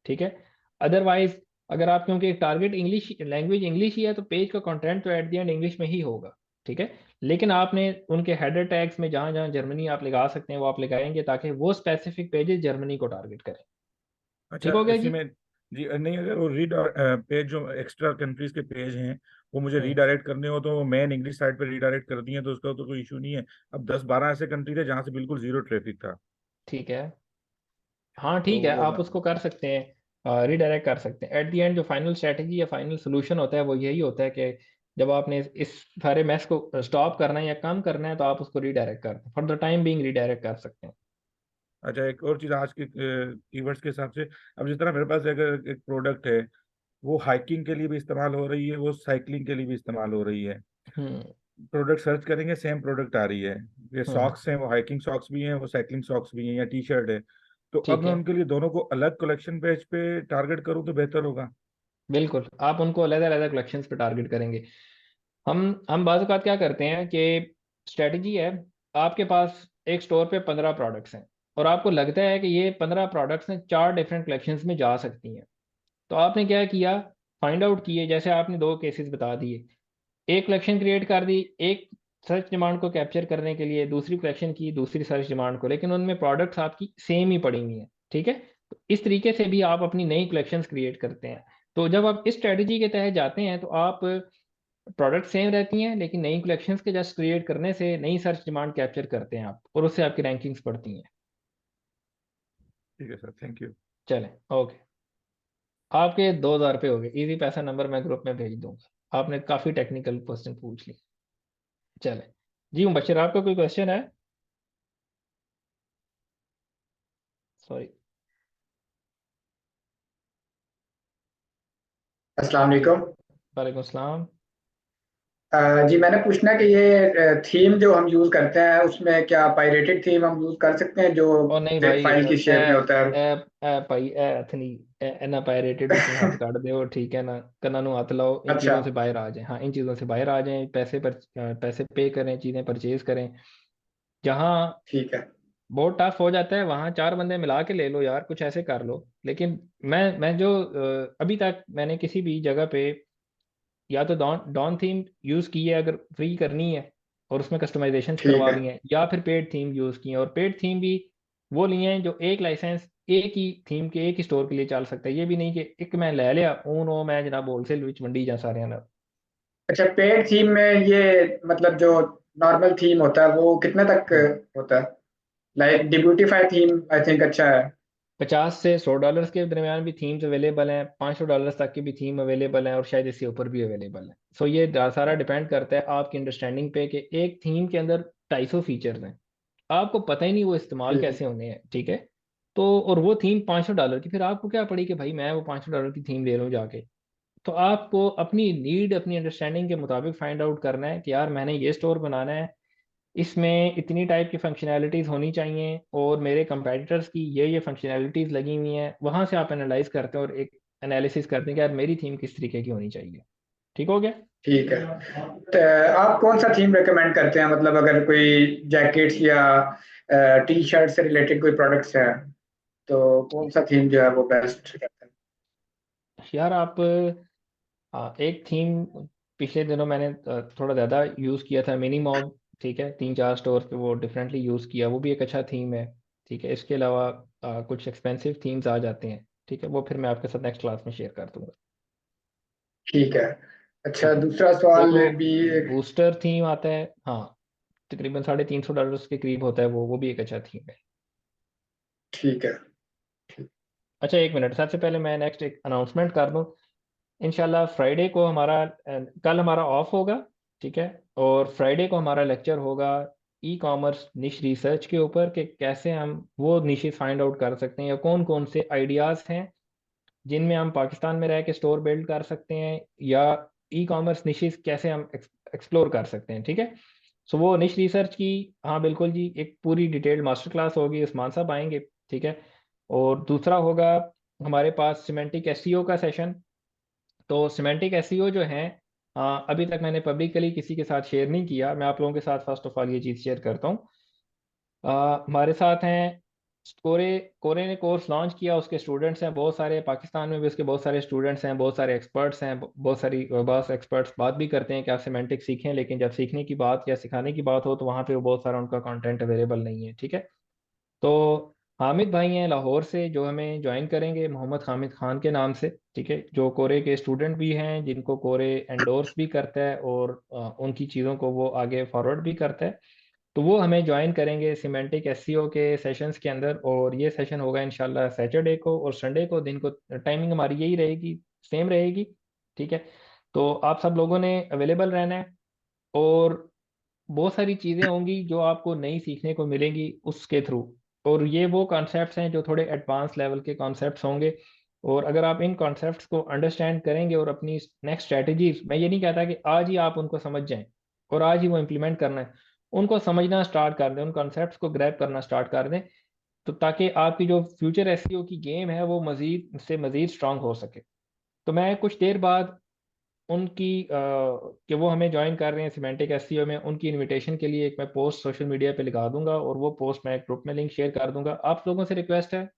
ठीक है। अदरवाइज अगर आप, क्योंकि टारगेट इंग्लिश लैंग्वेज इंग्लिश ही है, तो पेज का कंटेंट तो एट द एंड इंग्लिश में ही होगा, ठीक है। लेकिन आपने उनके हेडर टैग्स में जहाँ जहाँ जर्मनी आप लगा सकते हैं वो आप लगाएंगे, ताकि वो स्पेसिफिक पेजेस जर्मनी को टारगेट करें। अच्छा, ठीक हो गया इसी जी। में जी नहीं, अगर वो रीड पेज जो एक्स्ट्रा कंट्रीज के पेज हैं वो मुझे हम्म। रीडायरेक्ट करने हो तो वो मेन इंग्लिश साइट पे रीडायरेक्ट कर दिए तो उसका तो कोई इशू नहीं है। अब 10-12 ऐसे कंट्री थे जहाँ से बिल्कुल जीरो ट्रैफिक था। ठीक है। हाँ तो ठीक है, वो आप उसको कर सकते हैं, रिडायरेक्ट कर सकते हैं। एट द एंड जो फाइनल स्ट्रेटजी या फाइनल सोल्यूशन होता है वो यही होता है कि जब आपने इस सारे मैस को स्टॉप करना है या कम करना है तो आप उसको रिडायरेक्ट कर for the time being redirect कर सकते हैं। अच्छा, एक और चीज़ आज के कीवर्ड्स के हिसाब से, अब जिस तरह मेरे पास अगर एक प्रोडक्ट है वो हाइकिंग के लिए भी इस्तेमाल हो रही है, वो साइकिलिंग के लिए भी इस्तेमाल हो रही है। हम्म। प्रोडक्ट सर्च करेंगे सेम प्रोडक्ट आ रही है। ये हम्म। सॉक्स हैं, वो हाइकिंग सॉक्स भी हैं, वो साइकिलिंग सॉक्स भी हैं, या टी शर्ट है। तो अब ठीक मैं है। उनके लिए दोनों को अलग कलेक्शन पेज पे टारगेट करूँ तो बेहतर होगा। बिल्कुल, आप उनको अलग अलग कलेक्शंस पे टारगेट करेंगे। हम बाज़ औक़ात क्या करते हैं कि स्ट्रेटजी है, आपके पास एक स्टोर पे 15 प्रोडक्ट्स हैं और आपको लगता है कि ये 15 प्रोडक्ट्स हैं 4 डिफरेंट कलेक्शंस में जा सकती हैं। तो आपने क्या किया, फाइंड आउट किए, जैसे आपने दो केसेस बता दिए, एक कलेक्शन क्रिएट कर दी, एक सर्च डिमांड को कैप्चर करने के लिए, दूसरी कलेक्शन की दूसरी सर्च डिमांड को, लेकिन उनमें प्रोडक्ट्स आपकी सेम ही पड़ी हुई हैं, ठीक है। तो इस तरीके से भी आप अपनी नई कलेक्शंस क्रिएट करते हैं। तो जब आप इस स्ट्रेटजी के तहत जाते हैं तो आप प्रोडक्ट सेम रहती हैं, लेकिन नई कलेक्शंस के जस्ट क्रिएट करने से नई सर्च डिमांड कैप्चर करते हैं आप, और उससे आपकी रैंकिंग्स बढ़ती हैं। ठीक है सर, थैंक यू। चलें, ओके। आपके 2,000 रुपये हो गए, इजी पैसा नंबर मैं ग्रुप में भेज दूंगा। आपने काफ़ी टेक्निकल क्वेश्चन पूछ लिए। चलें जी, मुबशर आपका कोई क्वेश्चन है? सॉरी। अस्सलाम जी, वालेकुम। वालेकुम सलाम। जी मैंने पूछना कि ये थीम जो हम यूज़ करते हैं उसमें क्या पायरेटेड थीम हम यूज़ कर सकते हैं जो और नहीं जिप भाई, फाइल की ए शेप में होता है। ए ए भाई ए अथनी ना पायरेटेड उसमें हाथ काट दे, ठीक है ना, कन्ना नु हाथ लाओ, इन अच्छा। चीज़ों से बाहर आ जाएं। हाँ, इन चीज़ों से बाहर आ जाएं, पैसे पे करें, चीज़ें परचेज करें। जहाँ ठीक है। बहुत टफ हो जाता है वहाँ 4 बंदे मिला के ले लो यार, कुछ ऐसे कर लो। लेकिन मैं जो अभी तक मैंने किसी भी जगह पे या तो डॉन डॉन थीम यूज़ की है अगर फ्री करनी है, और उसमें कस्टमाइजेशन ठीक करवा है। लिए हैं, या फिर पेड थीम यूज़ की है, और पेड थीम भी वो लिए हैं जो एक लाइसेंस एक ही थीम के एक ही स्टोर के लिए चल सकता है। ये भी नहीं कि एक मैं ले लिया ऊन मैं जनाब होलसेल विच मंडी जा सारे ना। अच्छा, पेड थीम में ये मतलब जो नॉर्मल थीम होता है वो कितने तक हम्म। होता है? लाइक डिब्यूटीफाई थीम आई थिंक अच्छा है। 50 से 100 डॉलर्स के दरमियान भी थीम्स अवेलेबल हैं, 500 डॉलर्स तक की भी थीम अवेलेबल हैं, और शायद इससे ऊपर भी अवेलेबल है। सो ये सारा डिपेंड करता है आपकी अंडरस्टैंडिंग पे कि एक थीम के अंदर 250 फीचर्स हैं, आपको पता ही नहीं वो इस्तेमाल ठीक है। कैसे होने हैं, ठीक है। तो और वो थीम 500 डॉलर की, फिर आपको क्या पड़ी कि भाई मैं वो 500 डॉलर की थीम ले लूँ जाके। तो आपको अपनी नीड अपनी अंडरस्टैंडिंग के मुताबिक फाइंड आउट करना है कि यार मैंने ये स्टोर बनाना है, इसमें इतनी टाइप की फंक्शनैलिटीज़ होनी चाहिए, और मेरे कंपेटिटर्स की ये फंक्शनैलिटीज़ लगी हुई हैं। वहां से आप एनालाइज करते हैं और एक एनालिसिस करते हैं कि यार मेरी थीम किस तरीके की होनी चाहिए। ठीक हो गया। ठीक है। तो आप कौन सा थीम रेकमेंड करते हैं, मतलब अगर कोई जैकेट्स या टी शर्ट से रिलेटेड कोई प्रोडक्ट्स है तो कौन सा थीम जो है वो बेस्ट रहता है? यार आप एक थीम पिछले दिनों मैंने थोड़ा ज़्यादा यूज़ किया था, मिनी मॉब, ठीक है, 3-4 स्टोर पे वो डिफरेंटली यूज़ किया, वो भी एक अच्छा थीम है, ठीक है। इसके अलावा कुछ एक्सपेंसिव थीम्स आ जाते हैं, ठीक है, वो फिर मैं आपके साथ नेक्स्ट क्लास में शेयर कर दूंगा। ठीक है। अच्छा, ठीक है। दूसरा सवाल देखो, भी बूस्टर थीम आता है, हाँ, तकरीबन $350 के करीब होता है, वो भी एक अच्छा थीम है। ठीक है। अच्छा, एक मिनट, सबसे पहले मैं नेक्स्ट एक अनाउंसमेंट कर दूं। इंशाल्लाह फ्राइडे को हमारा कल हमारा ऑफ होगा, ठीक है। और फ्राइडे को हमारा लेक्चर होगा ई कॉमर्स निश रिसर्च के ऊपर, कि कैसे हम वो निशेस फाइंड आउट कर सकते हैं, या कौन कौन से आइडियाज़ हैं जिनमें हम पाकिस्तान में रह के स्टोर बिल्ड कर सकते हैं, या ई कॉमर्स निशेस कैसे हम एक्सप्लोर कर सकते हैं, ठीक है। सो वो निश रिसर्च की, हाँ बिल्कुल जी, एक पूरी डिटेल्ड मास्टर क्लास होगी, उस्मान साहब आएंगे, ठीक है। और दूसरा होगा हमारे पास सिमेंटिक एसईओ का सेशन। तो सिमेंटिक एसईओ जो है, अभी तक मैंने पब्लिकली किसी के साथ शेयर नहीं किया, मैं आप लोगों के साथ फर्स्ट ऑफ ऑल ये चीज़ शेयर करता हूँ। हमारे साथ हैं कोरे। कोरे ने कोर्स लॉन्च किया, उसके स्टूडेंट्स हैं बहुत सारे, पाकिस्तान में भी उसके बहुत सारे स्टूडेंट्स हैं, बहुत सारे एक्सपर्ट्स हैं, बहुत एक्सपर्ट्स बात भी करते हैं कि आप सिमेंटिक सीखें, लेकिन जब सीखने की बात या सिखाने की बात हो तो वहाँ पे वो बहुत सारा उनका कंटेंट अवेलेबल नहीं है, ठीक है। तो हामिद भाई हैं लाहौर से जो हमें ज्वाइन करेंगे, मोहम्मद हामिद खान के नाम से, ठीक है, जो कोरे के स्टूडेंट भी हैं, जिनको कोरे एंडोर्स भी करता है, और उनकी चीज़ों को वो आगे फॉरवर्ड भी करता है। तो वो हमें ज्वाइन करेंगे सिमेंटिक एसईओ के सेशंस के अंदर, और ये सेशन होगा इंशाल्लाह सैटरडे को और संडे को, दिन को टाइमिंग हमारी यही रहेगी, सेम रहेगी, ठीक है। तो आप सब लोगों ने अवेलेबल रहना है, और बहुत सारी चीज़ें होंगी जो आपको नई सीखने को मिलेंगी उसके थ्रू। और ये वो कॉन्सेप्ट्स हैं जो थोड़े एडवांस लेवल के कॉन्सेप्ट्स होंगे, और अगर आप इन कॉन्सेप्ट्स को अंडरस्टैंड करेंगे और अपनी नेक्स्ट स्ट्रैटेजीज, मैं ये नहीं कहता कि आज ही आप उनको समझ जाएं और आज ही वो इम्प्लीमेंट करना है, उनको समझना स्टार्ट कर दें, उन कॉन्सेप्ट्स को ग्रैब करना स्टार्ट कर दें, तो ताकि आपकी जो फ्यूचर एसईओ की गेम है वो मजीद से मजीद स्ट्रांग हो सके। तो मैं कुछ देर बाद उनकी कि वो हमें ज्वाइन कर रहे हैं सिमेंटिक एसईओ में, उनकी इनविटेशन के लिए एक मैं पोस्ट सोशल मीडिया पे लगा दूंगा, और वो पोस्ट मैं एक ग्रुप में लिंक शेयर कर दूंगा। आप लोगों से रिक्वेस्ट है,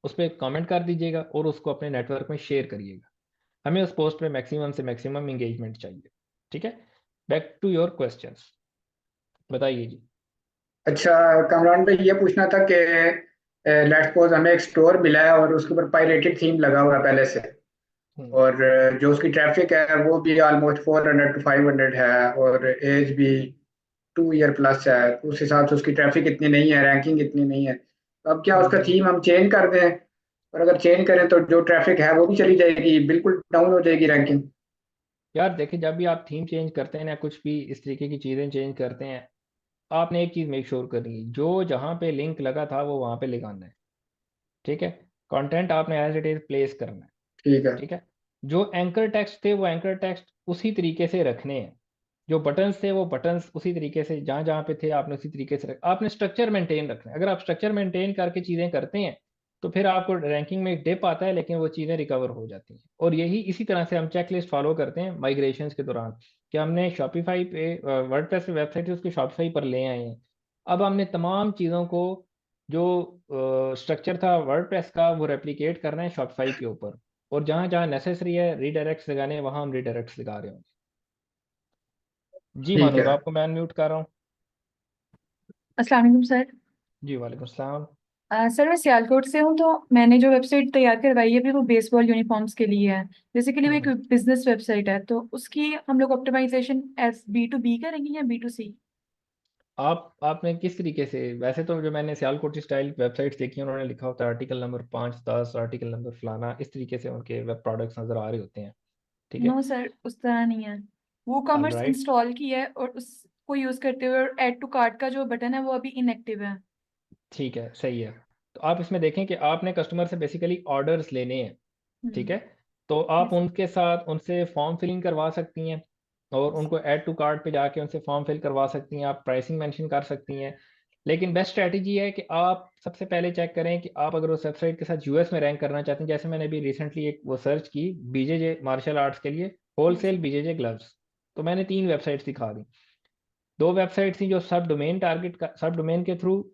उस पर कमेंट कर दीजिएगा और उसको अपने नेटवर्क में शेयर करिएगा। हमें उस पोस्ट पे मैक्सिमम से मैक्सिमम इंगेजमेंट चाहिए, ठीक है। बैक टू योर क्वेश्चंस, बताइए जी। अच्छा, कमरान भाई ये पूछना था कि लेट्स सपोज हमें एक स्टोर मिला है और उसके ऊपर पायरेटेड थीम लगा हुआ है पहले से, हम्म। और जो उसकी ट्रैफिक है वो भी ऑलमोस्ट 400 to 500 है, और एज भी 2 ईयर प्लस है, तो उस हिसाब से उसकी ट्रैफिक इतनी नहीं है, रैंकिंग इतनी नहीं है, तो अब क्या उसका हम्म। थीम हम चेंज कर दें? और अगर चेंज करें तो जो ट्रैफिक है वो भी चली जाएगी, बिल्कुल डाउन हो जाएगी रैंकिंग। यार देखिए, जब भी आप थीम चेंज करते हैं ना, कुछ भी इस तरीके की चीज़ें चेंज करते हैं, आपने एक चीज़ मेक श्योर करनी है, जो जहाँ पे लिंक लगा था वो वहाँ पे लगाना है, ठीक है। कंटेंट आपने एज इट इज प्लेस करना है, ठीक है। ठीक है। जो एंकर टेक्स्ट थे वो एंकर टेक्स्ट उसी तरीके से रखने हैं, जो बटन्स थे वो बटन्स उसी तरीके से, जहाँ जहाँ पे थे आपने उसी तरीके से आपने स्ट्रक्चर मेंटेन रखना है। अगर आप स्ट्रक्चर मेंटेन करके चीज़ें करते हैं तो फिर आपको रैंकिंग में एक डिप आता है, लेकिन वो चीज़ें रिकवर हो जाती हैं। और यही इसी तरह से हम चेक लिस्ट फॉलो करते हैं माइग्रेशन के दौरान, कि हमने शॉपिफाई पे वर्डप्रेस पे वेबसाइट है उसको शॉपिफाई पर ले आए हैं। अब हमने तमाम चीज़ों को, जो स्ट्रक्चर था वर्डप्रेस का, वो रेप्लिकेट करना है शॉपिफाई के ऊपर, और जहाँ जहाँ नेसेसरी है रीडायरेक्ट्स लगाने हैं, वहाँ हम रीडायरेक्ट्स लगा रहे होंगे। जी ठीक मानूर, है। आपको मैं अनम्यूट कर रहा हूँ। अस्सलाम वालेकुम सर। जी वालेकुम सलाम। सर मैं सियालकोट से हूँ, तो मैंने जो वेबसाइट तैयार करवाई है अभी वो बेसबॉल यूनिफॉर्म्स के लिए है। बेसिकली वो एक हम्म। बिजनेस वेबसाइट है, तो उसकी हम लोग ऑप्टिमाइजेशन एज B2B करेंगे या B2C? आपने किस तरीके से, वैसे तो जो मैंने सियालकोटी स्टाइल वेबसाइट्स देखी हैं, उन्होंने लिखा होता है आर्टिकल नंबर 5, 10, आर्टिकल नंबर फलाना, इस तरीके से उनके वेब प्रोडक्ट्स नजर आ रहे होते हैं, ठीक है। नो सर, उस तरह नहीं है। वो ऑल कॉमर्स राइट, इंस्टॉल की है और उसको यूज करते हुए ऐड टू कार्ट का जो बटन है वो अभी इनएक्टिव है। ठीक है, सही है। तो आप इसमें देखें कि आपने कस्टमर से बेसिकली ऑर्डर्स लेने हैं, ठीक हम्म। है। तो आप यस। उनके साथ उनसे फॉर्म फिलिंग करवा सकती हैं, और उनको ऐड टू कार्ट पे जाके उनसे फॉर्म फिल करवा सकती हैं, आप प्राइसिंग मेंशन कर सकती हैं। लेकिन बेस्ट स्ट्रैटेजी है कि आप सबसे पहले चेक करें कि आप अगर उस वेबसाइट के साथ यूएस में रैंक करना चाहते हैं, जैसे मैंने अभी रिसेंटली एक वो सर्च की बीजेजे मार्शल आर्ट्स के लिए, यस। होलसेल बीजेजे ग्लव्स, तो मैंने 3 वेबसाइट्स दिखा दी। 2 वेबसाइट थी जो सब डोमेन के थ्रू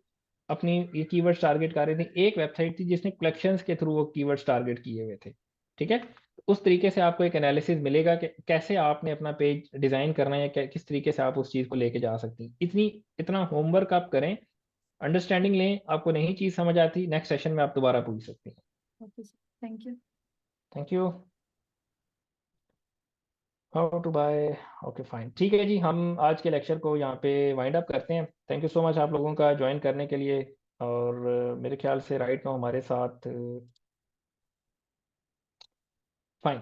अपनी ये कीवर्ड्स टारगेट कर रही थी। एक वेबसाइट थी जिसने कलेक्शंस के थ्रू वो कीवर्ड्स टारगेट किए हुए थे, ठीक है। उस तरीके से आपको एक एनालिसिस मिलेगा कि कैसे आपने अपना पेज डिजाइन करना है, या किस तरीके से आप उस चीज को लेके जा सकती हैं। इतना होमवर्क आप करें, अंडरस्टैंडिंग लें, आपको नहीं चीज समझ आती नेक्स्ट सेशन में आप दोबारा पूछ सकती हैं। Okay sir, thank you. Thank you. How to buy. Okay fine, ठीक है जी, हम आज के लेक्चर को यहाँ पे वाइंड अप करते हैं। थैंक यू सो मच आप लोगों का ज्वाइन करने के लिए। और मेरे ख्याल से राइट नाउ हमारे साथ फाइन।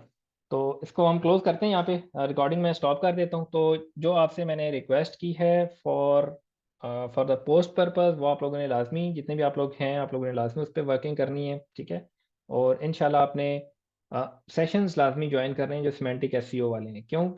तो इसको हम क्लोज करते हैं यहाँ पे, रिकॉर्डिंग में स्टॉप कर देता हूँ। तो जो आपसे मैंने रिक्वेस्ट की है for for the post purpose, वो आप लोगों ने लाजमी, जितने भी आप लोग हैं, आप लोगों ने लाजमी उस पर वर्किंग करनी है, ठीक है। और इंशाल्लाह आपने सेशंस लाजमी ज्वाइन करने हैं जो सिमेंटिक एसईओ वाले हैं। क्यों क्यों